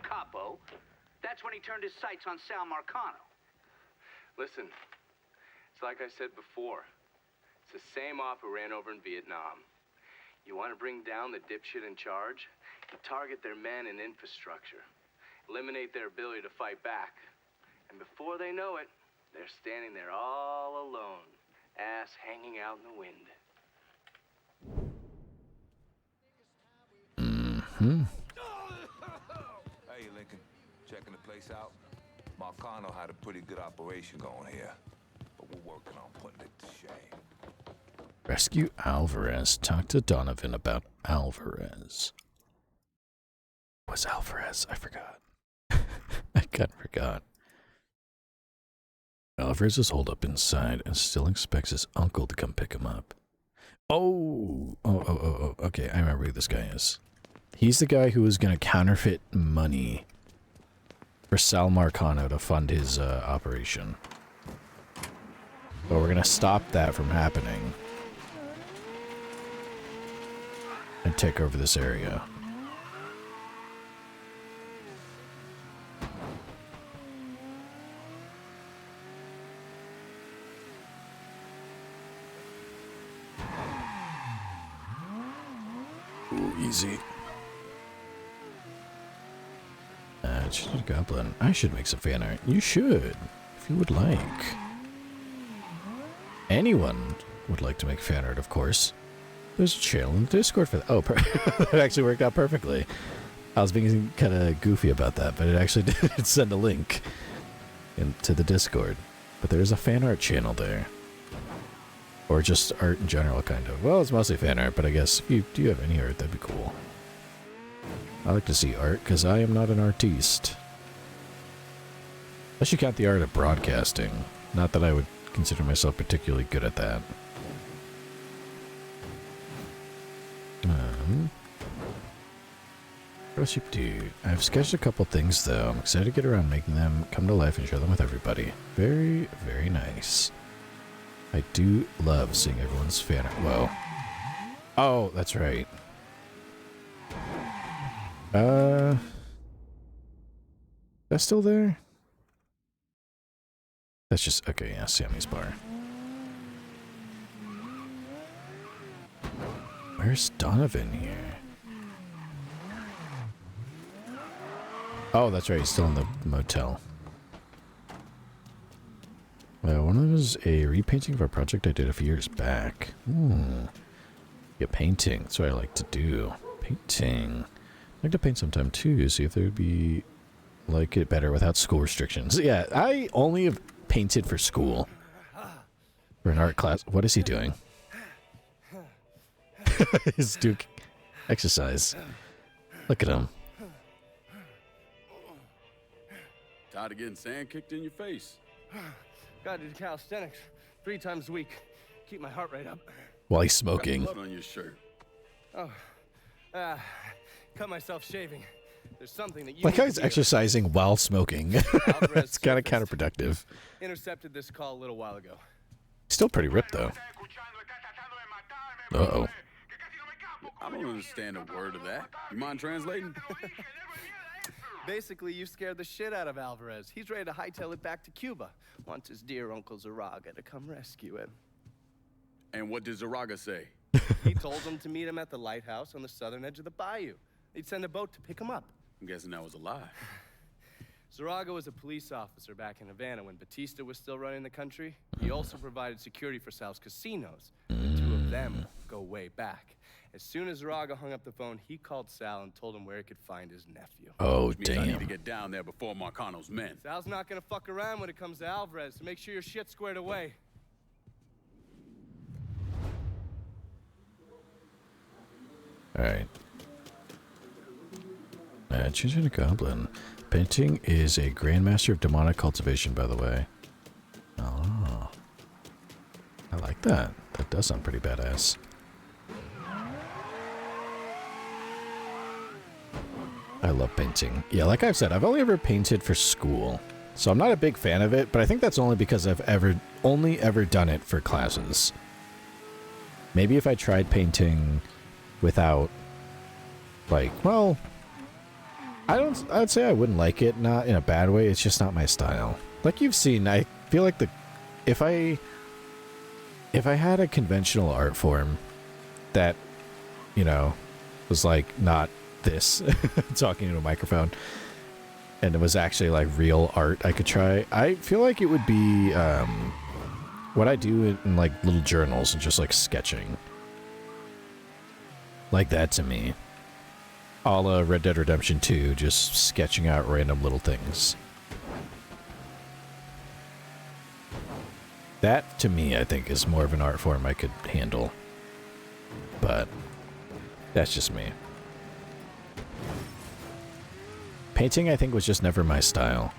capo. That's when he turned his sights on Sal Marcano. Listen, it's like I said before. It's the same off we ran over in Vietnam. You want to bring down the dipshit in charge? You target their men and infrastructure. Eliminate their ability to fight back. And before they know it, they're standing there all alone, ass hanging out in the wind. Mm-hmm. Hey, Lincoln. Checking the place out? Marcano had a pretty good operation going here, but we're working on putting it to shame. Rescue Alvarez. Talk to Donovan about Alvarez. Was Alvarez? I forgot. I kind of forgot. Alvarez is holed up inside and still expects his uncle to come pick him up. Oh. Okay, I remember who this guy is. He's the guy who was going to counterfeit money for Sal Marcano to fund his operation. But we're going to stop that from happening and take over this area. Ooh, easy. Goblin. I should make some fan art. You should, if you would like. Anyone would like to make fan art, of course. There's a channel in the Discord for that. Oh, that actually worked out perfectly. I was being kind of goofy about that, but it actually did send a link into the Discord. But there's a fan art channel there. Or just art in general, kind of. Well, it's mostly fan art, but I guess if you do have any art, that'd be cool. I like to see art, because I am not an artiste. Unless you count the art of broadcasting. Not that I would consider myself particularly good at that. Dude, I've sketched a couple things, though. I'm excited to get around making them come to life and share them with everybody. Very, very nice. I do love seeing everyone's fan art. Whoa. Oh, that's right. That's still there? That's just, okay, yeah, Sammy's bar. Where's Donovan here? Oh, that's right, he's still in the motel. One of them is a repainting of a project I did a few years back. Ooh. Yeah, painting. That's what I like to do. Painting. I'd like to paint sometime too, see if there would be like it better without school restrictions. Yeah, I only have painted for school. For an art class. What is he doing? He's doing exercise. Look at him. Tired of getting sand kicked in your face? Gotta do calisthenics 3 times a week. Keep my heart rate up. While he's smoking. Got blood on your shirt. Oh, cut myself shaving. There's something that you Like need how to he's do. exercising while smoking. It's kind of counterproductive. Intercepted this call a little while ago. Still pretty ripped though. Uh-oh. I don't understand a word of that. You mind translating? Basically, you scared the shit out of Alvarez. He's ready to hightail it back to Cuba. Wants his dear Uncle Zaraga to come rescue him. And what did Zaraga say? He told him to meet him at the lighthouse on the southern edge of the bayou. He'd send a boat to pick him up. I'm guessing that was a lie. Zaraga was a police officer back in Havana when Batista was still running the country. He also provided security for Sal's casinos. The 2 of them go way back. As soon as Zaraga hung up the phone, he called Sal and told him where he could find his nephew. Oh, Which means I need to damn. get down there before Marcano's men. Sal's not gonna fuck around when it comes to Alvarez, so make sure your shit's squared away. Alright. Choosing a goblin. Painting is a grandmaster of demonic cultivation, by the way. Oh. I like that. That does sound pretty badass. I love painting. Yeah, like I've said, I've only ever painted for school. So I'm not a big fan of it, but I think that's only because I've only ever done it for classes. Maybe if I tried painting without, like, well, I'd say I wouldn't like it, not in a bad way, it's just not my style. Like you've seen, I feel like if I had a conventional art form that, you know, was like not this, talking into a microphone, and it was actually like real art I could try, I feel like it would be what I do in like little journals and just like sketching. Like that to me. A la Red Dead Redemption 2, just sketching out random little things. That, to me, I think, is more of an art form I could handle. But that's just me. Painting, I think, was just never my style.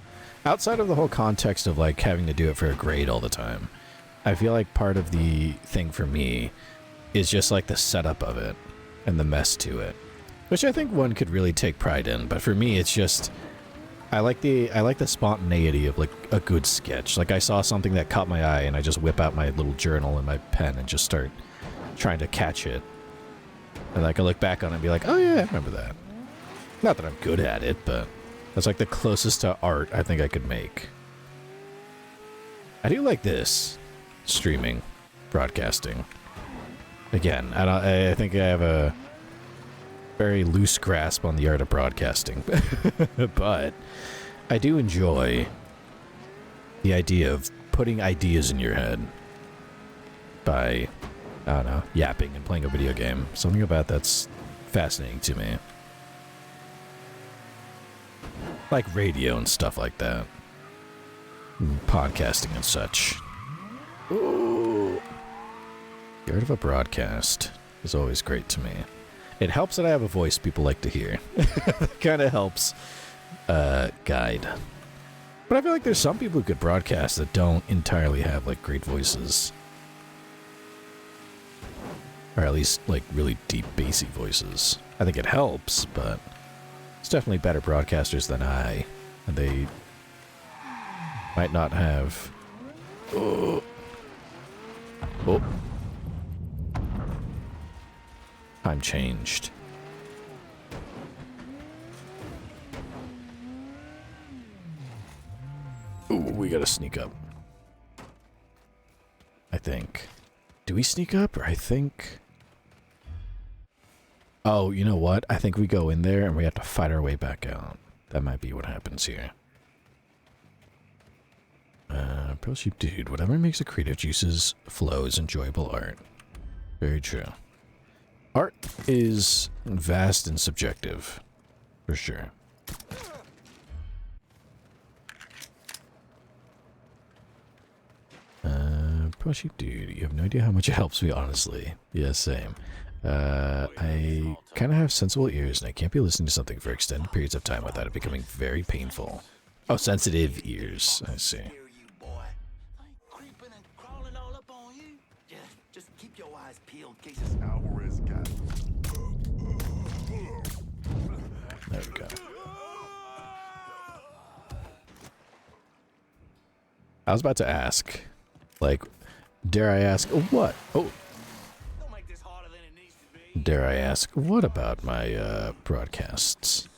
Outside of the whole context of, like, having to do it for a grade all the time, I feel like part of the thing for me is just, like, the setup of it and the mess to it. Which I think one could really take pride in, but for me, it's just... I like the spontaneity of, like, a good sketch. Like, I saw something that caught my eye, and I just whip out my little journal and my pen and just start trying to catch it. And I can look back on it and be like, oh yeah, I remember that. Not that I'm good at it, but that's like the closest to art I think I could make. I do like this. Streaming. Broadcasting. Again, I think I have a very loose grasp on the art of broadcasting. But I do enjoy the idea of putting ideas in your head by, I don't know, yapping and playing a video game. Something about that's fascinating to me. Like radio and stuff like that. Podcasting and such. Ooh. The art of a broadcast is always great to me. It helps that I have a voice people like to hear. It kind of helps guide. But I feel like there's some people who could broadcast that don't entirely have like great voices. Or at least like really deep bassy voices. I think it helps, but it's definitely better broadcasters than I. And they might not have... Oh. Time changed. Ooh, we gotta sneak up. I think. Do we sneak up? Or I think... Oh, you know what? I think we go in there and we have to fight our way back out. That might be what happens here. Pearl Sheep Dude. Whatever makes the creative juices flow is enjoyable art. Very true. Art is vast and subjective. For sure. Pearl Sheep Dude. You have no idea how much it helps me, honestly. Yeah, same. I kind of have sensible ears, and I can't be listening to something for extended periods of time without it becoming very painful. Oh, sensitive ears. I see. Creeping and crawling all up on you. Yeah, just keep your eyes peeled in case it's Alvarez got. There we go. I was about to ask, like, dare I ask what? Oh. Dare I ask, what about my broadcasts?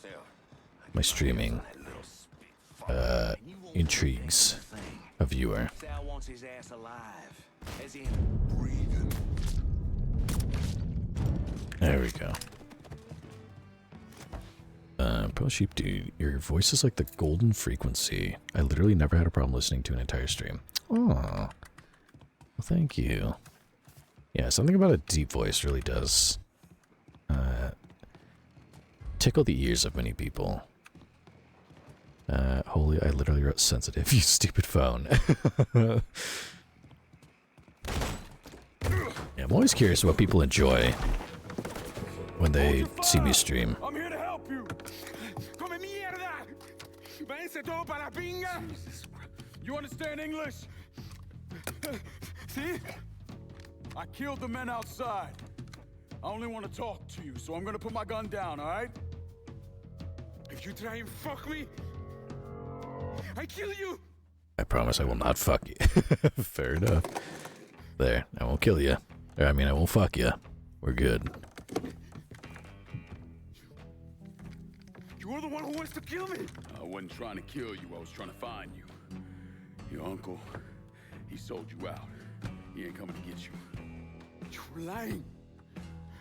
My streaming intrigues a viewer. Sal wants his ass alive. As in There we go. Pearl Sheep, dude, your voice is like the golden frequency. I literally never had a problem listening to an entire stream. Oh, well, thank you. Yeah, something about a deep voice really does tickle the ears of many people. Holy, I literally wrote sensitive, you stupid phone. Yeah, I'm always curious what people enjoy when they see me stream. I'm here to help you. Come mierda. Váyanse todo para la pinga. You understand English? See? I killed the men outside. I only want to talk to you, so I'm gonna put my gun down, all right? If you try and fuck me, I kill you. I promise I will not fuck you. Fair enough. There, I won't kill you. Or, I mean, I won't fuck you. We're good. You're the one who wants to kill me. I wasn't trying to kill you. I was trying to find you. Your uncle, he sold you out. He ain't coming to get you. You're lying.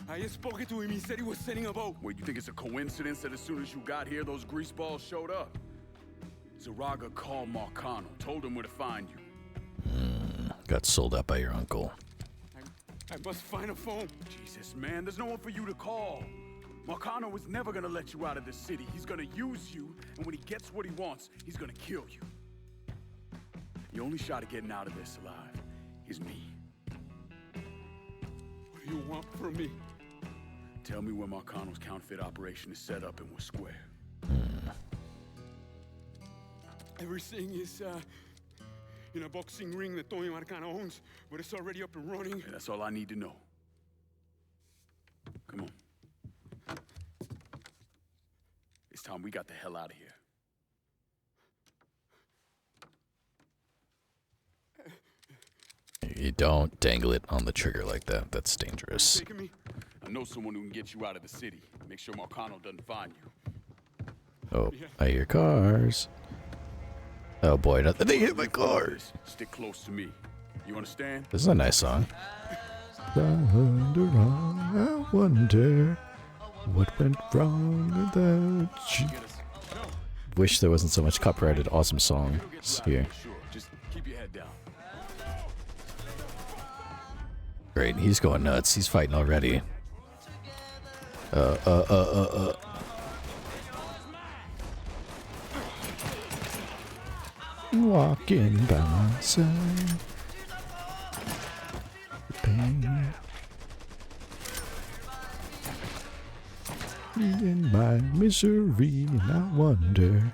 I just spoke to him. He said he was sending a boat. Wait, you think it's a coincidence that as soon as you got here, those greaseballs showed up? Zaraga called Marcano, told him where to find you. Got sold out by your uncle. I must find a phone. Jesus, man, there's no one for you to call. Marcano was never gonna let you out of this city. He's gonna use you, and when he gets what he wants, he's gonna kill you. The only shot at getting out of this alive is me. What do you want from me? Tell me where Marcano's counterfeit operation is set up and we're square. Everything is, in a boxing ring that Tony Marcano owns, but it's already up and running. Yeah, that's all I need to know. Come on. It's time we got the hell out of here. You don't dangle it on the trigger like that. That's dangerous. Taking me? I know someone who can get you out of the city. Make sure Marcano doesn't find you. Oh, I hear cars. Oh boy, they hit my cars. Stick close to me. You understand? This is a nice song. I wonder what went wrong without you. Wish there wasn't so much copyrighted awesome songs here. Just keep your head down. Great, he's going nuts. He's fighting already. Walking by my side. Pain. In my misery, and I wonder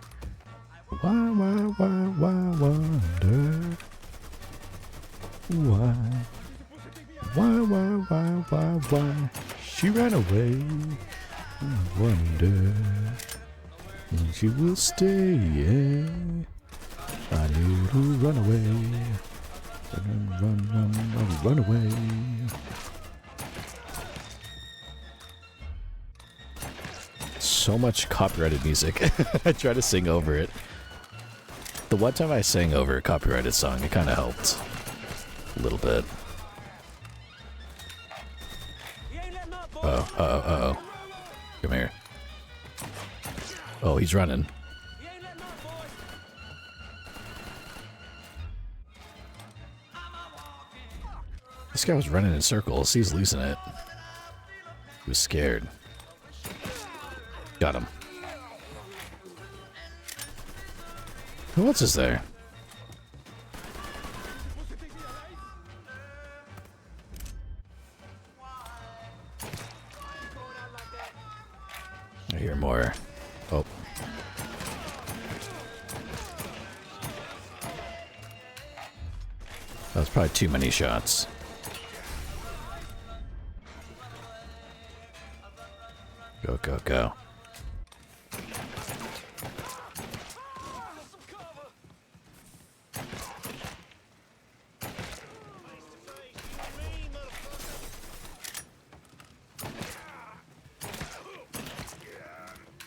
why wonder why she ran away. I wonder if she will stay. Yeah. I need to run away. Run away. So much copyrighted music. I try to sing over it. The one time I sang over a copyrighted song, it kind of helped. A little bit. Uh-oh. Come here. Oh, he's running. This guy was running in circles. He's losing it. He was scared. Got him. Who else is there? I hear more. Oh. That was probably too many shots. Go, go, go.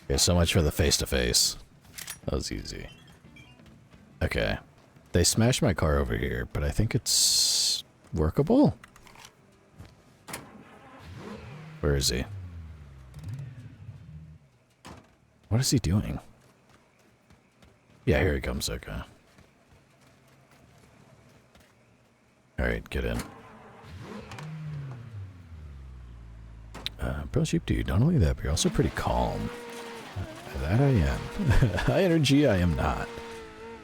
Okay, so much for the face-to-face. That was easy. Okay. They smashed my car over here, but I think it's workable? Where is he? What is he doing? Yeah, here he comes, okay. Alright, get in. Pro Sheep Dude, not only that, but you're also pretty calm. That I am. High energy, I am not.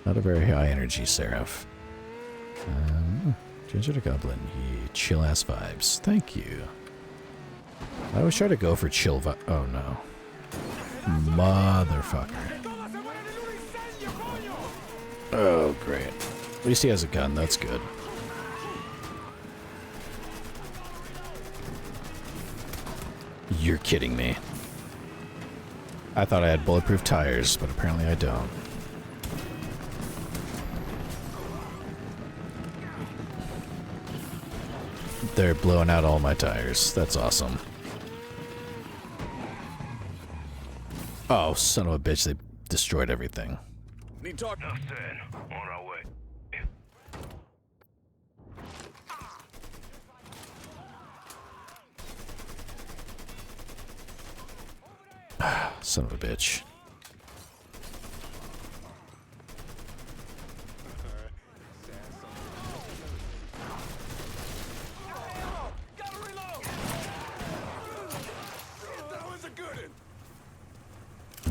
Not a very high energy Seraph. Ginger the Goblin, ye chill-ass vibes. Thank you. I always try to go for chill vi- oh no. Motherfucker. Oh, great. At least he has a gun, that's good. You're kidding me. I thought I had bulletproof tires, but apparently I don't. They're blowing out all my tires. That's awesome. Oh, son of a bitch, they destroyed everything. Need talk. Enough said. On our way. Son of a bitch.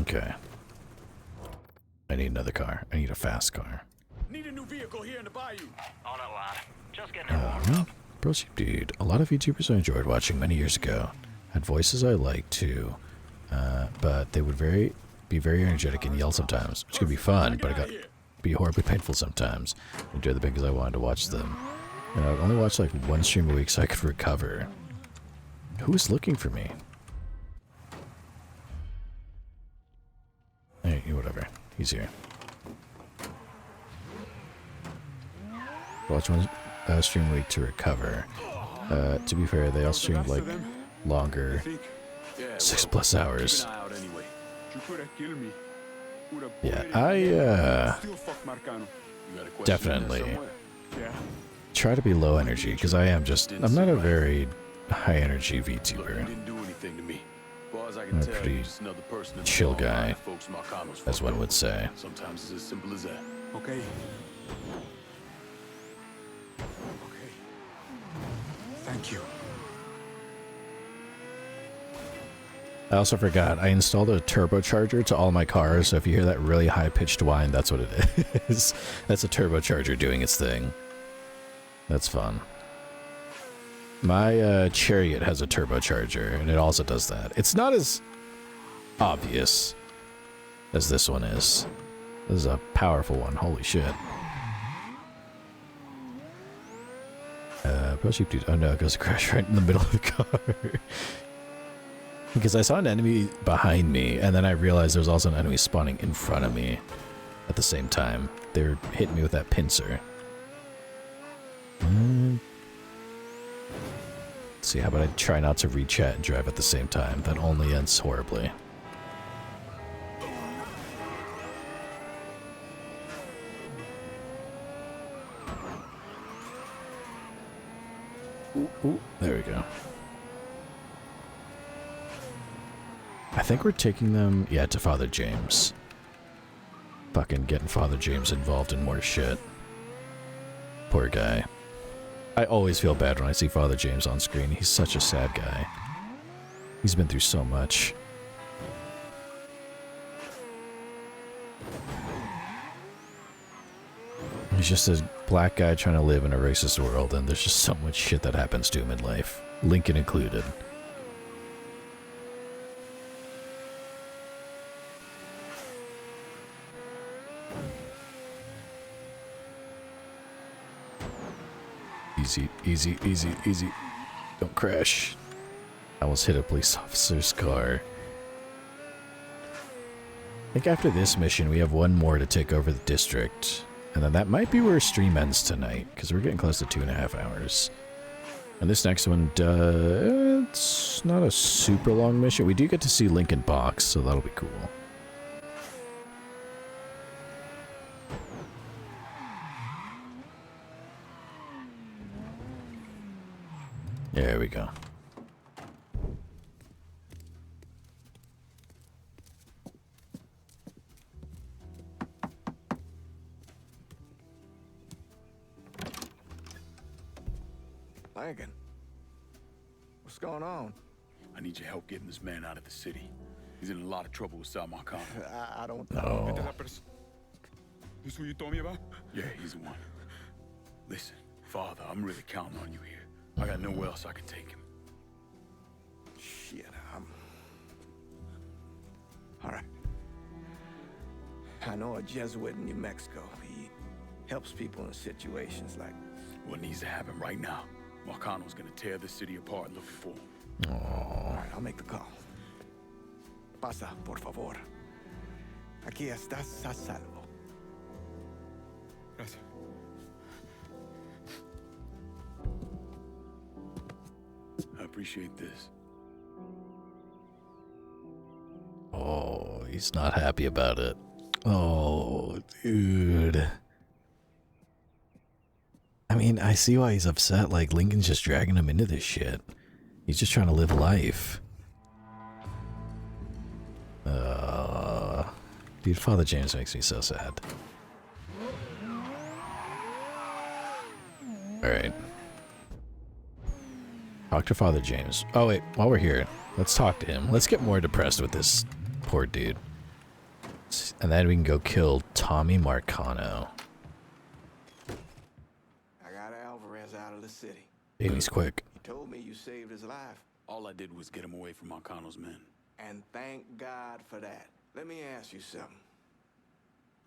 Okay. I need another car. I need a fast car. Need a new vehicle here in the bayou. On a lot. Just getting it warmed up. Pro Sheep Dude, a lot of YouTubers I enjoyed watching many years ago had voices I liked too, but they would be very energetic and yell sometimes, which could be fun, but it got be horribly painful sometimes. I enjoyed them because I wanted to watch them, and I would only watch like one stream a week so I could recover. Who is looking for me? Hey, whatever. He's here. Watch one stream a week to recover. To be fair, they all streamed like longer, 6+ hours. Yeah, I definitely try to be low energy because I'm not a very high energy VTuber. I'm a pretty chill guy, as one would say. Sometimes it's as simple as that. Okay. Thank you. I also forgot, I installed a turbocharger to all my cars, so if you hear that really high-pitched whine, that's what it is. That's a turbocharger doing its thing. That's fun. My Chariot has a turbocharger, and it also does that. It's not as obvious as this one is. This is a powerful one, holy shit. Pro Sheep Dude, oh no, it goes to crash right in the middle of the car. Because I saw an enemy behind me, and then I realized there was also an enemy spawning in front of me at the same time. They were hitting me with that pincer. Let's see, how about I try not to re-chat and drive at the same time? That only ends horribly. Ooh, there we go. I think we're taking them, yeah, to Father James. Fucking getting Father James involved in more shit. Poor guy. I always feel bad when I see Father James on screen. He's such a sad guy. He's been through so much. He's just a black guy trying to live in a racist world, and there's just so much shit that happens to him in life. Lincoln included. Easy, easy, easy, easy. Don't crash. I almost hit a police officer's car. I think after this mission, we have one more to take over the district. And then that might be where stream ends tonight, because we're getting close to 2.5 hours. And this next one, it's not a super long mission. We do get to see Lincoln Box, so that'll be cool. There we go. Lincoln, what's going on? I need your help getting this man out of the city. He's in a lot of trouble with Sal Marcano. I don't know. This who you told me about? Yeah, he's the one. Listen, Father, I'm really counting on you here. I got nowhere else I can take him. Shit, all right. I know a Jesuit in New Mexico. He helps people in situations like... What needs to happen right now? Marcano's gonna tear the city apart looking for him. All right, I'll make the call. Pasa, por favor. Aquí estás a salvo. Gracias. I appreciate this. Oh, he's not happy about it. Oh, dude. I mean, I see why he's upset. Like, Lincoln's just dragging him into this shit. He's just trying to live life. Dude, Father James makes me so sad. Alright. Talk to Father James. Oh, wait, while we're here, let's talk to him. Let's get more depressed with this poor dude. And then we can go kill Tommy Marcano. I got Alvarez out of the city. And he's quick. He told me you saved his life. All I did was get him away from Marcano's men. And thank God for that. Let me ask you something.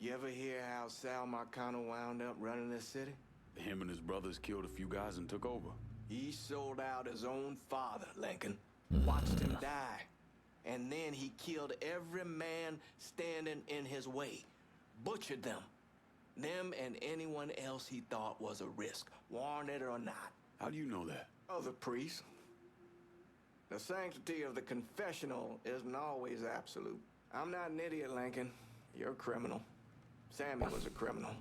You ever hear how Sal Marcano wound up running this city? Him and his brothers killed a few guys and took over. He sold out his own father, Lincoln. Watched him die. And then he killed every man standing in his way. Butchered them. Them and anyone else he thought was a risk, wanted or not. How do you know that? Other priests. The sanctity of the confessional isn't always absolute. I'm not an idiot, Lincoln. You're a criminal. Sammy was a criminal.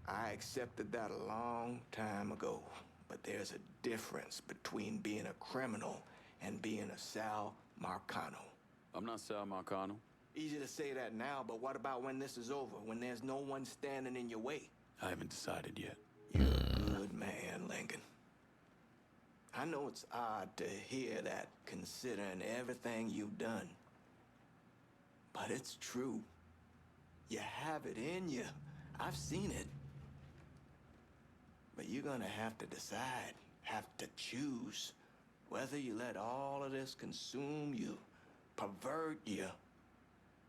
I accepted that a long time ago. But there's a difference between being a criminal and being a Sal Marcano. I'm not Sal Marcano. Easy to say that now, but what about when this is over? When there's no one standing in your way? I haven't decided yet. You're a good man, Lincoln. I know it's odd to hear that, considering everything you've done. But it's true. You have it in you. I've seen it. But you're gonna have to decide, have to choose, whether you let all of this consume you, pervert you,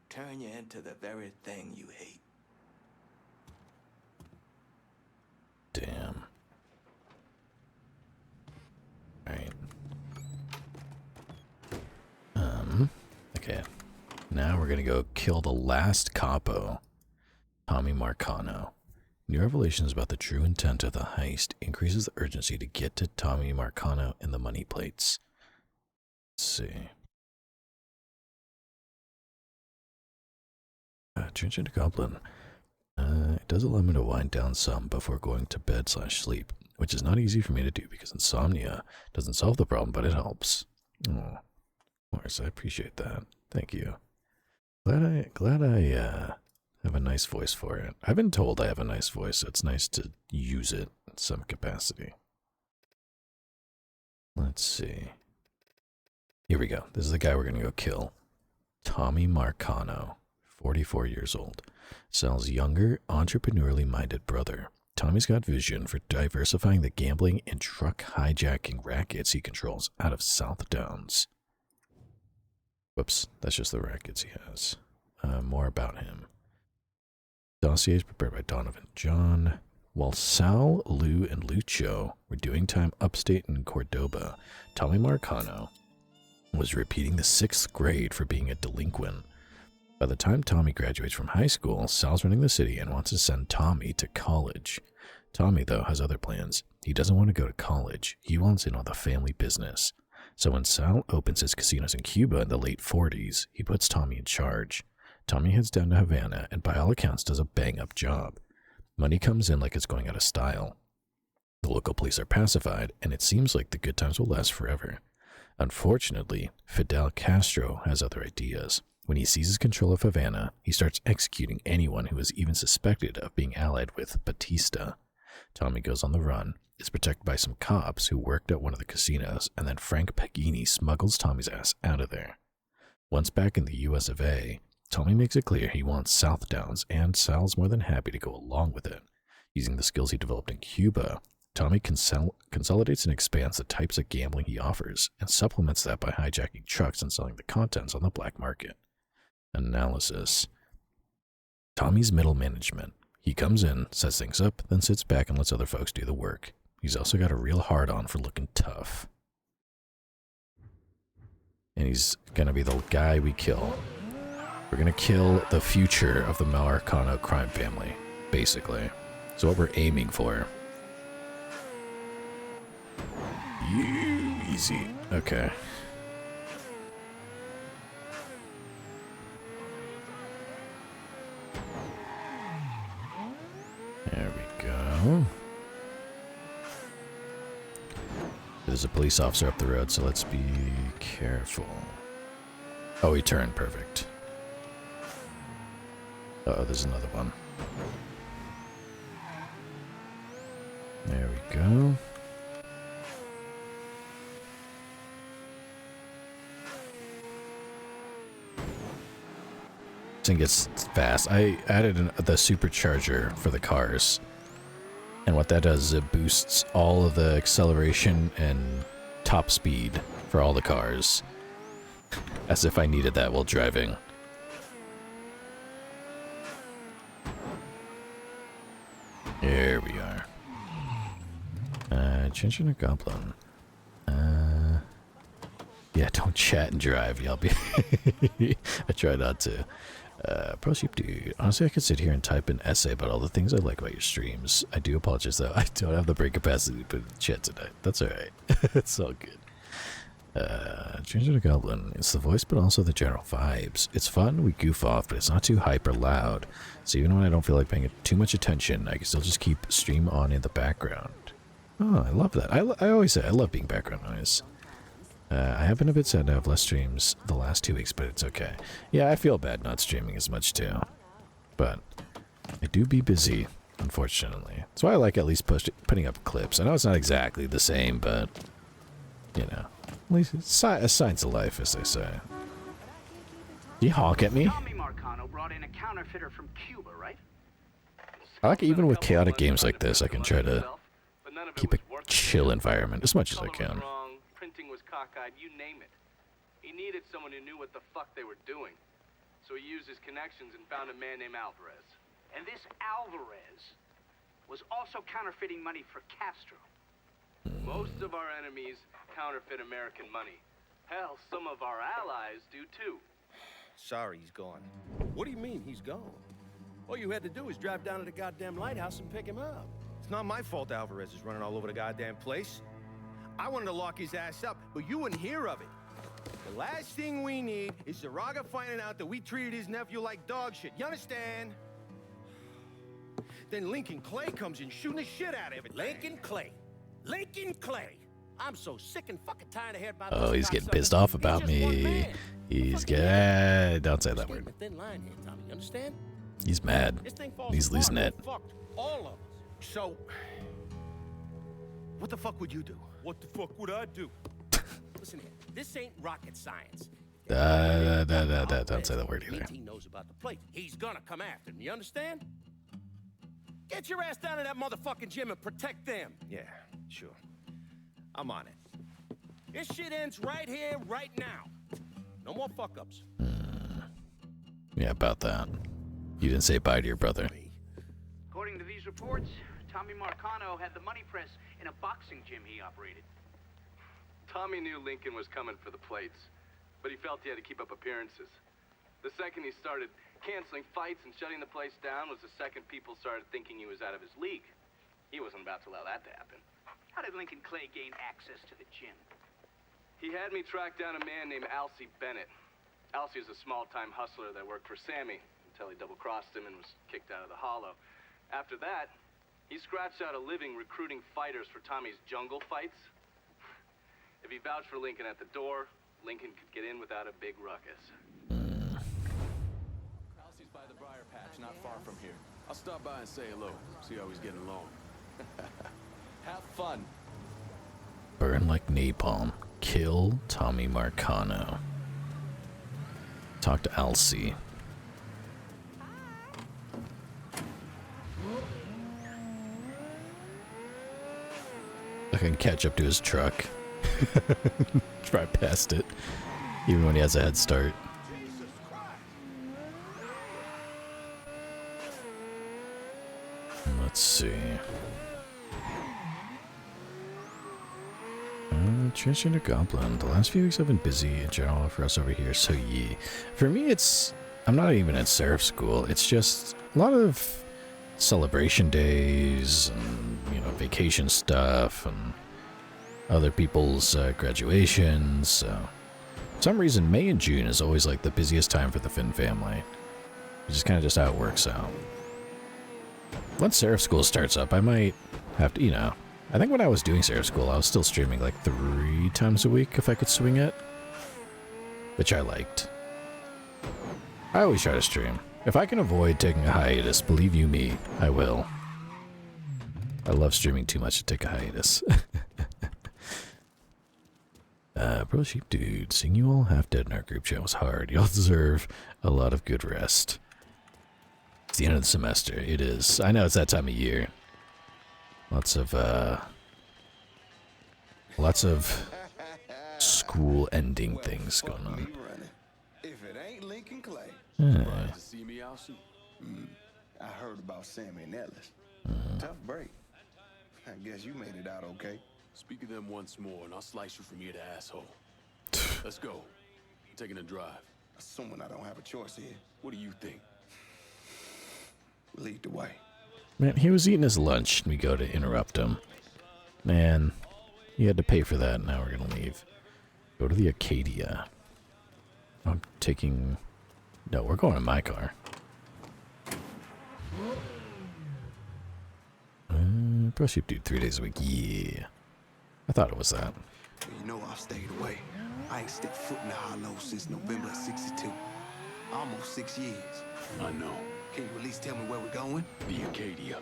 turn you into the very thing you hate. Damn. Alright. Okay. Now we're gonna go kill the last capo, Tommy Marcano. New revelations about the true intent of the heist increases the urgency to get to Tommy Marcano and the money plates. Let's see. Change into Goblin. It does allow me to wind down some before going to bed/sleep, which is not easy for me to do because insomnia doesn't solve the problem, but it helps. Oh, of course, I appreciate that. Thank you. Glad I have a nice voice for it. I've been told I have a nice voice, so it's nice to use it in some capacity. Let's see. Here we go. This is the guy we're going to go kill. Tommy Marcano, 44 years old. Sal's younger, entrepreneurially minded brother. Tommy's got vision for diversifying the gambling and truck hijacking rackets he controls out of Southdowns. Whoops, that's just the rackets he has. More about him. Dossiers prepared by Donovan John. While Sal, Lou, and Lucho were doing time upstate in Cordoba, Tommy Marcano was repeating the 6th grade for being a delinquent. By the time Tommy graduates from high school, Sal's running the city and wants to send Tommy to college. Tommy, though, has other plans. He doesn't want to go to college. He wants in on the family business. So when Sal opens his casinos in Cuba in the late 40s, he puts Tommy in charge. Tommy heads down to Havana and by all accounts does a bang-up job. Money comes in like it's going out of style. The local police are pacified, and it seems like the good times will last forever. Unfortunately, Fidel Castro has other ideas. When he seizes control of Havana, he starts executing anyone who is even suspected of being allied with Batista. Tommy goes on the run, is protected by some cops who worked at one of the casinos, and then Frank Pagini smuggles Tommy's ass out of there. Once back in the US of A, Tommy makes it clear he wants Southdowns, and Sal's more than happy to go along with it. Using the skills he developed in Cuba, Tommy consolidates and expands the types of gambling he offers, and supplements that by hijacking trucks and selling the contents on the black market. Analysis. Tommy's middle management. He comes in, sets things up, then sits back and lets other folks do the work. He's also got a real hard-on for looking tough. And he's gonna be the guy we kill. We're gonna kill the future of the Marcano crime family, basically. That's what we're aiming for. Easy. Okay. There we go. There's a police officer up the road, so let's be careful. Oh, he turned. Perfect. Uh-oh, there's another one. There we go. This thing gets fast. I added the supercharger for the cars. And what that does is it boosts all of the acceleration and top speed for all the cars. As if I needed that while driving. There we are. Changing a goblin. Yeah, don't chat and drive. Y'all be. I try not to. Pro Sheep Dude. Honestly, I could sit here and type an essay about all the things I like about your streams. I do apologize, though. I don't have the brain capacity to put in the chat tonight. That's alright. It's all good. Changing a goblin. It's the voice, but also the general vibes. It's fun, we goof off, but it's not too hyper loud. So even when I don't feel like paying too much attention, I can still just keep stream on in the background. Oh, I love that. I always say I love being background noise. I have been a bit sad to have less streams the last 2 weeks, but it's okay. Yeah, I feel bad not streaming as much too. But I do be busy, unfortunately. That's why I like at least putting up clips. I know it's not exactly the same, but, you know, at least it's a signs of life, as they say. Do you honk at me? Tommy Marcano brought in a counterfeiter from Cuba, right? I like it even with chaotic games like this, I can try to keep a chill environment as much as I can. Printing was cockeyed, you name it. He needed someone who knew what the fuck they were doing. So he used his connections and found a man named Alvarez. And this Alvarez was also counterfeiting money for Castro. Most of our enemies counterfeit American money. Hell, some of our allies do too. Sorry, he's gone. What do you mean he's gone? All you had to do was drive down to the goddamn lighthouse and pick him up. It's not my fault Alvarez is running all over the goddamn place. I wanted to lock his ass up, but you wouldn't hear of it. The last thing we need is Zaraga finding out that we treated his nephew like dog shit. You understand? Then Lincoln Clay comes in shooting the shit out of it. Lincoln Clay. Lincoln Clay. I'm so sick and fucking tired of hearing about this. Oh, he's getting pissed off about me. He's getting... Don't say that word. Thin line here, Tommy. You understand? He's mad. He's losing it. All of us. So, what the fuck would you do? What the fuck would I do? Listen here, this ain't rocket science. Don't say that word either. He knows about the place. He's gonna come after him, you understand? Get your ass down to that motherfucking gym and protect them. Yeah, sure. I'm on it. This shit ends right here, right now. No more fuck-ups. Yeah, about that. You didn't say bye to your brother. According to these reports, Tommy Marcano had the money press in a boxing gym he operated. Tommy knew Lincoln was coming for the plates, but he felt he had to keep up appearances. The second he started canceling fights and shutting the place down was the second people started thinking he was out of his league. He wasn't about to allow that to happen. How did Lincoln Clay gain access to the gym? He had me track down a man named Alcee Bennett. Alcee is a small-time hustler that worked for Sammy until he double-crossed him and was kicked out of the Hollow. After that, he scratched out a living recruiting fighters for Tommy's jungle fights. If he vouched for Lincoln at the door, Lincoln could get in without a big ruckus. Krause's by the briar patch, not far from here. I'll stop by and say hello, see how he's getting along. Have fun. Burn like napalm. Kill Tommy Marcano. Talk to Alcee. I can catch up to his truck. Try past it. Even when he has a head start. Let's see. Transgender Goblin. The last few weeks have been busy in general for us over here, so yeah. For me, I'm not even at Seraph School. It's just a lot of celebration days and, vacation stuff and other people's graduations. So, for some reason, May and June is always like the busiest time for the Finn family. It's just kind of just how it works out. Once Seraph School starts up, I might have to, I think when I was doing Seraph School, I was still streaming like 3 times a week if I could swing it. Which I liked. I always try to stream. If I can avoid taking a hiatus, believe you me, I will. I love streaming too much to take a hiatus. Bro Sheep Dude, seeing you all half dead in our group chat was hard. Y'all deserve a lot of good rest. It's the end of the semester. It is. I know it's that time of year. Lots of school ending things going on. If it ain't Lincoln Clay. Surprised to see me, Alcee? I heard about Sammy and Ellis. Tough break. I guess you made it out okay. Speak of them once more, and I'll slice you from ear to asshole. Let's go. I'm taking a drive. Assuming I don't have a choice here. What do you think? Lead the way. Man, he was eating his lunch and we go to interrupt him. Man, he had to pay for that. Now we're gonna leave. Go to the Acadia. I'm taking... No, we're going in my car. Bro Sheep Dude 3 days a week. Yeah. I thought it was that. You know I've stayed away. I ain't stepped foot in the Hollow since November of '62. Almost 6 years. I know. Can you at least tell me where we're going? The Acadia.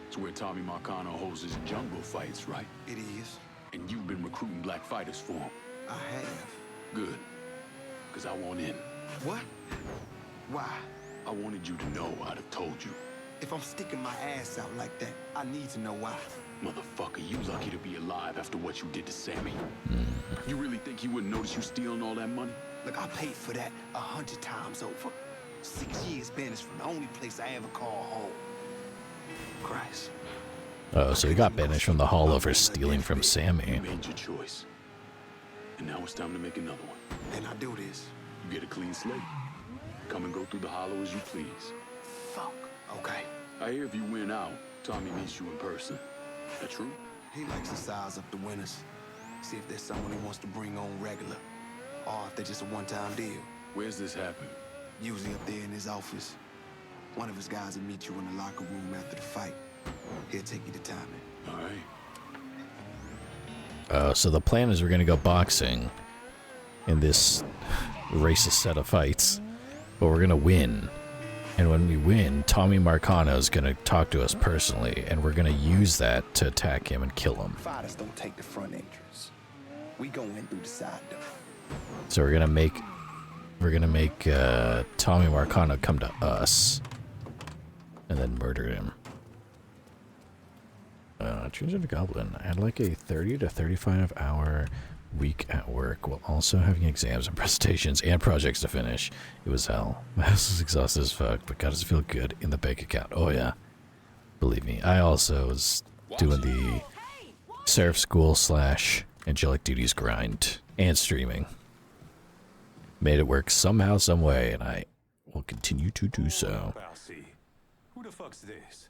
It's where Tommy Marcano holds his jungle fights, right? It is. And you've been recruiting black fighters for him. I have. Good. Because I want in. What? Why? I wanted you to know I'd have told you. If I'm sticking my ass out like that, I need to know why. Motherfucker, you lucky to be alive after what you did to Sammy. You really think he wouldn't notice you stealing all that money? Look, I paid for that 100 times over. 6 years banished from the only place I ever call home. Christ. Oh, so he got banished from the Hollow for stealing from Sammy. You made your choice. And now it's time to make another one. And I do this. You get a clean slate. Come and go through the Hollow as you please. Fuck. Okay. I hear if you win out, Tommy meets you in person. That true? He likes to size up the winners. See if there's someone he wants to bring on regular. Or if they're just a one-time deal. Where's this happen? Usually up there in his office. One of his guys will meet you in the locker room after the fight. He'll take you to timing. All right. So the plan is we're gonna go boxing in this racist set of fights, but we're gonna win. And when we win, Tommy Marcano is gonna talk to us personally, and we're gonna use that to attack him and kill him. Fighters don't take the front entrance. We go in through the side door. So we're gonna make Tommy Marcano come to us and then murder him. Transgender Goblin. I had like a 30 to 35 hour week at work while also having exams and presentations and projects to finish. It was hell. My house was exhausted as fuck, but God does it feel good in the bank account. Oh yeah. Believe me, I also was doing the Seraph School / Angelic Duties grind and streaming. Made it work somehow, some way, and I will continue to do so. Who the fuck's this?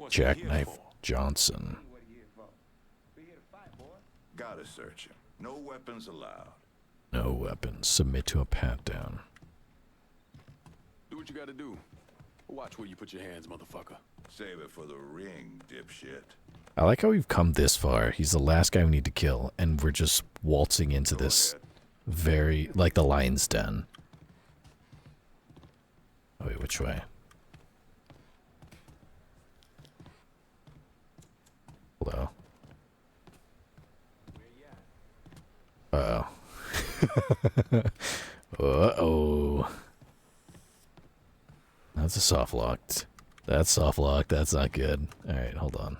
Jackknife Johnson. Gotta search him. No weapons allowed. No weapons. Submit to a pat down. Do what you gotta do. Watch where you put your hands, motherfucker. Save it for the ring, dipshit. I like how we've come this far. He's the last guy we need to kill, and we're just waltzing into this very, like the lion's den. Oh, wait, which way? Hello? Uh-oh. Uh-oh. That's a soft locked. That's soft locked. That's not good. Alright, hold on.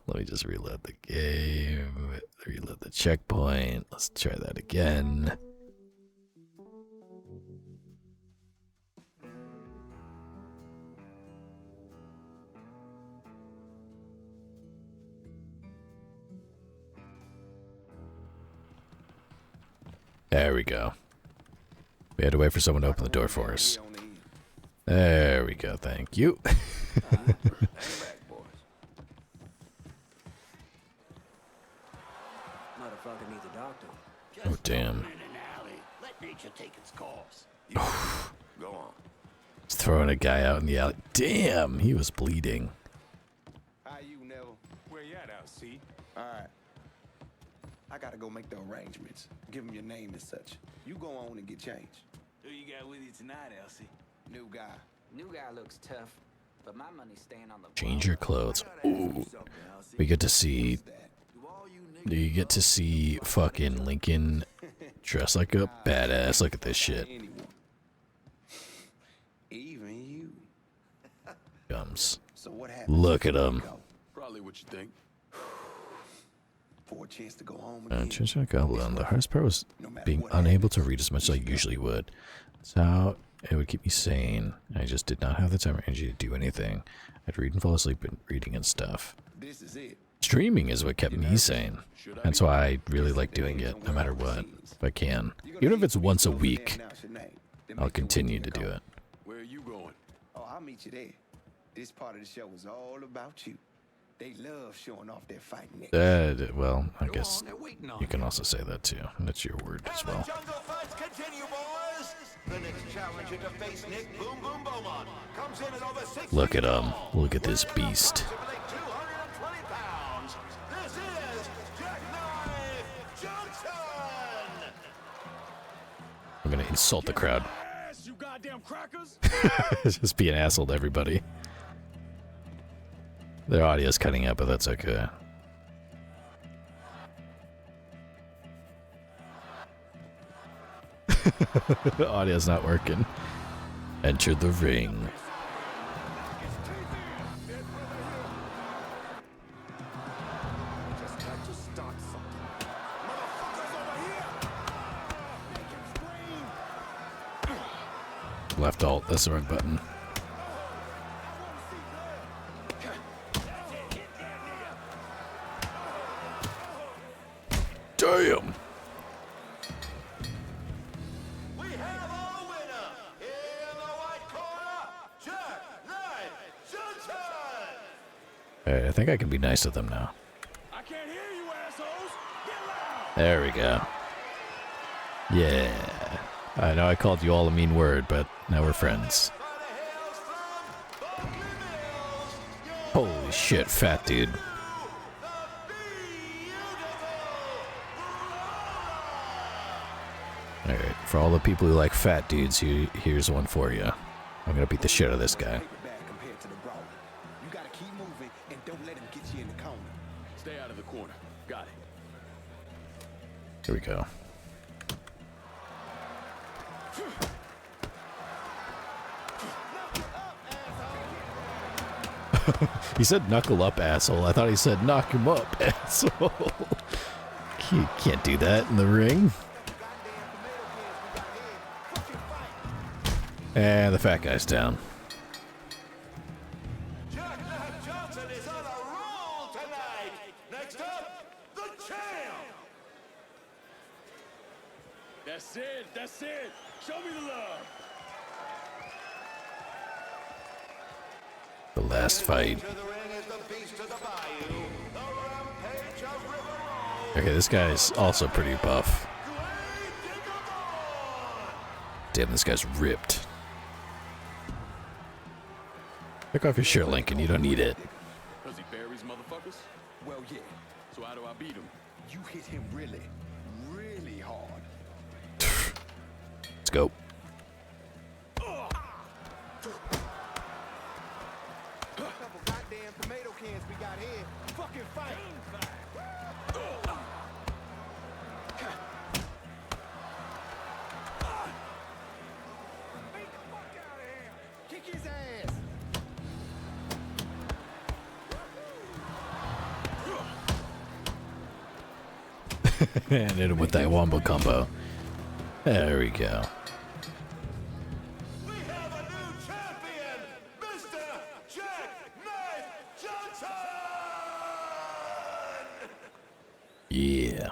Let me just reload the game. Reload the checkpoint. Let's try that again. There we go. We had to wait for someone to open the door for us. There we go, thank you. Motherfucker needs a doctor. Oh, damn. Let nature take its course. Go on. He's throwing a guy out in the alley. Damn, he was bleeding. How you, Neville? Where you at, LC? All right. I gotta go make the arrangements. Give him your name and such. You go on and get changed. Who you got with you tonight, Elsie? New guy. New guy looks tough, but my money's staying on the. Change your clothes. Ooh. We get to see. You get to see fucking Lincoln dressed like a badass. Look at this shit. Even you. Comes. So what happened? Look at him. Probably what you think. For a chance to go home again. The hardest part was being unable to read as much as I usually would. That's how it would keep me sane. I just did not have the time or energy to do anything. I'd read and fall asleep and reading and stuff. This is it. Streaming is what kept me sane. That's why I really like doing it, no matter what, if I can. Even if it's once a week, I'll continue to do it. Where are you going? Oh, I'll meet you there. This part of the show is all about you. They love showing off their fighting. Well, I guess you can also say that too. That's your word as well. Jungle fights continue, boys. The next challenger to face Nick Boom Boom Beaumont comes in at over 6 Look at him. Look at this beast. 220 pounds. This is Jackknife Johnson. I'm gonna insult the crowd. You goddamn crackers! Just be an asshole to everybody. Their audio's cutting out, but that's okay. The audio's not working. Enter the ring. Left alt, that's the right button. Damn! We have our winner in the white corner, Jackknife Johnson. Alright, I think I can be nice to them now. I can't hear you, assholes! Get loud! There we go. Yeah. I know I called you all a mean word, but now we're friends. Holy shit, fat dude. Alright, for all the people who like fat dudes, here's one for you. I'm gonna beat the shit out of this guy. You gotta keep moving and don't let him get you in the corner. Stay out of the corner. Got it. Here we go. He said knuckle up, asshole. I thought he said knock him up, asshole. You can't do that in the ring. And the fat guy's down. Johnson is on a roll tonight. Next up, the champ. That's it. That's it. Show me the love. The last fight. Okay, this guy's also pretty buff. Damn, this guy's ripped. Take off your shirt, Lincoln. You don't need it. Cause he buries motherfuckers? Well, yeah. So how do I beat him? You hit him really, really hard. Let's go. Couple goddamn tomato cans we got here. Fucking fight. Beat the fuck out of him. Kick his ass. And hit him with that wombo combo. There we go. We have a new champion, Mr. Jack Knife Johnson. Yeah.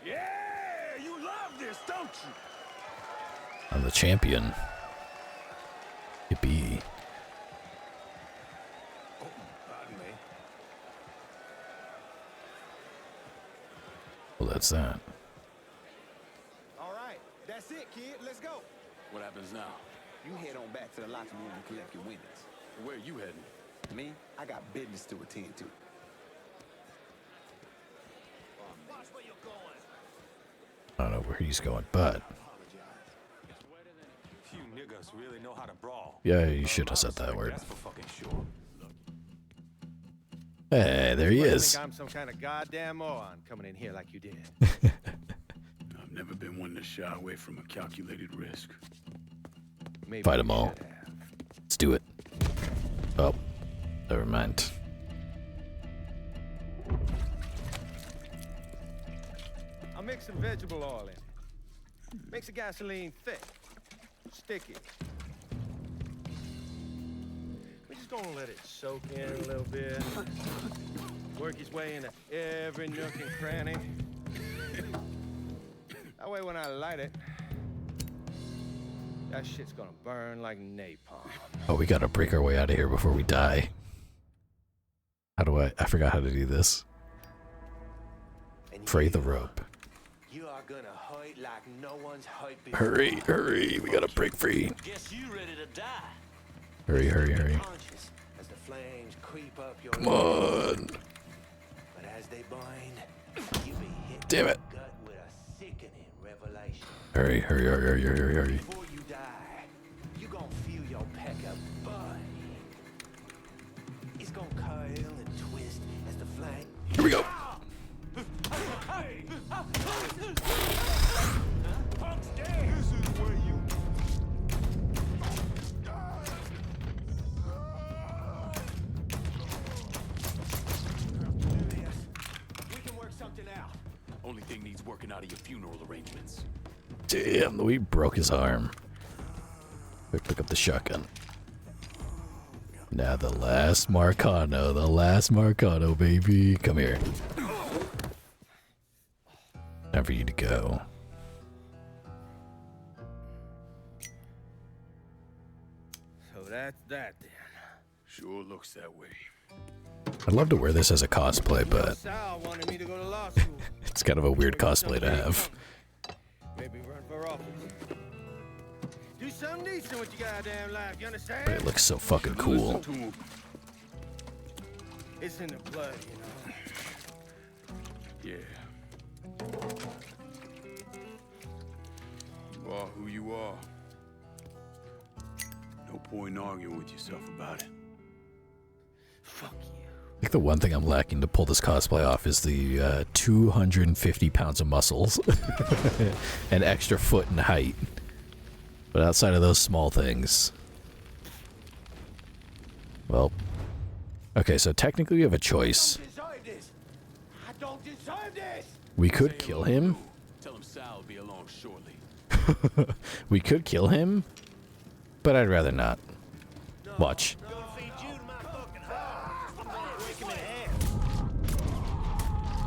Yeah, you love this, don't you? I'm the champion. Yippee. Pardon me. Well, that's that. All right, that's it, kid. Let's go. What happens now? You head on back to the locker room and collect your winnings. Where you heading? Me, I got business to attend to. I don't know where he's going, but Few niggas really know how to brawl. yeah, you should have said that word. That's for fucking sure. Hey, there he I is. think I'm some kind of goddamn moron coming in here like you did. I've never been one to shy away from a calculated risk. Maybe Fight you them all. should have. Let's do it. Oh, never mind. I'll mix some vegetable oil in. Makes the gasoline thick, sticky. We're just gonna let it soak in a little bit. Work its way into every nook and cranny. That way when I light it, that shit's gonna burn like napalm. Oh, we gotta break our way out of here before we die. How do I forgot how to do this. Fray the rope. You are gonna hurt like no one's hurt before. Hurry, hurry, we gotta break free. Guess you ready to die. Hurry, hurry, hurry. Conscious as the flames creep up your Come on. But as they burn, you be hit Damn in it. the gut with a sickening revelation. Hurry, hurry, hurry, hurry, hurry, hurry. Before you die, you gonna feel your pecker bud. It's gonna curl and twist as the flame. Here we go. Punk's dead. This is where you. We can work something out. Only thing needs working out of your funeral arrangements. Damn, we broke his arm. Quick, pick up the shotgun. Now the last Marcano, baby. Come here. Time for you to go. So that's that then. Sure looks that way. I'd love to wear this as a cosplay, but Sal wanted me to go to law school. it's kind of a weird cosplay to have. Maybe run for office. Do something decent with your goddamn life, you understand? But it looks so fucking cool. It's in the blood, you know. Yeah. You are who you are. No point in arguing with yourself about it. Fuck you. I think the one thing I'm lacking to pull this cosplay off is the 250 pounds of muscles. An extra foot in height. But outside of those small things. Well. Okay, so technically we have a choice. I don't deserve this. We could kill him. Tell him Sal will be along shortly. We could kill him. but I'd rather not. Watch.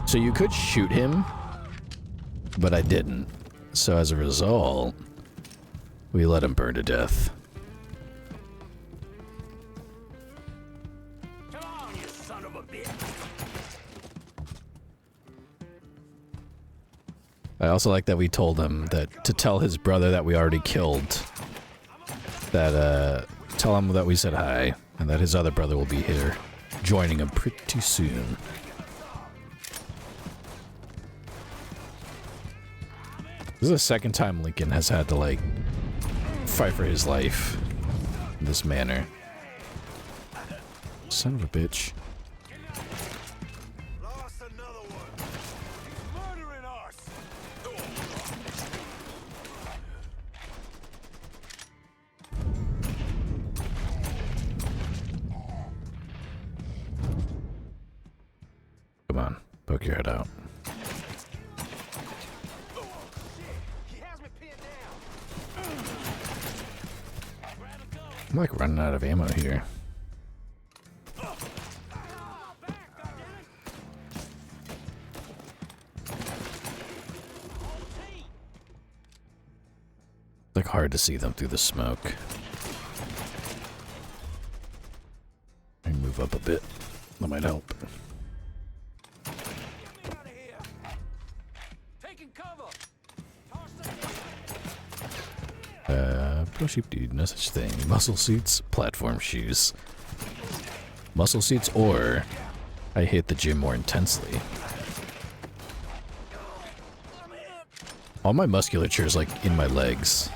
So you could shoot him, but I didn't. So as a result, we let him burn to death. Come on, you son of a bitch. I also like that we told him that to tell his brother that we already killed. That, tell him that we said hi, and that his other brother will be here, joining him pretty soon. This is the second time Lincoln has had to, like, fight for his life in this manner. Son of a bitch. Come on, poke your head out. I'm like running out of ammo here. It's like hard to see them through the smoke. I can move up a bit. That might help. Pro sheep dude, no such thing. Muscle suits, platform shoes. Muscle suits, or I hit the gym more intensely. All my musculature is like in my legs.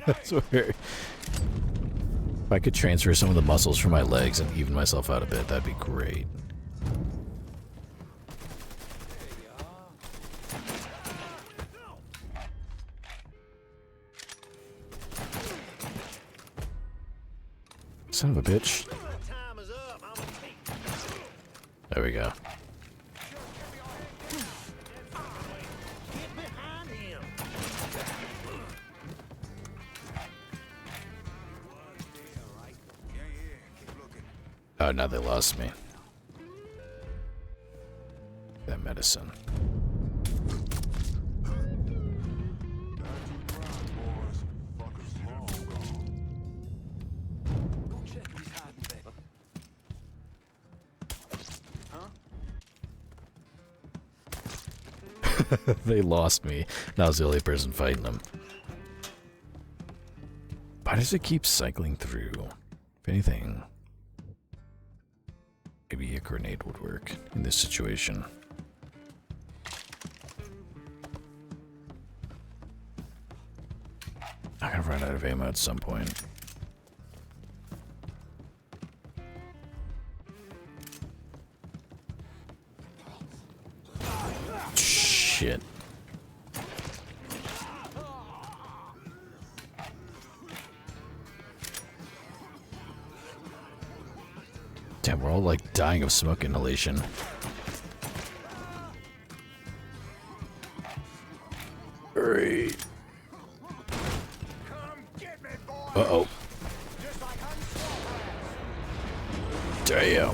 That's where. If I could transfer some of the muscles from my legs and even myself out a bit, that'd be great. Son of a bitch. There we go. Oh, now they lost me. That medicine. They lost me. And I was the only person fighting them. Why does it keep cycling through? If anything, maybe a grenade would work in this situation. I'm gonna run out of ammo at some point. Shit. Damn, we're all like dying of smoke inhalation. Hurry. Uh-oh. Damn.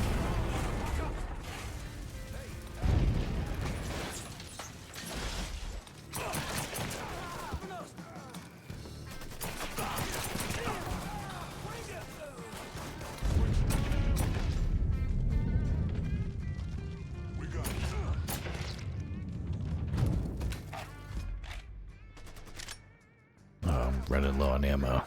Running low on ammo.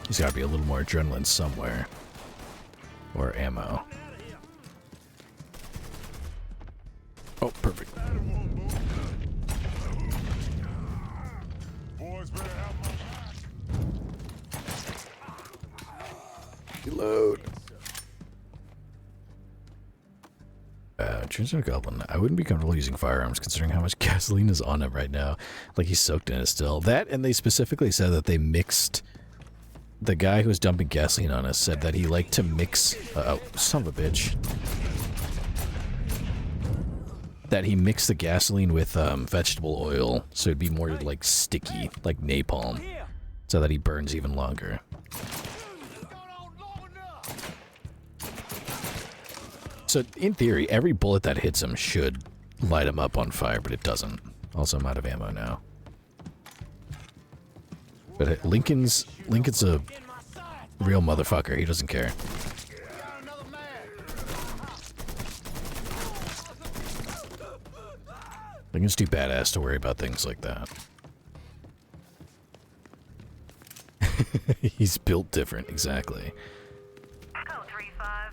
There's gotta be a little more adrenaline somewhere. Or ammo. Oh, perfect. Reload. Transgender Goblin. I wouldn't be comfortable using firearms considering how much gasoline is on him right now. Like he's soaked in it still. That, and they specifically said that they mixed the guy who was dumping gasoline on us said that he liked to mix. Oh, son of a bitch. That he mixed the gasoline with vegetable oil, so it'd be more like sticky, like napalm, so that he burns even longer. So in theory, every bullet that hits him should light him up on fire, but it doesn't. Also, I'm out of ammo now. But Lincoln's a real motherfucker. He doesn't care. Lincoln's too badass to worry about things like that. He's built different, exactly.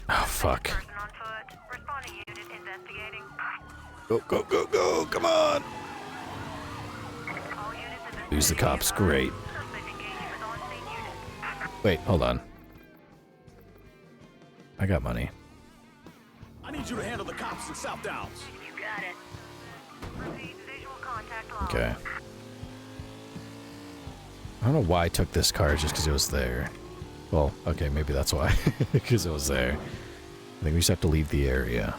Oh, fuck. Go, go, go, go, come on! Lose the cops, great. Wait, hold on. I got money. I need you to handle the cops in Southdowns. You got it. Proceed visual contact log. Okay. I don't know why I took this car just because it was there. Well, okay, maybe that's why. Because it was there. I think we just have to leave the area.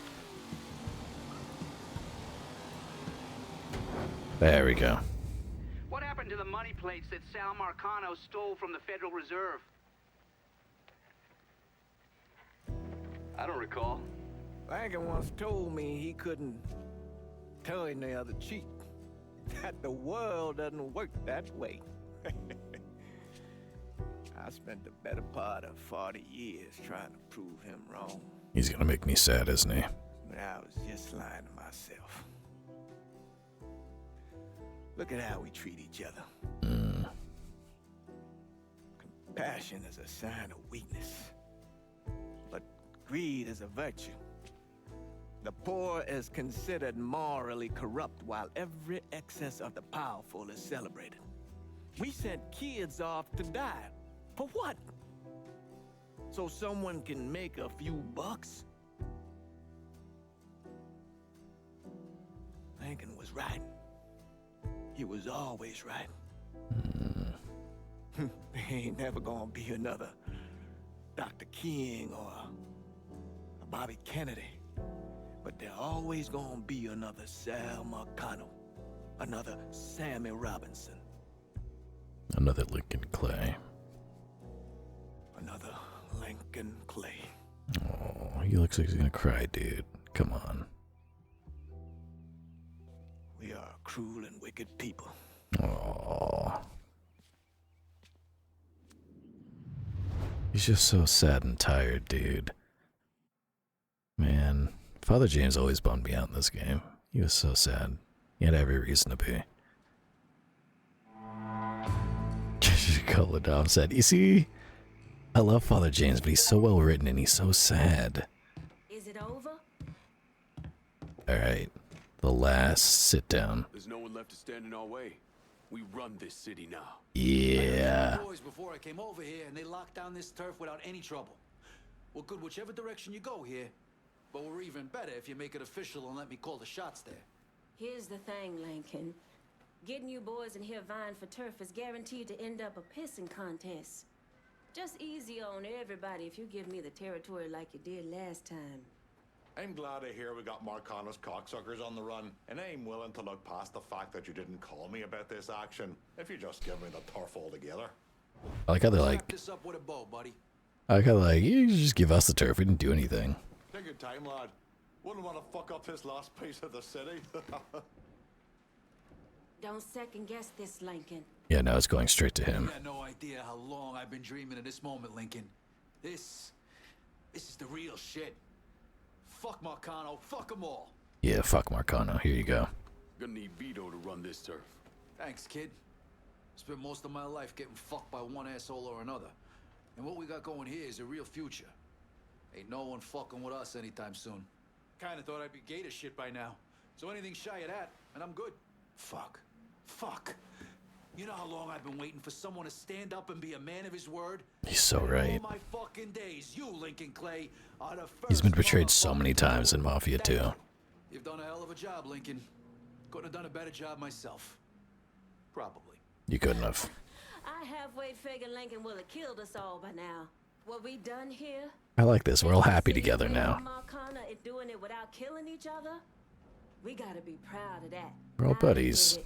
There we go. What happened to the money plates that Sal Marcano stole from the Federal Reserve? I don't recall. Lankin once told me he couldn't tell any other cheat. That the world doesn't work that way. I spent the better part of 40 years trying to prove him wrong. He's gonna make me sad, isn't he? But I was just lying to myself. Look at how we treat each other. Compassion is a sign of weakness, but greed is a virtue. The poor is considered morally corrupt, while every excess of the powerful is celebrated. We sent kids off to die. For what? So someone can make a few bucks? Lincoln was right. He was always right. There ain't never gonna be another Dr. King or a Bobby Kennedy. But there always gonna be another Sal Marcano, another Sammy Robinson. Another Lincoln Clay. Another Lincoln Clay. Oh, he looks like he's gonna cry, dude. Come on. We are cruel and wicked people. Oh. He's just so sad and tired, dude. Man, Father James always bummed me out in this game. He was so sad. He had every reason to be. Dom said, you see, I love Father James, but he's so well written and he's so sad. Is it over? Alright, the last sit down. There's no one left to stand in our way. We run this city now. Yeah. I heard the boys before I came over here, and they locked down this turf without any trouble. We're good whichever direction you go here, but we're even better if you make it official and let me call the shots there. Here's the thing, Lincoln. Getting you boys in here vying for turf is guaranteed to end up a pissing contest. Just easy on everybody if you give me the territory like you did last time. I'm glad to hear we got Marcano's cocksuckers on the run, and I'm willing to look past the fact that you didn't call me about this action if you just give me the turf altogether. I like how they're like, This up with a bow, buddy. I like how they're like, you just give us the turf, we didn't do anything. Take your time, lad. Wouldn't want to fuck up his last piece of the city. Don't second guess this, Lincoln. Yeah, no, it's going straight to him. You got no idea how long I've been dreaming of this moment, Lincoln. This is the real shit. Fuck Marcano, fuck them all. Yeah, fuck Marcano, here you go. Gonna need Vito to run this turf. Thanks, kid. Spent most of my life getting fucked by one asshole or another. And what we got going here is a real future. Ain't no one fucking with us anytime soon. Kinda thought I'd be gator shit by now. So anything shy of that, and I'm good. Fuck. Fuck. You know how long I've been waiting for someone to stand up and be a man of his word? He's so right. All my fucking days, you, Lincoln Clay, are the first. He's been betrayed so many times in Mafia 2. You've done a hell of a job, Lincoln. Couldn't have done a better job myself. Probably. You couldn't have. I halfway figure Lincoln will have killed us all by now. What we done here? I like this. We're all happy together now. Marcano and doing it without killing each other? We gotta be proud of that. We're all buddies.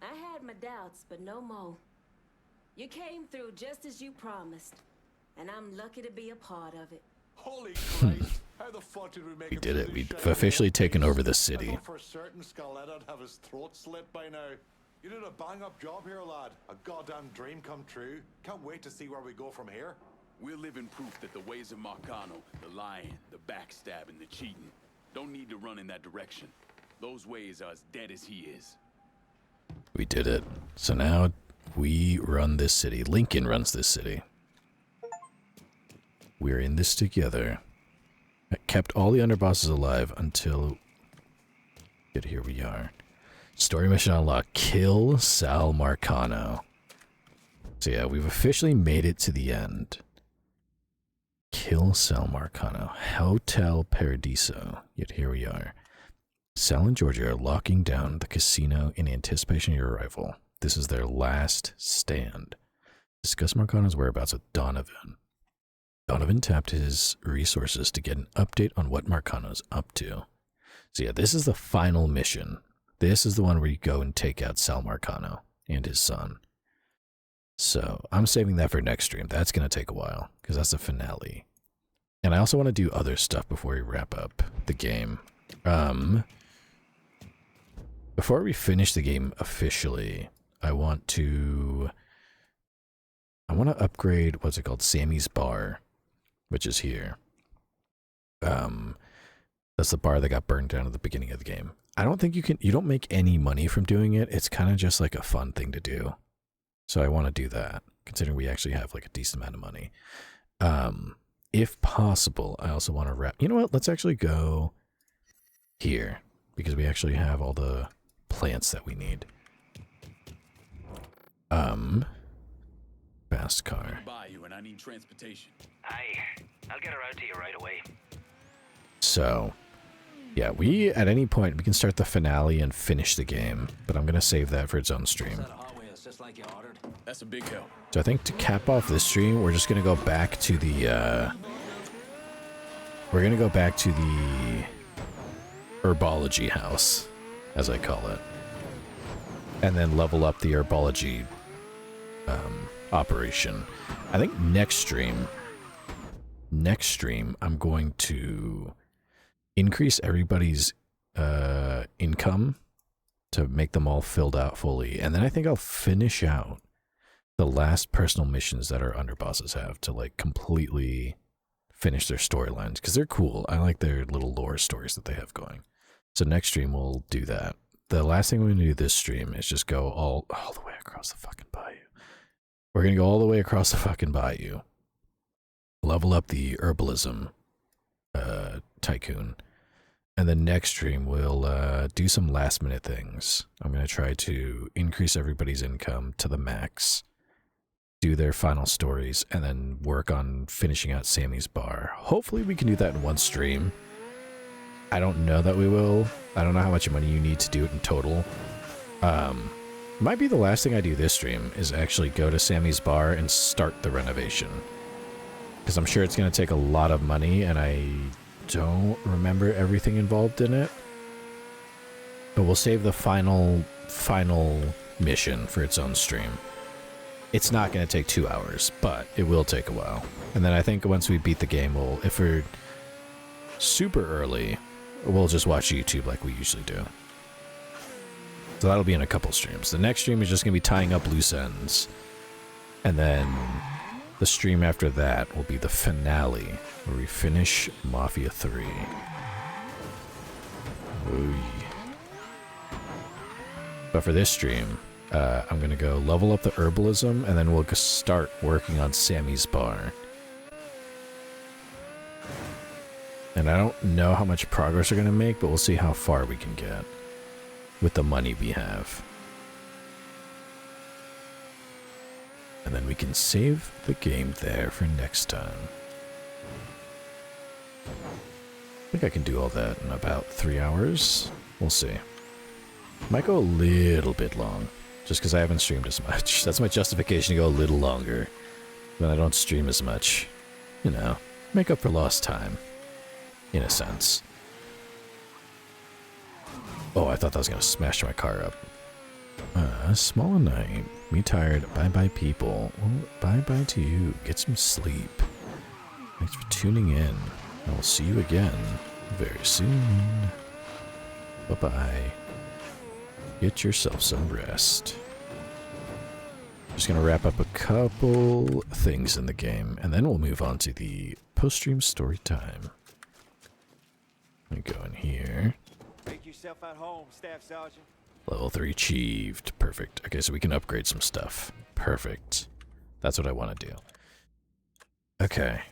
I had my doubts, but no more. You came through just as you promised, and I'm lucky to be a part of it. Holy Christ! How the fuck did we make We it did through it. this We've shit? officially taken over the I city. thought for certain Scaleta'd have his throat slit by now. You did a bang-up job here, lad. A goddamn dream come true. Can't wait to see where we go from here. We're living proof that the ways of Marcano, the lying, the backstabbing, the cheating, don't need to run in that direction. Those ways are as dead as he is. We did it. So now we run this city. Lincoln runs this city. We're in this together. I kept all the underbosses alive until... Good, here we are. Story mission unlocked. Kill Sal Marcano. So yeah, we've officially made it to the end. Kill Sal Marcano. Hotel Paradiso. Yet here we are. Sal and Georgia are locking down the casino in anticipation of your arrival. This is their last stand. Discuss Marcano's whereabouts with Donovan. Donovan tapped his resources to get an update on what Marcano's up to. So yeah, this is the final mission. This is the one where you go and take out Sal Marcano and his son. So I'm saving that for next stream. That's going to take a while because that's the finale. And I also want to do other stuff before we wrap up the game. Before we finish the game officially, I want to upgrade, what's it called? Sammy's Bar, which is here. That's the bar that got burned down at the beginning of the game. I don't think you don't make any money from doing it. It's kind of just like a fun thing to do. So I want to do that, considering we actually have like a decent amount of money. If possible, I also want to wrap, you know what? Let's actually go here because we actually have all the plants that we need. Fast car. Buy you and I need transportation. Aye, I'll get her out to you right away. So, yeah, we at any point we can start the finale and finish the game, but I'm gonna save that for its own stream. That's a big help. So I think to cap off this stream, we're just gonna go back to the herbology house, as I call it, and then level up the herbology operation. I think next stream I'm going to increase everybody's income to make them all filled out fully, and then I think I'll finish out the last personal missions that our underbosses have to like completely finish their storylines because they're cool. I like their little lore stories that they have going. So next stream we'll do that. The last thing we're gonna do this stream is just go all the way across the fucking bayou. We're gonna go all the way across the fucking bayou. Level up the herbalism tycoon. And then next stream we'll do some last minute things. I'm gonna try to increase everybody's income to the max, do their final stories, and then work on finishing out Sammy's Bar. Hopefully we can do that in one stream. I don't know that we will. I don't know how much money you need to do it in total. Might be the last thing I do this stream is actually go to Sammy's Bar and start the renovation. Because I'm sure it's going to take a lot of money, and I don't remember everything involved in it. But we'll save the final mission for its own stream. It's not going to take 2 hours, but it will take a while. And then I think once we beat the game, if we're super early, we'll just watch YouTube like we usually do. So that'll be in a couple streams. The next stream is just going to be tying up loose ends. And then the stream after that will be the finale, where we finish Mafia 3. Oy. But for this stream, I'm going to go level up the herbalism, and then we'll start working on Sammy's Bar. And I don't know how much progress we're going to make, but we'll see how far we can get with the money we have. And then we can save the game there for next time. I think I can do all that in about 3 hours. We'll see. Might go a little bit long. just because I haven't streamed as much. That's my justification to go a little longer. When I don't stream as much. You know, make up for lost time. In a sense. Oh, I thought that was going to smash my car up. Small night. Me tired. Bye-bye, people. Well, bye-bye to you. Get some sleep. Thanks for tuning in. I will see you again very soon. Bye-bye. Get yourself some rest. Just going to wrap up a couple things in the game, and then we'll move on to the post-stream story time. Let me go in here. Make yourself at home, Staff Sergeant. Level 3 achieved. Perfect. Okay, so we can upgrade some stuff. Perfect. That's what I want to do. Okay.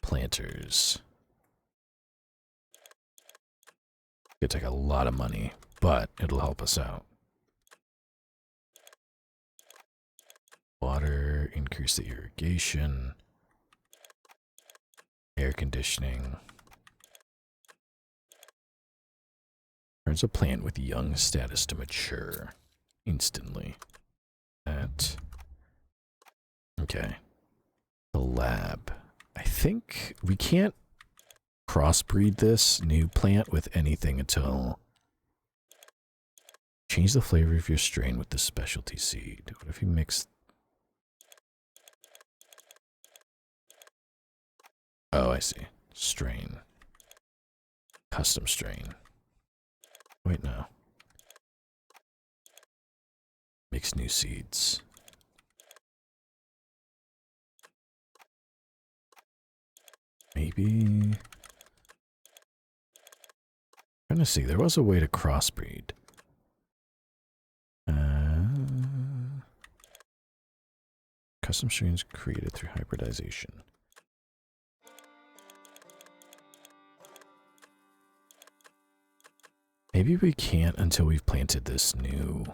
Planters. It'll take a lot of money, but it'll help us out. Water, increase the irrigation. Air conditioning. Turns a plant with young status to mature instantly. That. Okay. The lab. I think we can't crossbreed this new plant with anything until... Change the flavor of your strain with the specialty seed. What if you mix... Oh, I see. Strain. Custom strain. Wait, no. Mix new seeds. Maybe... I'm trying to see. There was a way to crossbreed. Custom strains created through hybridization. Maybe we can't until we've planted this new...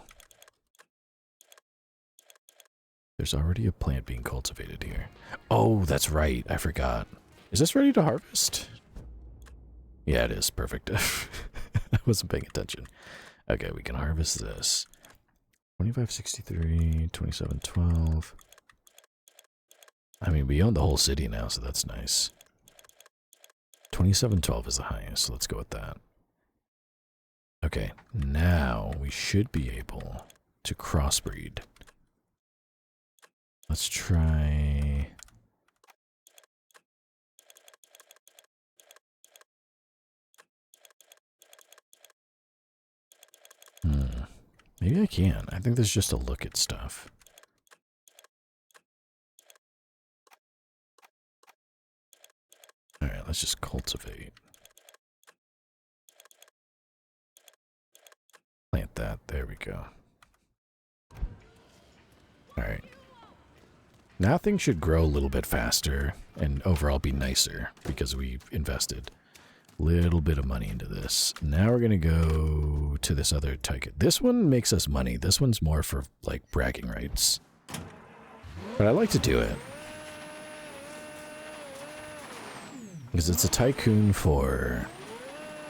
There's already a plant being cultivated here. Oh, that's right. I forgot. Is this ready to harvest? Yeah, it is. Perfect. I wasn't paying attention. Okay, we can harvest this. 2563, 2712. I mean, we own the whole city now, so that's nice. 2712 is the highest, so let's go with that. Okay, now we should be able to crossbreed. Let's try... Maybe I can. I think there's just a look at stuff. Alright, let's just cultivate. Plant that. There we go. Alright. Now things should grow a little bit faster and overall be nicer because we've invested a little bit of money into this. Now we're going to go to this other ticket. This one makes us money. This one's more for like bragging rights. But I like to do it. Because it's a tycoon for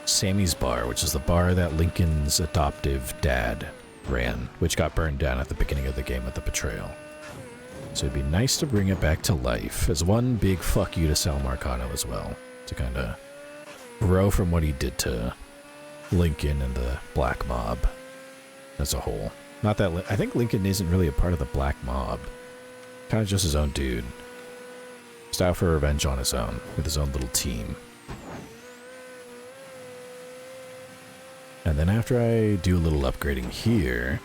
Sammy's bar, which is the bar that Lincoln's adoptive dad ran, which got burned down at the beginning of the game with the betrayal. So it'd be nice to bring it back to life as one big fuck you to Sal Marcano as well, to kind of grow from what he did to Lincoln and the Black Mob as a whole. Not that I think Lincoln isn't really a part of the Black Mob, kind of just his own dude. Just out for revenge on his own, with his own little team. And then after I do a little upgrading here,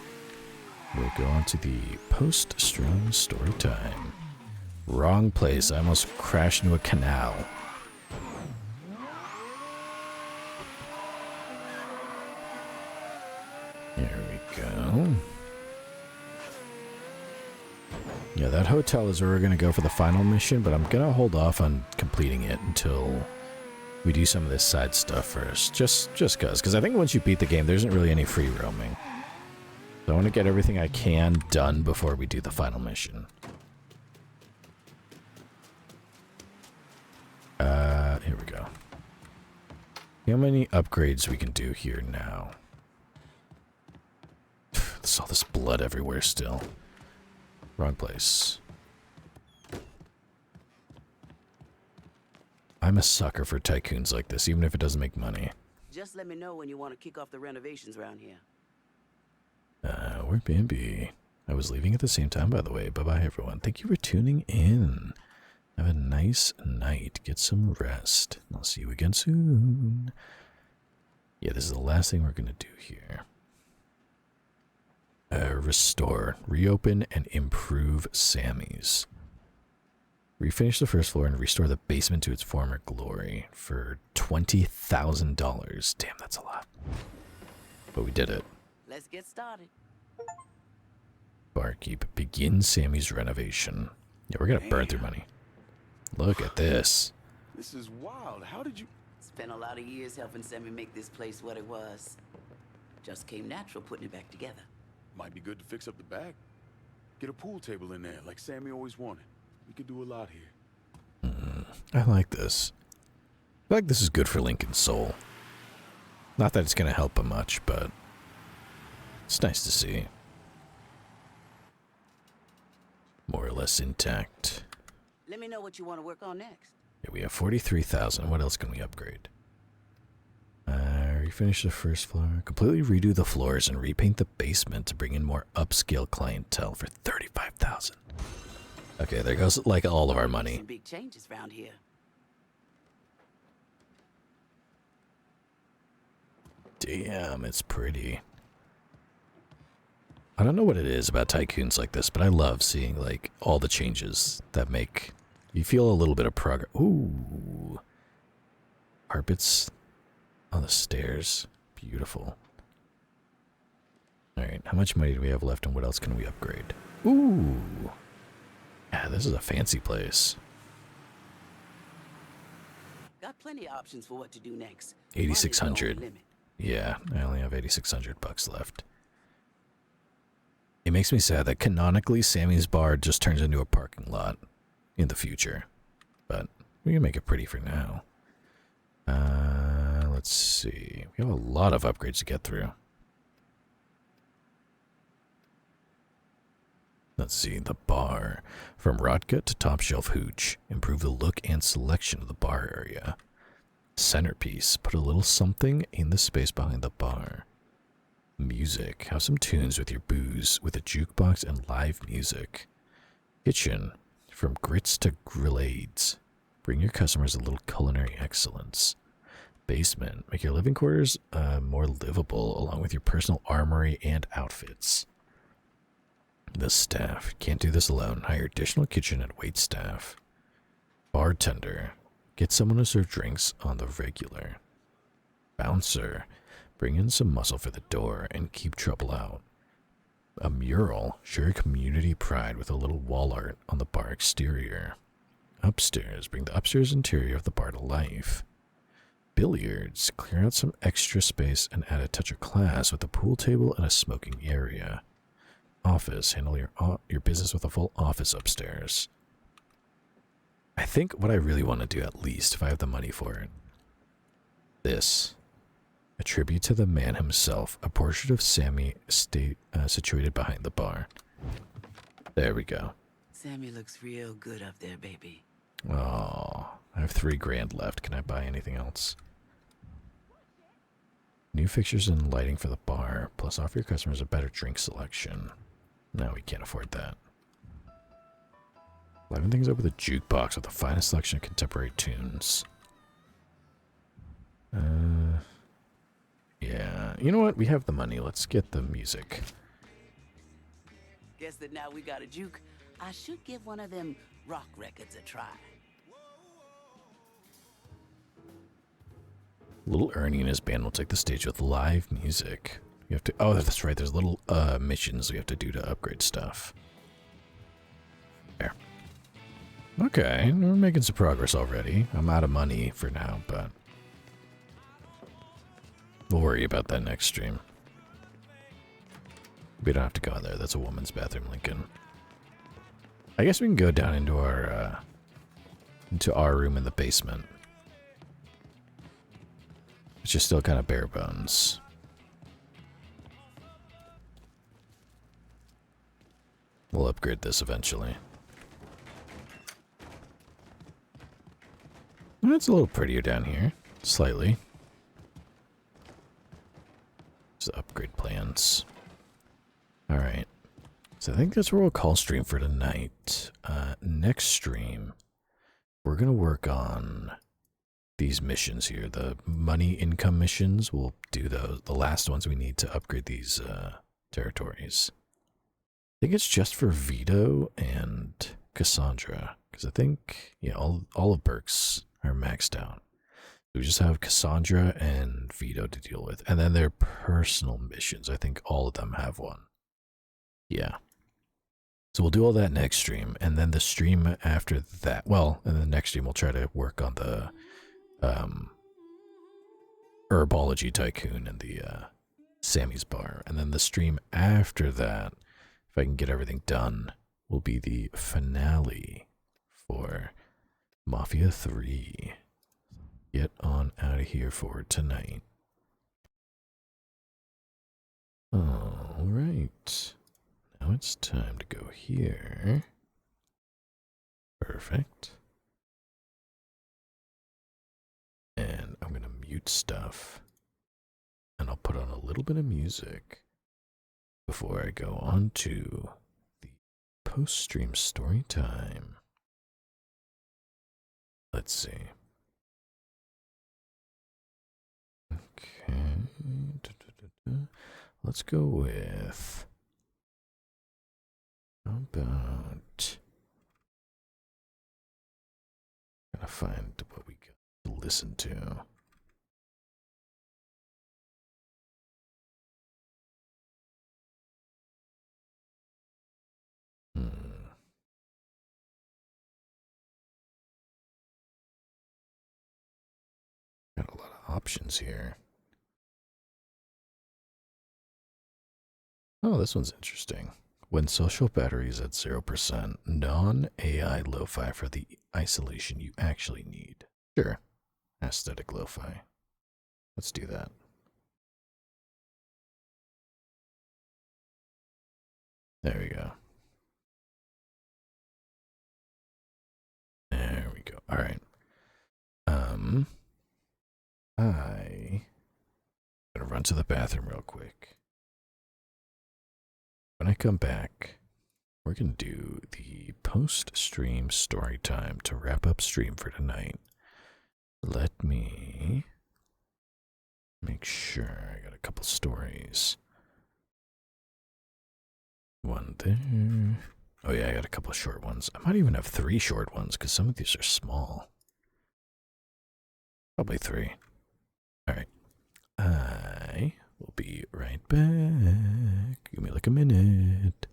we'll go on to the post-stream story time. Wrong place. I almost crashed into a canal. There we go. Yeah, that hotel is where we're going to go for the final mission, but I'm going to hold off on completing it until we do some of this side stuff first. Just because I think once you beat the game, there isn't really any free roaming. So I want to get everything I can done before we do the final mission. Here we go. See how many upgrades we can do here now. there's all this blood everywhere still. Wrong place. I'm a sucker for tycoons like this, even if it doesn't make money. Just let me know when you want to kick off the renovations around here. We're Bambi. I was leaving at the same time, by the way. Bye-bye, everyone. Thank you for tuning in. Have a nice night. Get some rest. I'll see you again soon. Yeah, this is the last thing we're going to do here. Restore. Reopen and improve Sammy's. Refinish the first floor and restore the basement to its former glory for $20,000. Damn, that's a lot. But we did it. Let's get started. Barkeep, begin Sammy's renovation. Yeah, we're gonna burn through money. Look at this. This is wild. How did you... Spent a lot of years helping Sammy make this place what it was. Just came natural putting it back together. Might be good to fix up the back. Get a pool table in there, like Sammy always wanted. We could do a lot here. I like this. I feel like this is good for Lincoln's soul. Not that it's gonna help him much, but it's nice to see. More or less intact. Let me know what you want to work on next. Yeah, we have 43,000. What else can we upgrade? Refinish the first floor. Completely redo the floors and repaint the basement to bring in more upscale clientele for 35,000. Okay, there goes like all of our money. Some big changes around here. Damn, it's pretty. I don't know what it is about tycoons like this, but I love seeing like all the changes that make you feel a little bit of progress. Ooh. Carpets on the stairs. Beautiful. Alright, how much money do we have left and what else can we upgrade? Ooh. Yeah, this is a fancy place. Got plenty of options for what to do next. 8,600. Yeah, I only have 8,600 bucks left. It makes me sad that canonically Sammy's bar just turns into a parking lot in the future. But we can make it pretty for now. Let's see. We have a lot of upgrades to get through. Let's see, the bar. From Rodka to Top Shelf Hooch. Improve the look and selection of the bar area. Centerpiece. Put a little something in the space behind the bar. Music. Have some tunes with your booze with a jukebox and live music. Kitchen. From grits to grillades. Bring your customers a little culinary excellence. Basement. Make your living quarters more livable along with your personal armory and outfits. The staff. Can't do this alone. Hire additional kitchen and wait staff. Bartender. Get someone to serve drinks on the regular. Bouncer. Bring in some muscle for the door and keep trouble out. A mural. Show your community pride with a little wall art on the bar exterior. Upstairs. Bring the upstairs interior of the bar to life. Billiards. Clear out some extra space and add a touch of class with a pool table and a smoking area. Office. Handle your business with a full office upstairs. I think what I really want to do, at least, if I have the money for it. This. A tribute to the man himself. A portrait of Sammy situated behind the bar. There we go. Sammy looks real good up there, baby. Oh, I have $3 grand left. Can I buy anything else? New fixtures and lighting for the bar. Plus offer your customers a better drink selection. No, we can't afford that. Liven things up with a jukebox with the finest selection of contemporary tunes. Yeah. You know what? We have the money. Let's get the music. Guess that now we got a juke. I should give one of them rock records a try. Little Ernie and his band will take the stage with live music. You have to. Oh, that's right. There's little missions we have to do to upgrade stuff. There. Okay, we're making some progress already. I'm out of money for now, but we'll worry about that next stream. We don't have to go in there. That's a woman's bathroom, Lincoln. I guess we can go down into our room in the basement. It's just still kind of bare bones. We'll upgrade this eventually. It's a little prettier down here. Slightly. Just upgrade plans. Alright. So I think that's where we'll call stream for tonight. Next stream, we're going to work on these missions here. The money income missions. We'll do the last ones we need to upgrade these territories. I think it's just for Vito and Cassandra. Because I think, yeah, all of Burke's are maxed out. We just have Cassandra and Vito to deal with. And then their personal missions. I think all of them have one. Yeah. So we'll do all that next stream. And then the stream after that. Well, and the next stream we'll try to work on the Herbology Tycoon and the Sammy's Bar. And then the stream after that, if I can get everything done, will be the finale for Mafia 3. Get on out of here for tonight. Alright. Now it's time to go here. Perfect. And I'm going to mute stuff. And I'll put on a little bit of music before I go on to the post-stream story time. Let's see. Okay. Let's go with... How about... Gotta find what we got to listen to. Got a lot of options here. Oh, this one's interesting. When social battery is at 0%, non-AI lo-fi for the isolation you actually need. Sure. Aesthetic lo-fi. Let's do that. There we go. There we go. All right. I'm gonna run to the bathroom real quick. When I come back, we're gonna do the post-stream story time to wrap up stream for tonight. Let me make sure I got a couple stories. One there. Oh yeah, I got a couple of short ones. I might even have 3 short ones because some of these are small. Probably 3. Alright. I will be right back. Give me like a minute.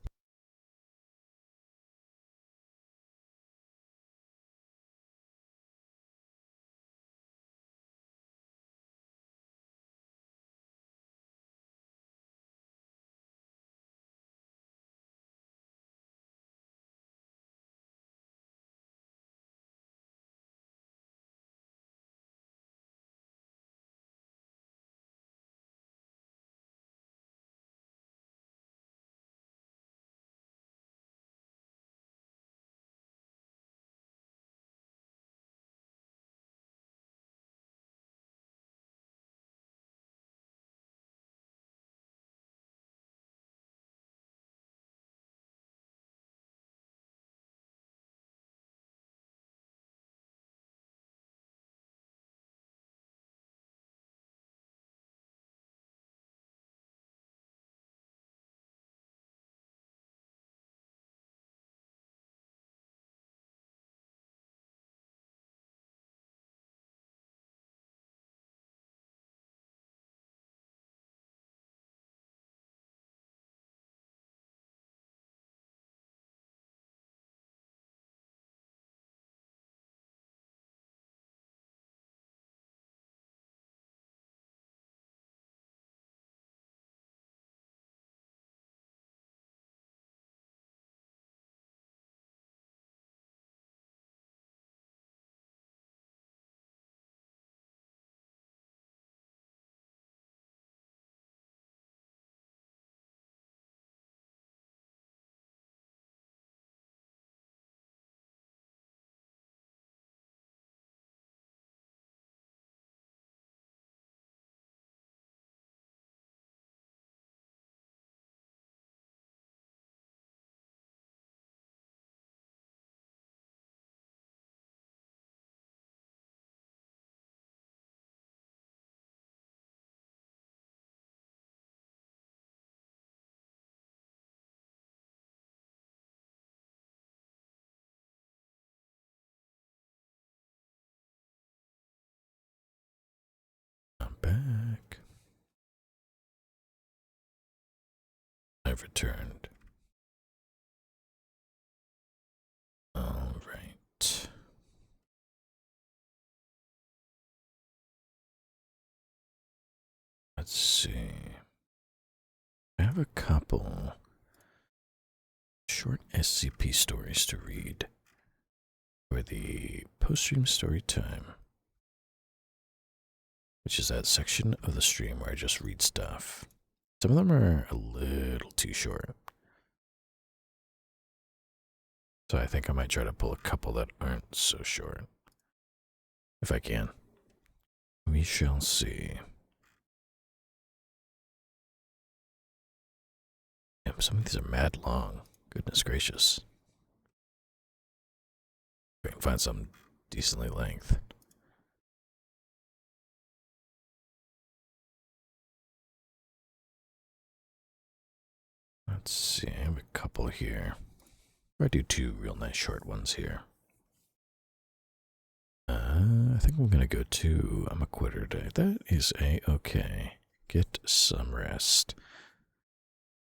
have returned. All right. Let's see. I have a couple short SCP stories to read for the post-stream story time, which is that section of the stream where I just read stuff. Some of them are a little too short, so I think I might try to pull a couple that aren't so short, if I can. We shall see. Yeah, some of these are mad long. Goodness gracious. I can find some decently length. Let's see, I have a couple here. I do two real nice short ones here. I think I'm gonna go to I'm a quitter day. That is a-okay. Get some rest.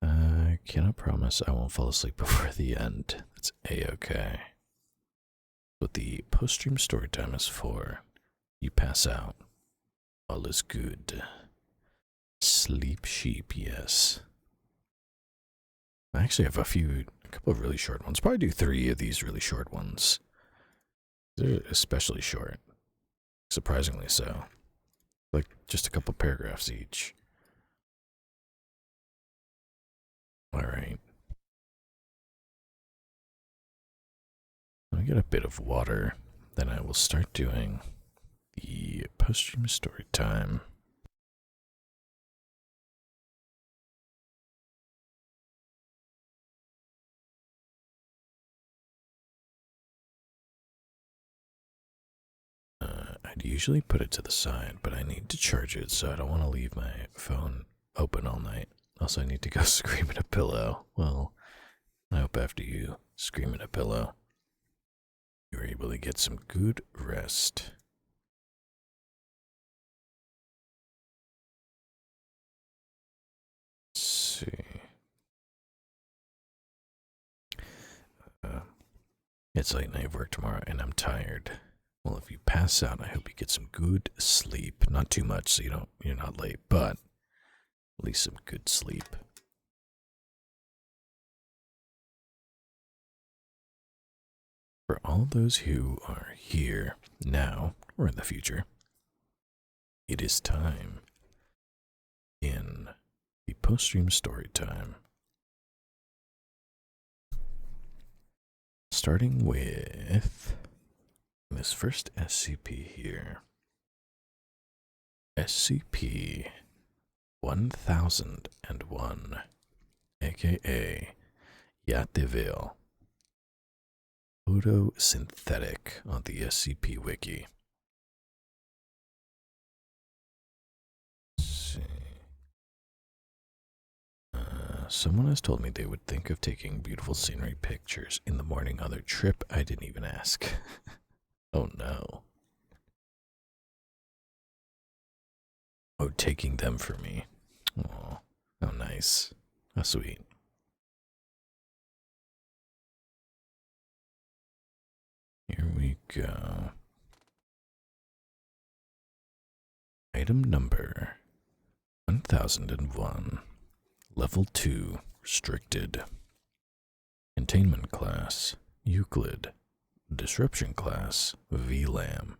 I cannot promise I won't fall asleep before the end. That's a-okay. What the post-stream story time is for. You pass out. All is good. Sleep sheep, yes. I actually have a couple of really short ones. Probably do 3 of these really short ones. They're especially short. Surprisingly so. Like just a couple paragraphs each. Alright. I'll get a bit of water, then I will start doing the post-stream story time. I'd usually put it to the side, but I need to charge it, so I don't want to leave my phone open all night. Also, I need to go scream at a pillow. Well, I hope after you scream at a pillow, you're able to get some good rest. Let's see. It's late night work tomorrow, and I'm tired. Well, if you pass out, I hope you get some good sleep. Not too much, so you're not late, but at least some good sleep. For all those who are here now or in the future, it is time in the post-stream story time. Starting with this first SCP here. SCP-1001, aka Yativille. Photosynthetic on the SCP Wiki. Let's see. Someone has told me they would think of taking beautiful scenery pictures in the morning on their trip. I didn't even ask. Oh no. Oh, taking them for me. Oh, how nice. How sweet. Here we go. Item number 1001. Level 2. Restricted. Containment class. Euclid. Disruption class. VLAM.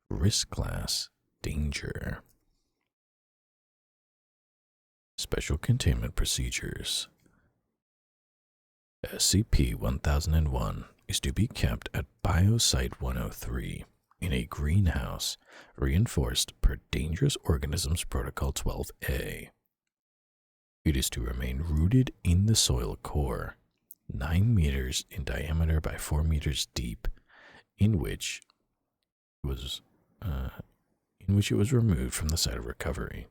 Risk class. Danger. Special containment procedures. SCP-1001 is to be kept at Biosite 103 in a greenhouse reinforced per Dangerous Organisms Protocol 12A. It is to remain rooted in the soil core, 9 meters in diameter by 4 meters deep, in which it was removed from the site of recovery.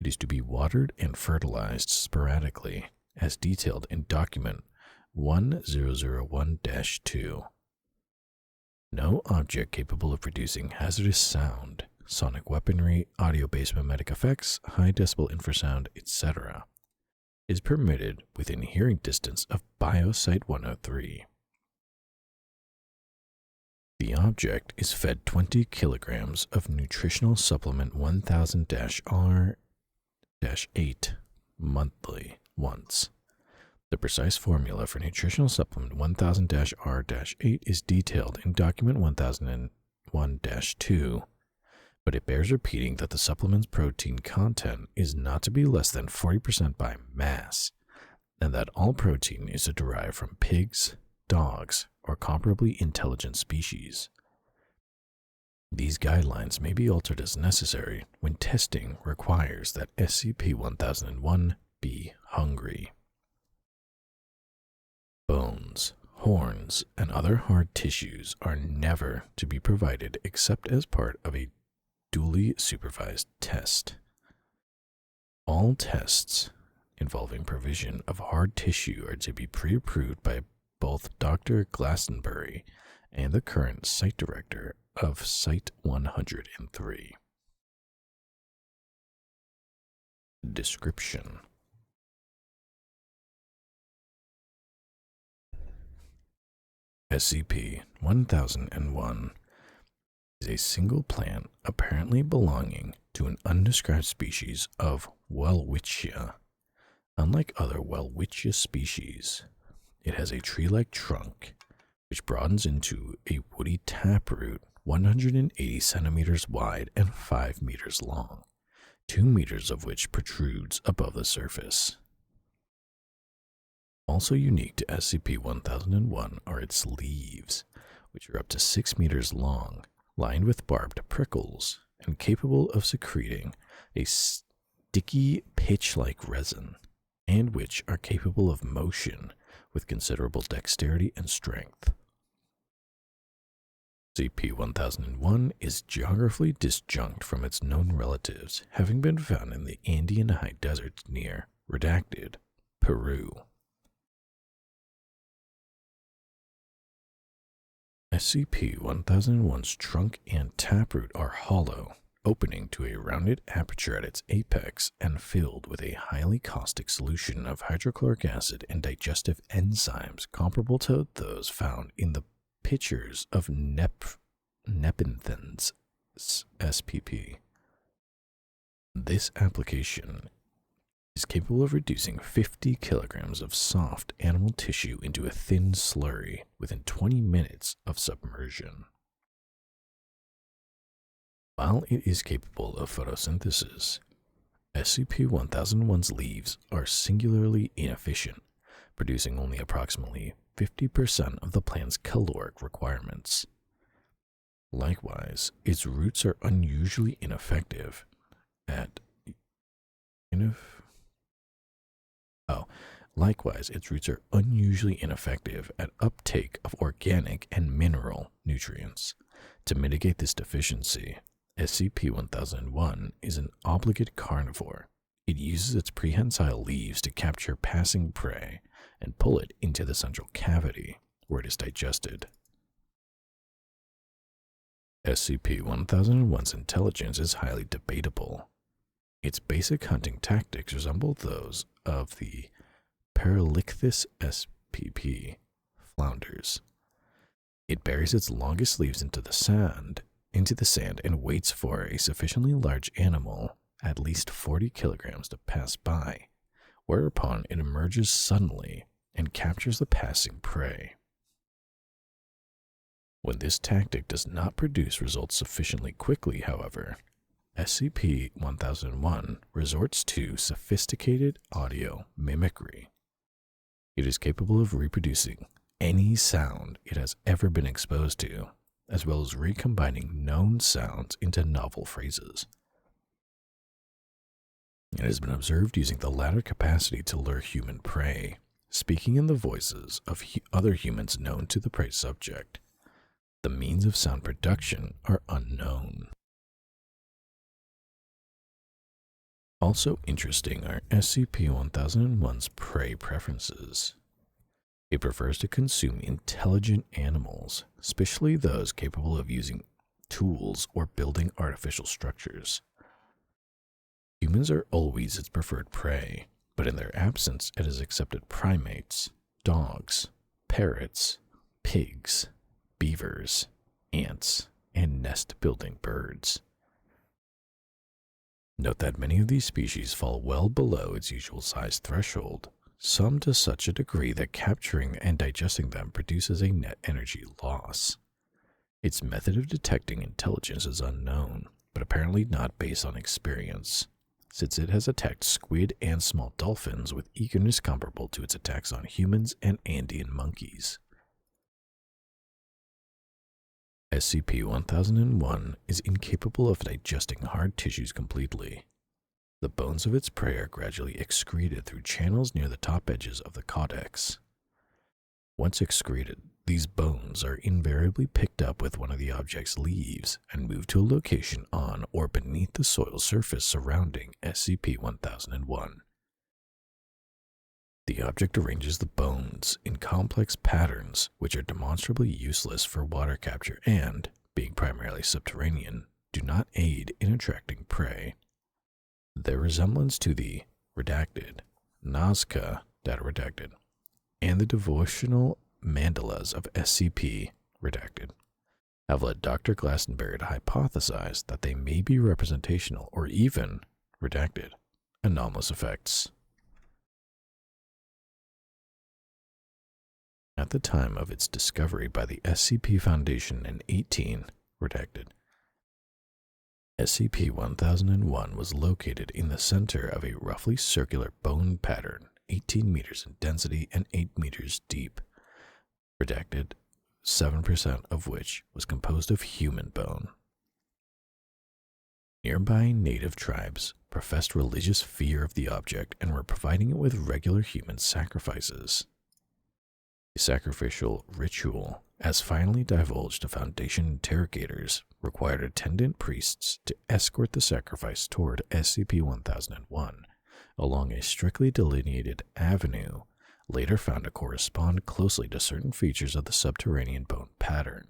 It is to be watered and fertilized sporadically, as detailed in document 1001-2. No object capable of producing hazardous sound, sonic weaponry, audio-based mimetic effects, high decibel infrasound, etc. is permitted within hearing distance of Biosite 103. The object is fed 20 kilograms of nutritional supplement 1000-R-8 monthly once. The precise formula for nutritional supplement 1000-R-8 is detailed in document 1001-2, but it bears repeating that the supplement's protein content is not to be less than 40% by mass, and that all protein is derived from pigs, dogs, or comparably intelligent species. These guidelines may be altered as necessary when testing requires that SCP-1001 be hungry. Bones, horns, and other hard tissues are never to be provided except as part of a duly supervised test. All tests involving provision of hard tissue are to be pre-approved by both Dr. Glastonbury and the current site director of Site 103. Description: SCP-1001 is a single plant apparently belonging to an undescribed species of Welwitschia. Unlike other Welwitschia species, it has a tree-like trunk which broadens into a woody taproot 180 centimeters wide and 5 meters long, 2 meters of which protrudes above the surface. Also unique to SCP-1001 are its leaves, which are up to 6 meters long, lined with barbed prickles, and capable of secreting a sticky pitch-like resin, and which are capable of motion with considerable dexterity and strength. SCP-1001 is geographically disjunct from its known relatives, having been found in the Andean high deserts near Redacted, Peru. SCP-1001's trunk and taproot are hollow, opening to a rounded aperture at its apex and filled with a highly caustic solution of hydrochloric acid and digestive enzymes comparable to those found in the pitchers of Nepenthen's SPP. This application is capable of reducing 50 kilograms of soft animal tissue into a thin slurry within 20 minutes of submersion. While it is capable of photosynthesis, SCP-1001's leaves are singularly inefficient, producing only approximately 50% of the plant's caloric requirements. Likewise, its roots are unusually ineffective at uptake of organic and mineral nutrients. To mitigate this deficiency, SCP-1001 is an obligate carnivore. It uses its prehensile leaves to capture passing prey and pull it into the central cavity, where it is digested. SCP-1001's intelligence is highly debatable. Its basic hunting tactics resemble those of the Paralichthys SPP flounders. It buries its longest leaves into the sand and waits for a sufficiently large animal, at least 40 kilograms, to pass by, whereupon it emerges suddenly and captures the passing prey. When this tactic does not produce results sufficiently quickly, however, SCP-1001 resorts to sophisticated audio mimicry. It is capable of reproducing any sound it has ever been exposed to, as well as recombining known sounds into novel phrases. It has been observed using the latter capacity to lure human prey, speaking in the voices of other humans known to the prey subject. The means of sound production are unknown. Also interesting are SCP-1001's prey preferences. It prefers to consume intelligent animals, especially those capable of using tools or building artificial structures. Humans are always its preferred prey, but but in their absence it has accepted primates, dogs, parrots, pigs, beavers, ants, and nest-building birds. Note that many of these species fall well below its usual size threshold, some to such a degree that capturing and digesting them produces a net energy loss. Its method of detecting intelligence is unknown, but apparently not based on experience, since it has attacked squid and small dolphins with eagerness comparable to its attacks on humans and Andean monkeys. SCP-1001 is incapable of digesting hard tissues completely. The bones of its prey are gradually excreted through channels near the top edges of the codex. Once excreted, these bones are invariably picked up with one of the object's leaves and moved to a location on or beneath the soil surface surrounding SCP-1001. The object arranges the bones in complex patterns which are demonstrably useless for water capture and, being primarily subterranean, do not aid in attracting prey. Their resemblance to the redacted Nazca data redacted and the devotional mandalas of SCP redacted have led Dr. Glastonbury to hypothesize that they may be representational or even redacted anomalous effects. At the time of its discovery by the SCP Foundation in 18 redacted, SCP-1001 was located in the center of a roughly circular bone pattern, 18 meters in density and 8 meters deep. Redacted, 7% of which was composed of human bone. Nearby native tribes professed religious fear of the object and were providing it with regular human sacrifices. The sacrificial ritual, as finally divulged to Foundation interrogators, required attendant priests to escort the sacrifice toward SCP-1001 along a strictly delineated avenue, later found to correspond closely to certain features of the subterranean bone pattern.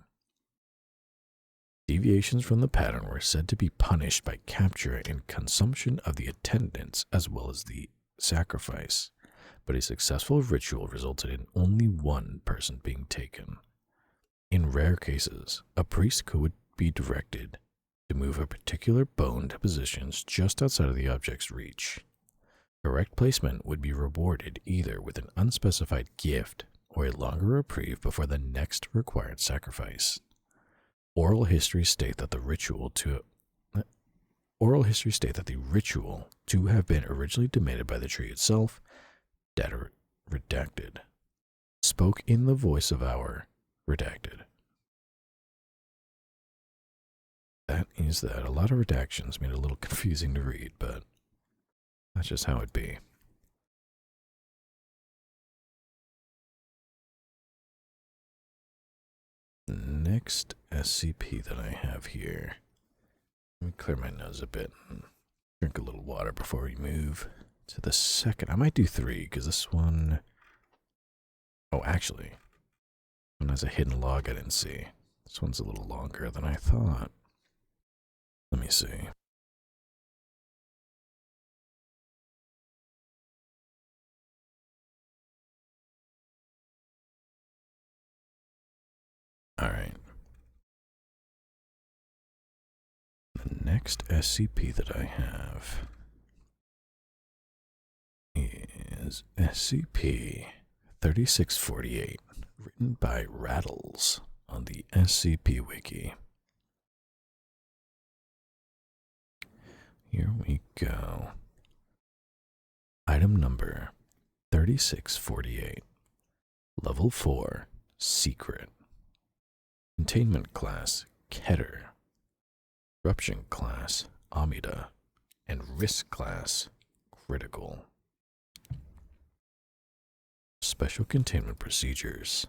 Deviations from the pattern were said to be punished by capture and consumption of the attendants as well as the sacrifice, but a successful ritual resulted in only one person being taken. In rare cases, a priest could be directed to move a particular bone to positions just outside of the object's reach. Correct placement would be rewarded either with an unspecified gift or a longer reprieve before the next required sacrifice. Oral history state that the ritual to have been originally demanded by the tree itself, data redacted, spoke in the voice of our redacted. That is that. A lot of redactions made it a little confusing to read, but that's just how it be. Next SCP that I have here. Let me clear my nose a bit and drink a little water before we move to the second. I might do 3 because this one... Oh, actually, this one has a hidden log I didn't see. This one's a little longer than I thought. Let me see. Alright. The next SCP that I have is SCP-3648, written by Rattles on the SCP Wiki. Here we go. Item number 3648. Level 4, Secret. Containment class, Keter. Corruption class, Amida. And Risk class, Critical. Special containment procedures.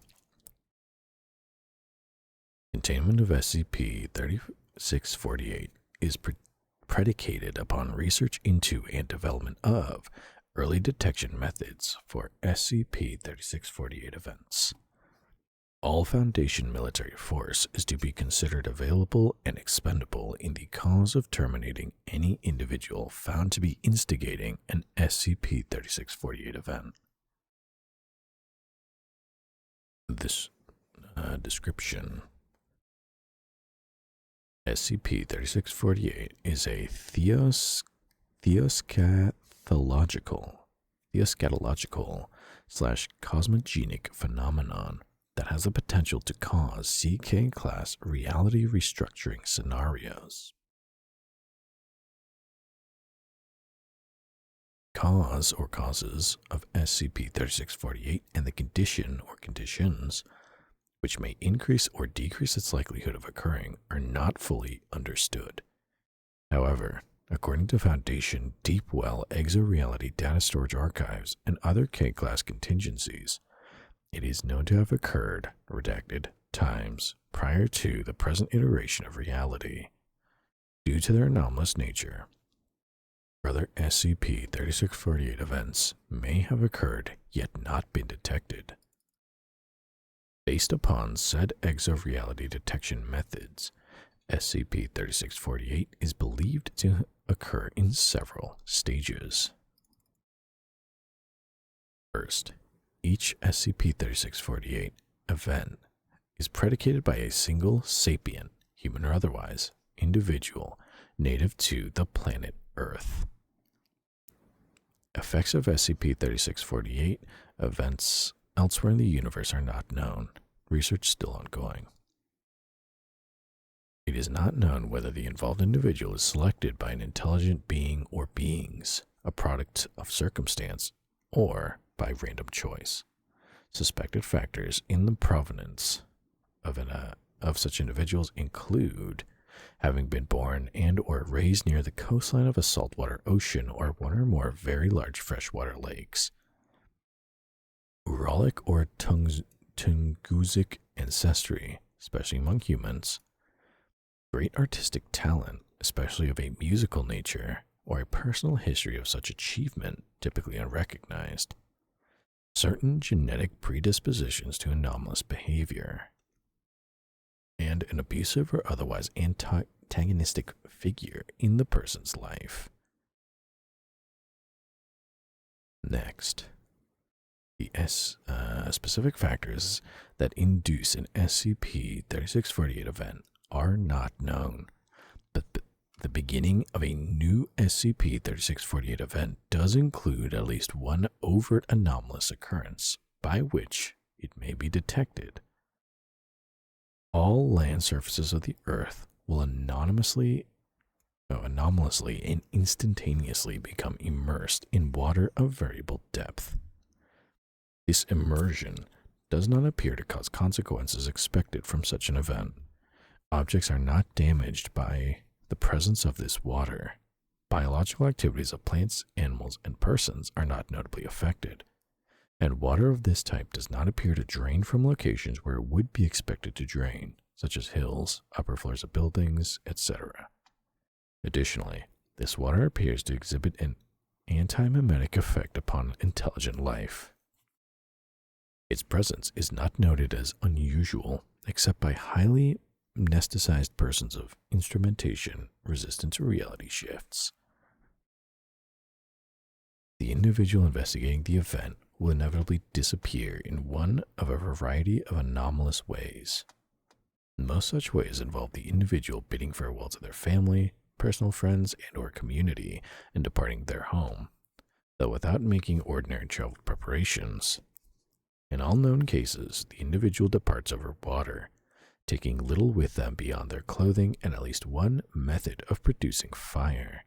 Containment of SCP-3648 is predicated upon research into and development of early detection methods for SCP-3648 events. All Foundation military force is to be considered available and expendable in the cause of terminating any individual found to be instigating an SCP-3648 event. This description. SCP-3648 is a theoschatological/cosmogenic phenomenon that has the potential to cause CK-class reality restructuring scenarios. Cause or causes of SCP-3648 and the condition or conditions which may increase or decrease its likelihood of occurring are not fully understood. However, according to Foundation Deep Well Exoreality Data Storage Archives and other K-class contingencies, it is known to have occurred, redacted, times prior to the present iteration of reality. Due to their anomalous nature, further SCP-3648 events may have occurred yet not been detected. Based upon said exoreality detection methods, SCP-3648 is believed to occur in several stages. First, each SCP-3648 event is predicated by a single sapient, human or otherwise, individual native to the planet Earth. Effects of SCP-3648 events elsewhere in the universe are not known. Research still ongoing. It is not known whether the involved individual is selected by an intelligent being or beings, a product of circumstance, or by random choice. Suspected factors in the provenance of such individuals include having been born and or raised near the coastline of a saltwater ocean or one or more very large freshwater lakes, Uralic or Tungusic ancestry, especially among humans, great artistic talent, especially of a musical nature, or a personal history of such achievement, typically unrecognized, certain genetic predispositions to anomalous behavior, and an abusive or otherwise antagonistic figure in the person's life. Next, the specific factors that induce an SCP-3648 event are not known, but the beginning of a new SCP-3648 event does include at least one overt anomalous occurrence by which it may be detected. All land surfaces of the Earth will anomalously and instantaneously become immersed in water of variable depth. This immersion does not appear to cause consequences expected from such an event. Objects are not damaged by the presence of this water. Biological activities of plants, animals, and persons are not notably affected, and water of this type does not appear to drain from locations where it would be expected to drain, such as hills, upper floors of buildings, etc. Additionally, this water appears to exhibit an anti-mimetic effect upon intelligent life. Its presence is not noted as unusual except by highly amnesticized persons of instrumentation resistant to reality shifts. The individual investigating the event will inevitably disappear in one of a variety of anomalous ways. Most such ways involve the individual bidding farewell to their family, personal friends, and/or community and departing their home, though without making ordinary travel preparations. In all known cases, the individual departs over water, taking little with them beyond their clothing and at least one method of producing fire.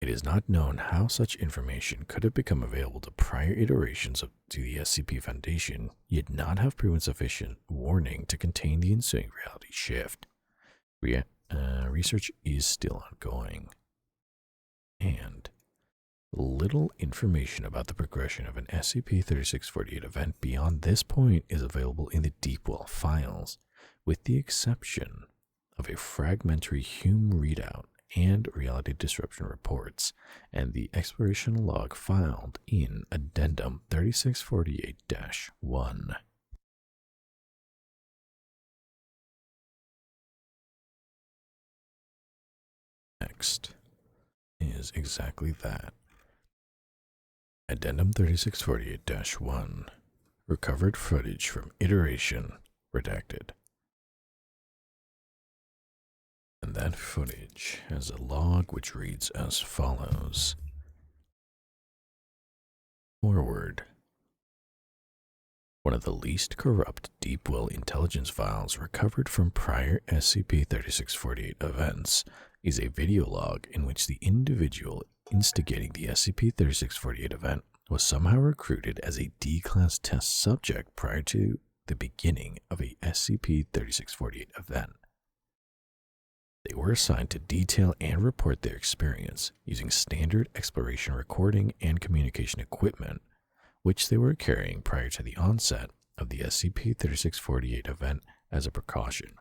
It is not known how such information could have become available to prior iterations to the SCP Foundation, yet not have proven sufficient warning to contain the ensuing reality shift. Research is still ongoing. And little information about the progression of an SCP-3648 event beyond this point is available in the Deepwell files, with the exception of a fragmentary Hume readout and reality disruption reports, and the exploration log filed in Addendum 3648-1. next is exactly that. Addendum 3648-1. Recovered footage from iteration redacted. And that footage has a log which reads as follows. Forward. One of the least corrupt deep well intelligence files recovered from prior SCP-3648 events is a video log in which the individual instigating the SCP-3648 event was somehow recruited as a D-Class test subject prior to the beginning of a SCP-3648 event. They were assigned to detail and report their experience using standard exploration recording and communication equipment, which they were carrying prior to the onset of the SCP-3648 event as a precaution.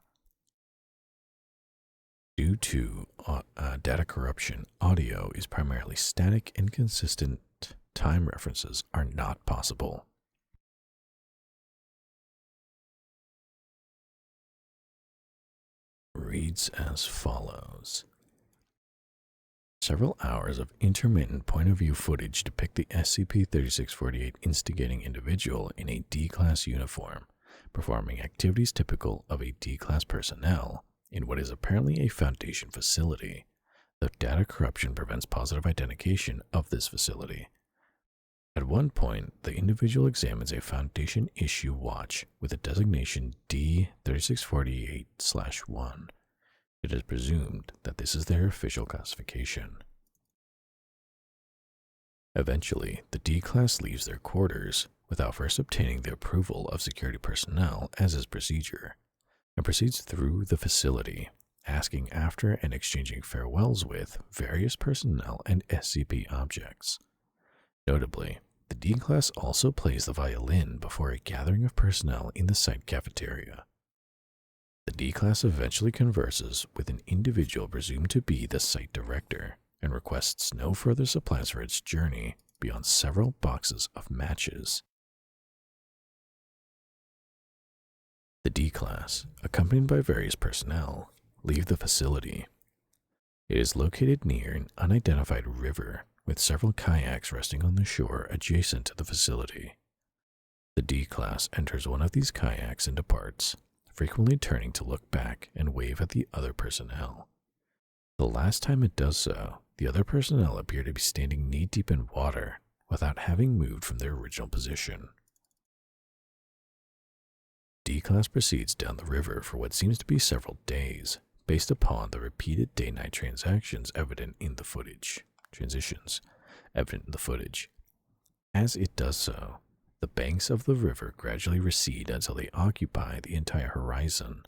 Due to data corruption, audio is primarily static and consistent time references are not possible. Reads as follows. Several hours of intermittent point-of-view footage depict the SCP-3648 instigating individual in a D-Class uniform, performing activities typical of a D-Class personnel in what is apparently a Foundation facility, though data corruption prevents positive identification of this facility. At one point, the individual examines a Foundation issue watch with a designation D3648/1. It is presumed that this is their official classification. Eventually, the D-Class leaves their quarters without first obtaining the approval of security personnel as is procedure, and proceeds through the facility, asking after and exchanging farewells with various personnel and SCP objects. Notably, the D-Class also plays the violin before a gathering of personnel in the site cafeteria. The D-Class eventually converses with an individual presumed to be the site director and requests no further supplies for its journey beyond several boxes of matches. The D-Class, accompanied by various personnel, leave the facility. It is located near an unidentified river with several kayaks resting on the shore adjacent to the facility. The D-Class enters one of these kayaks and departs, frequently turning to look back and wave at the other personnel. The last time it does so, the other personnel appear to be standing knee-deep in water without having moved from their original position. D-Class proceeds down the river for what seems to be several days, based upon the repeated day-night transitions evident in the footage. As it does so, the banks of the river gradually recede until they occupy the entire horizon.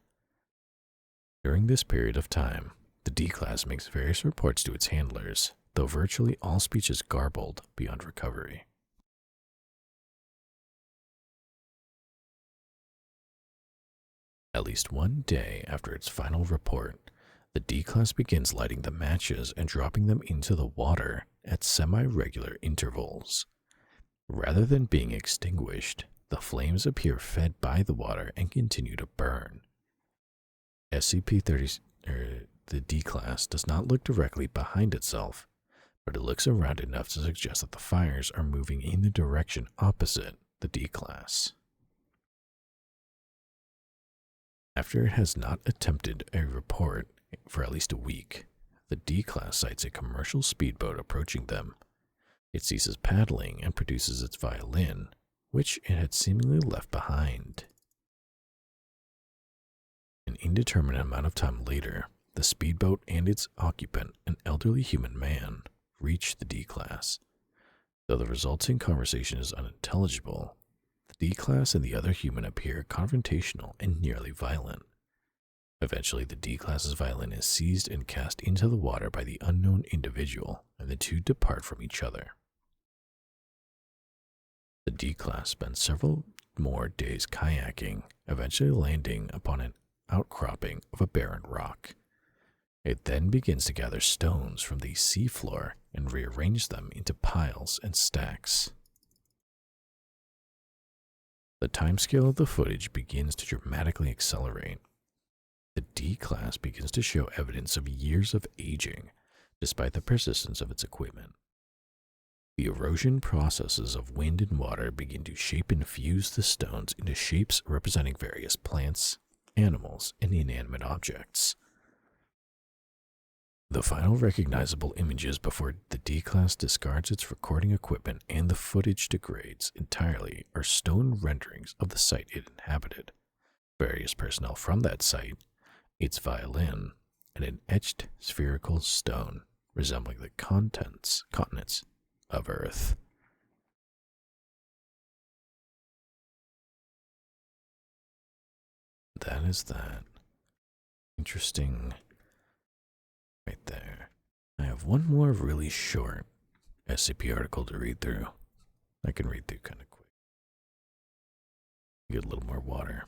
During this period of time, the D-Class makes various reports to its handlers, though virtually all speech is garbled beyond recovery. At least one day after its final report, the D-Class begins lighting the matches and dropping them into the water at semi-regular intervals. Rather than being extinguished, the flames appear fed by the water and continue to burn. The D-Class does not look directly behind itself, but it looks around enough to suggest that the fires are moving in the direction opposite the D-Class. After it has not attempted a report for at least a week, the D-Class sights a commercial speedboat approaching them. It ceases paddling and produces its violin, which it had seemingly left behind. An indeterminate amount of time later, the speedboat and its occupant, an elderly human man, reach the D-Class. Though the resulting conversation is unintelligible, the D-Class and the other human appear confrontational and nearly violent. Eventually, the D-Class's violin is seized and cast into the water by the unknown individual, and the two depart from each other. The D-Class spends several more days kayaking, eventually landing upon an outcropping of a barren rock. It then begins to gather stones from the seafloor and rearrange them into piles and stacks. The timescale of the footage begins to dramatically accelerate. The D-Class begins to show evidence of years of aging, despite the persistence of its equipment. The erosion processes of wind and water begin to shape and fuse the stones into shapes representing various plants, animals, and inanimate objects. The final recognizable images before the D-Class discards its recording equipment and the footage degrades entirely are stone renderings of the site it inhabited, various personnel from that site, its violin, and an etched spherical stone resembling the continents of Earth. That is that. Interesting. Right there. I have one more really short SCP article to read through. I can read through kind of quick. Get a little more water.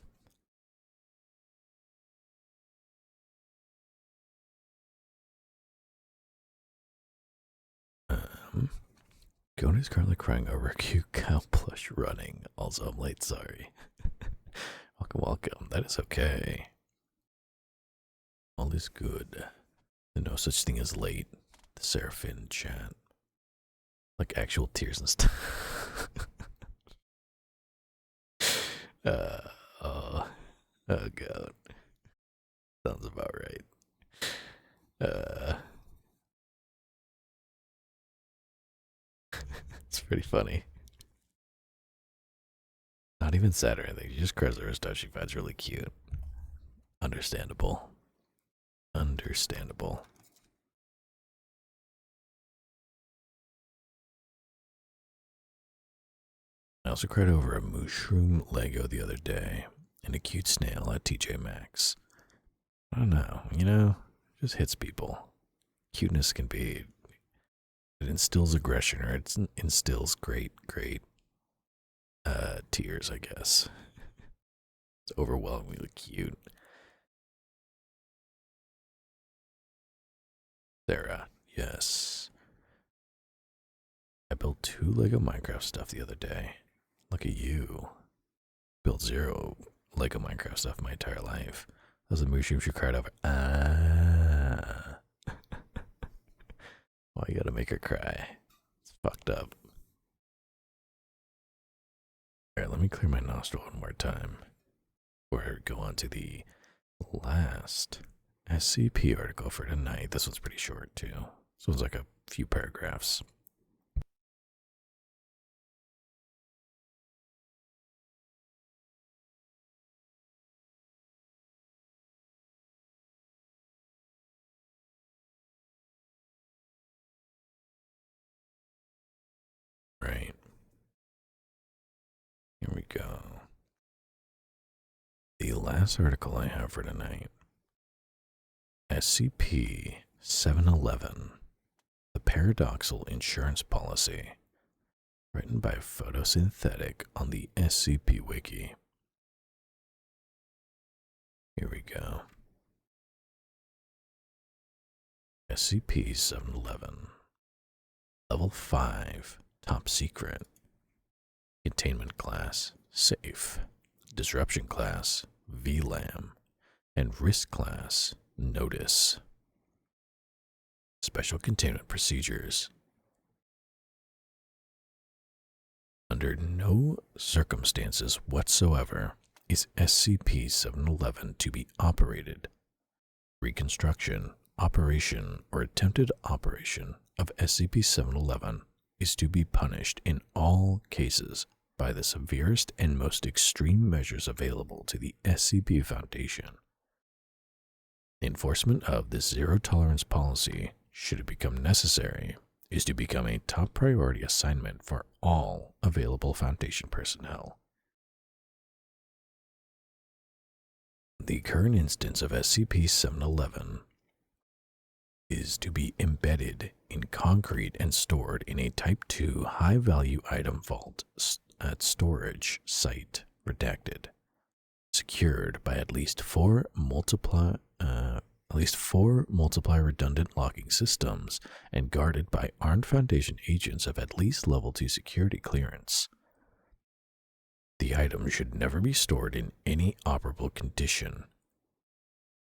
Gonus currently crying over a cute cow plush running. Also, I'm late, sorry. Welcome, welcome. That is okay. All is good. There's no such thing as late. The Seraphim chat. Like actual tears and stuff. Oh god. Sounds about right. It's pretty funny. Not even sad or anything. She just cries her stuff she finds really cute. Understandable. Understandable. I also cried over a mushroom Lego the other day and a cute snail at TJ Maxx. I don't know, you know, it just hits people. Cuteness can be, it instills aggression or it instills great tears, I guess. It's overwhelmingly cute. Sarah, yes. I built 2 Lego Minecraft stuff the other day. Look at you. Built 0 Lego Minecraft stuff my entire life. That was the mushroom she cried over. Ah. Why you gotta make her cry? It's fucked up. Alright, let me clear my nostril one more time before I go on to the last SCP article for tonight. This one's pretty short too. This one's like a few paragraphs. Right. Here we go. The last article I have for tonight. SCP-711. The Paradoxal Insurance Policy. Written by Photosynthetic on the SCP Wiki. Here we go. SCP-711. Level 5. Top Secret. Containment Class. Safe. Disruption Class. VLAM. And Risk Class. Notice. Special Containment Procedures. Under no circumstances whatsoever is SCP-711 to be operated. Reconstruction, operation, or attempted operation of SCP-711 is to be punished in all cases by the severest and most extreme measures available to the SCP Foundation. Enforcement of this zero-tolerance policy, should it become necessary, is to become a top priority assignment for all available Foundation personnel. The current instance of SCP-711 is to be embedded in concrete and stored in a Type 2 high-value item vault at storage site redacted, secured by at least four multiply redundant locking systems and guarded by armed Foundation agents of at least level 2 security clearance. The item should never be stored in any operable condition.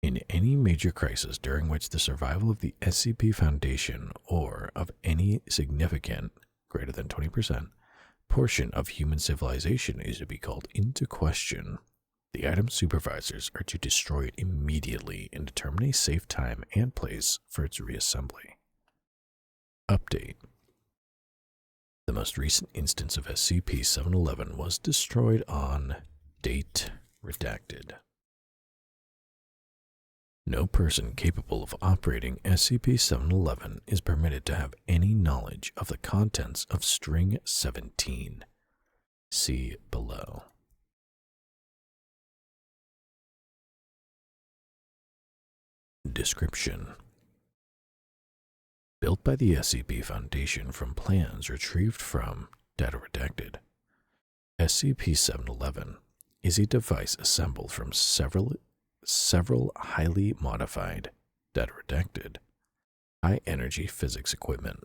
In any major crisis during which the survival of the SCP Foundation or of any significant, greater than 20%, portion of human civilization is to be called into question, the item supervisors are to destroy it immediately and determine a safe time and place for its reassembly. Update. The most recent instance of SCP-711 was destroyed on date redacted. No person capable of operating SCP-711 is permitted to have any knowledge of the contents of String 17. See below. Description. Built by the SCP Foundation from plans retrieved from Data Redacted, SCP-711 is a device assembled from several highly modified, Data Redacted, high-energy physics equipment.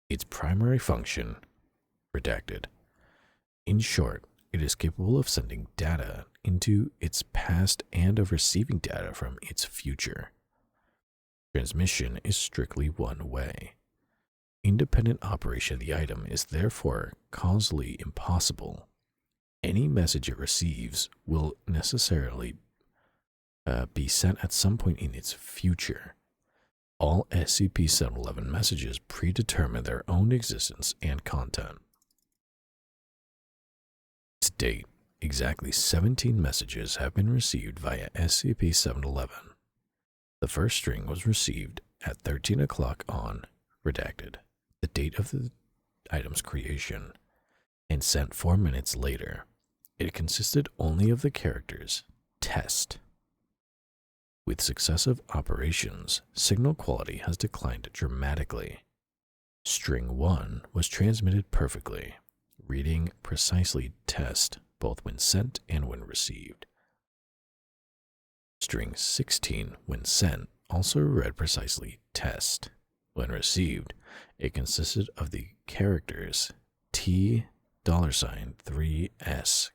Its primary function, redacted. In short, it is capable of sending data into its past and of receiving data from its future. Transmission is strictly one way. Independent operation of the item is therefore causally impossible. Any message it receives will necessarily be sent at some point in its future. All SCP-711 messages predetermine their own existence and content. To date, exactly 17 messages have been received via SCP-711. The first string was received at 13 o'clock on redacted, the date of the item's creation, and sent 4 minutes later. It consisted only of the characters test. With successive operations, signal quality has declined dramatically. String 1 was transmitted perfectly, reading precisely test both when sent and when received. String 16, when sent, also read precisely test. When received, it consisted of the characters T $3S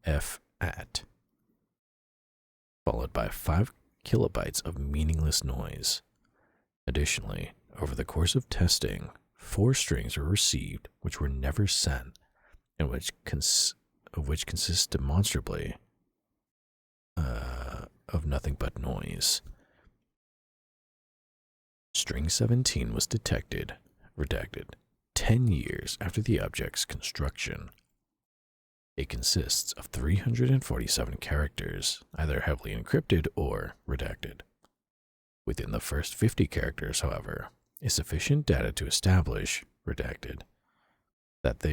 F at, followed by 5 kilobytes of meaningless noise. Additionally, over the course of testing, 4 strings were received which were never sent, and which consist demonstrably of nothing but noise. String 17 was detected, redacted, 10 years after the object's construction. It consists of 347 characters, either heavily encrypted or redacted. Within the first 50 characters, however, is sufficient data to establish, redacted, that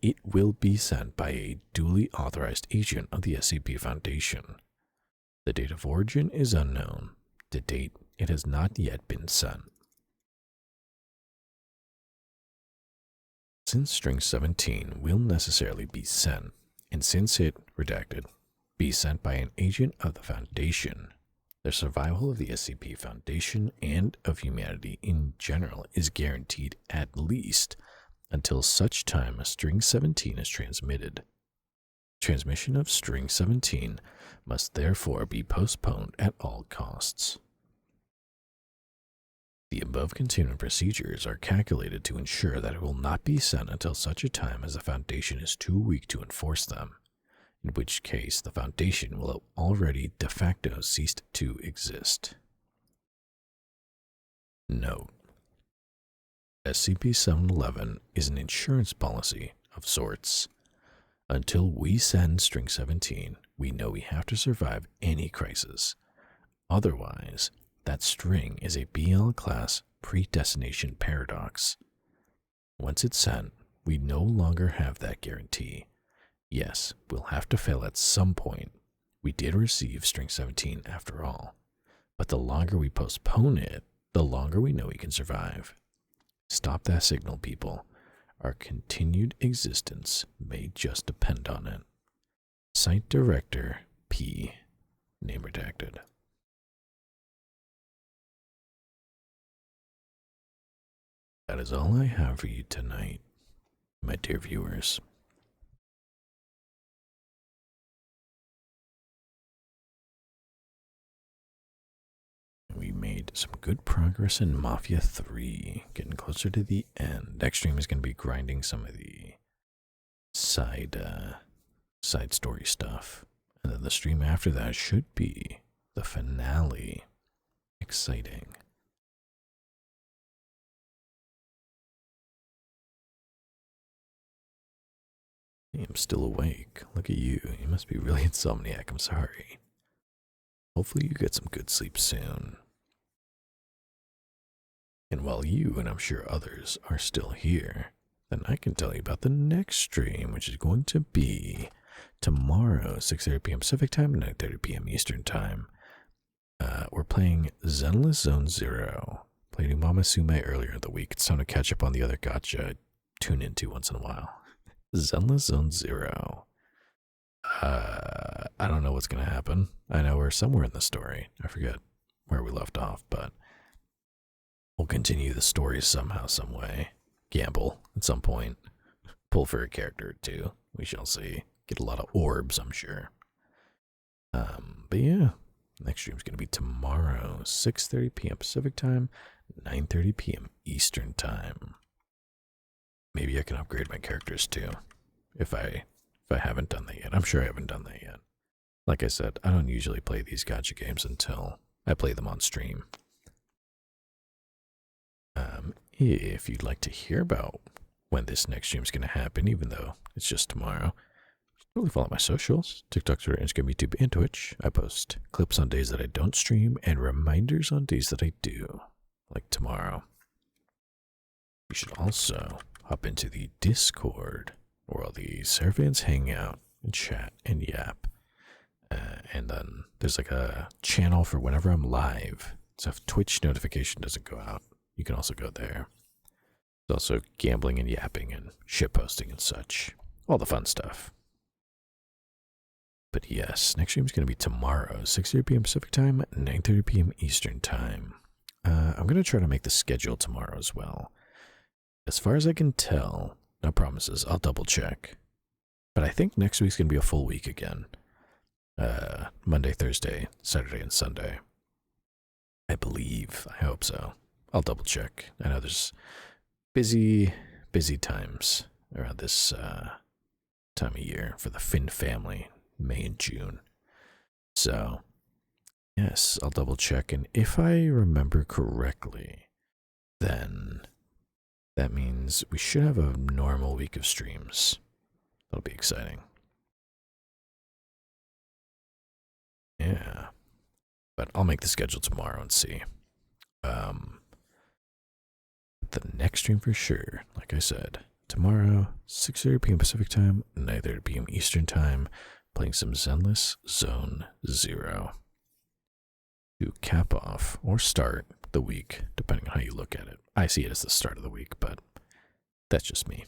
it will be sent by a duly authorized agent of the SCP Foundation. The date of origin is unknown. To date, it has not yet been sent. Since string 17 will necessarily be sent, and since it, redacted, be sent by an agent of the Foundation, the survival of the SCP Foundation and of humanity in general is guaranteed at least until such time as string 17 is transmitted. Transmission of string 17 must therefore be postponed at all costs. The above containment procedures are calculated to ensure that it will not be sent until such a time as the Foundation is too weak to enforce them, in which case the Foundation will have already de facto ceased to exist. Note: SCP-711 is an insurance policy of sorts. Until we send string 17, we know we have to survive any crisis. Otherwise, that string is a BL-class predestination paradox. Once it's sent, we no longer have that guarantee. Yes, we'll have to fail at some point. We did receive string 17 after all. But the longer we postpone it, the longer we know we can survive. Stop that signal, people. Our continued existence may just depend on it. Site Director P. Name redacted. That is all I have for you tonight, my dear viewers. some good progress in Mafia 3. Getting closer to the end. Next stream is going to be grinding some of the side story stuff. And then the stream after that should be the finale. Exciting. I'm still awake. Look at you. You must be really insomniac. I'm sorry. Hopefully you get some good sleep soon. And while you, and I'm sure others, are still here, then I can tell you about the next stream, which is going to be tomorrow, 6:30 p.m. Pacific Time, 9:30 p.m. Eastern Time. We're playing Zenless Zone Zero. Played Umama Sume earlier in the week. It's time to catch up on the other gacha I tune into once in a while. Zenless Zone Zero. I don't know what's going to happen. I know we're somewhere in the story. I forget where we left off, but we'll continue the story somehow, some way. Gamble at some point. Pull for a character or two. We shall see. Get a lot of orbs, I'm sure. But yeah, next stream's going to be tomorrow, 6:30 p.m. Pacific Time, 9:30 p.m. Eastern Time. Maybe I can upgrade my characters too, if I haven't done that yet. I'm sure I haven't done that yet. Like I said, I don't usually play these gacha games until I play them on stream. If you'd like to hear about when this next stream is going to happen, even though it's just tomorrow, totally follow my socials, TikTok, Twitter, Instagram, YouTube, and Twitch. I post clips on days that I don't stream and reminders on days that I do, like tomorrow. You should also hop into the Discord, where all the Seraph fans hang out and chat and yap. And then there's like a channel for whenever I'm live. So if Twitch notification doesn't go out, you can also go there. There's also gambling and yapping and shitposting and such. All the fun stuff. But yes, next stream is going to be tomorrow, 6:30 p.m. Pacific Time, 9:30 p.m. Eastern Time. I'm going to try to make the schedule tomorrow as well. As far as I can tell, no promises, I'll double check. But I think next week's going to be a full week again. Monday, Thursday, Saturday, and Sunday. I believe. I hope so. I'll double check. I know there's busy times around this time of year for the Finn family, May and June. So, yes, I'll double check. And if I remember correctly, then that means we should have a normal week of streams. That'll be exciting. Yeah. But I'll make the schedule tomorrow and see. The next stream for sure, like I said, tomorrow, 6:30 p.m. Pacific Time, 9:30 p.m. Eastern Time, playing some Zenless Zone Zero. To cap off or start the week, depending on how you look at it. I see it as the start of the week, but that's just me.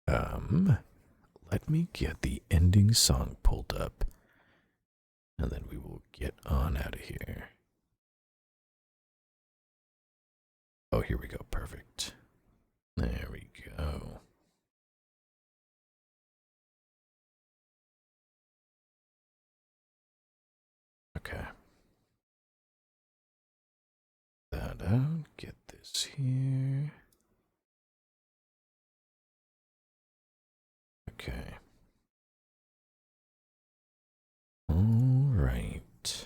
Let me get the ending song pulled up, and then we will get on out of here. Oh, here we go. Perfect. There we go. Okay. That out. Get this here. Okay. All right. With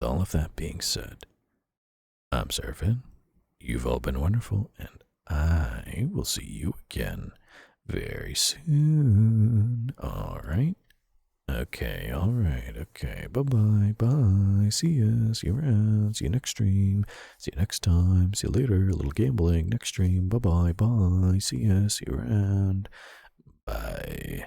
all of that being said, I'm Seraph. You've all been wonderful, and I will see you again very soon. All right. Okay, all right, okay. Bye-bye, bye. See ya, see you around, see you next stream, see you next time, see you later, a little gambling, next stream, bye-bye, bye. See ya, see you around. Bye.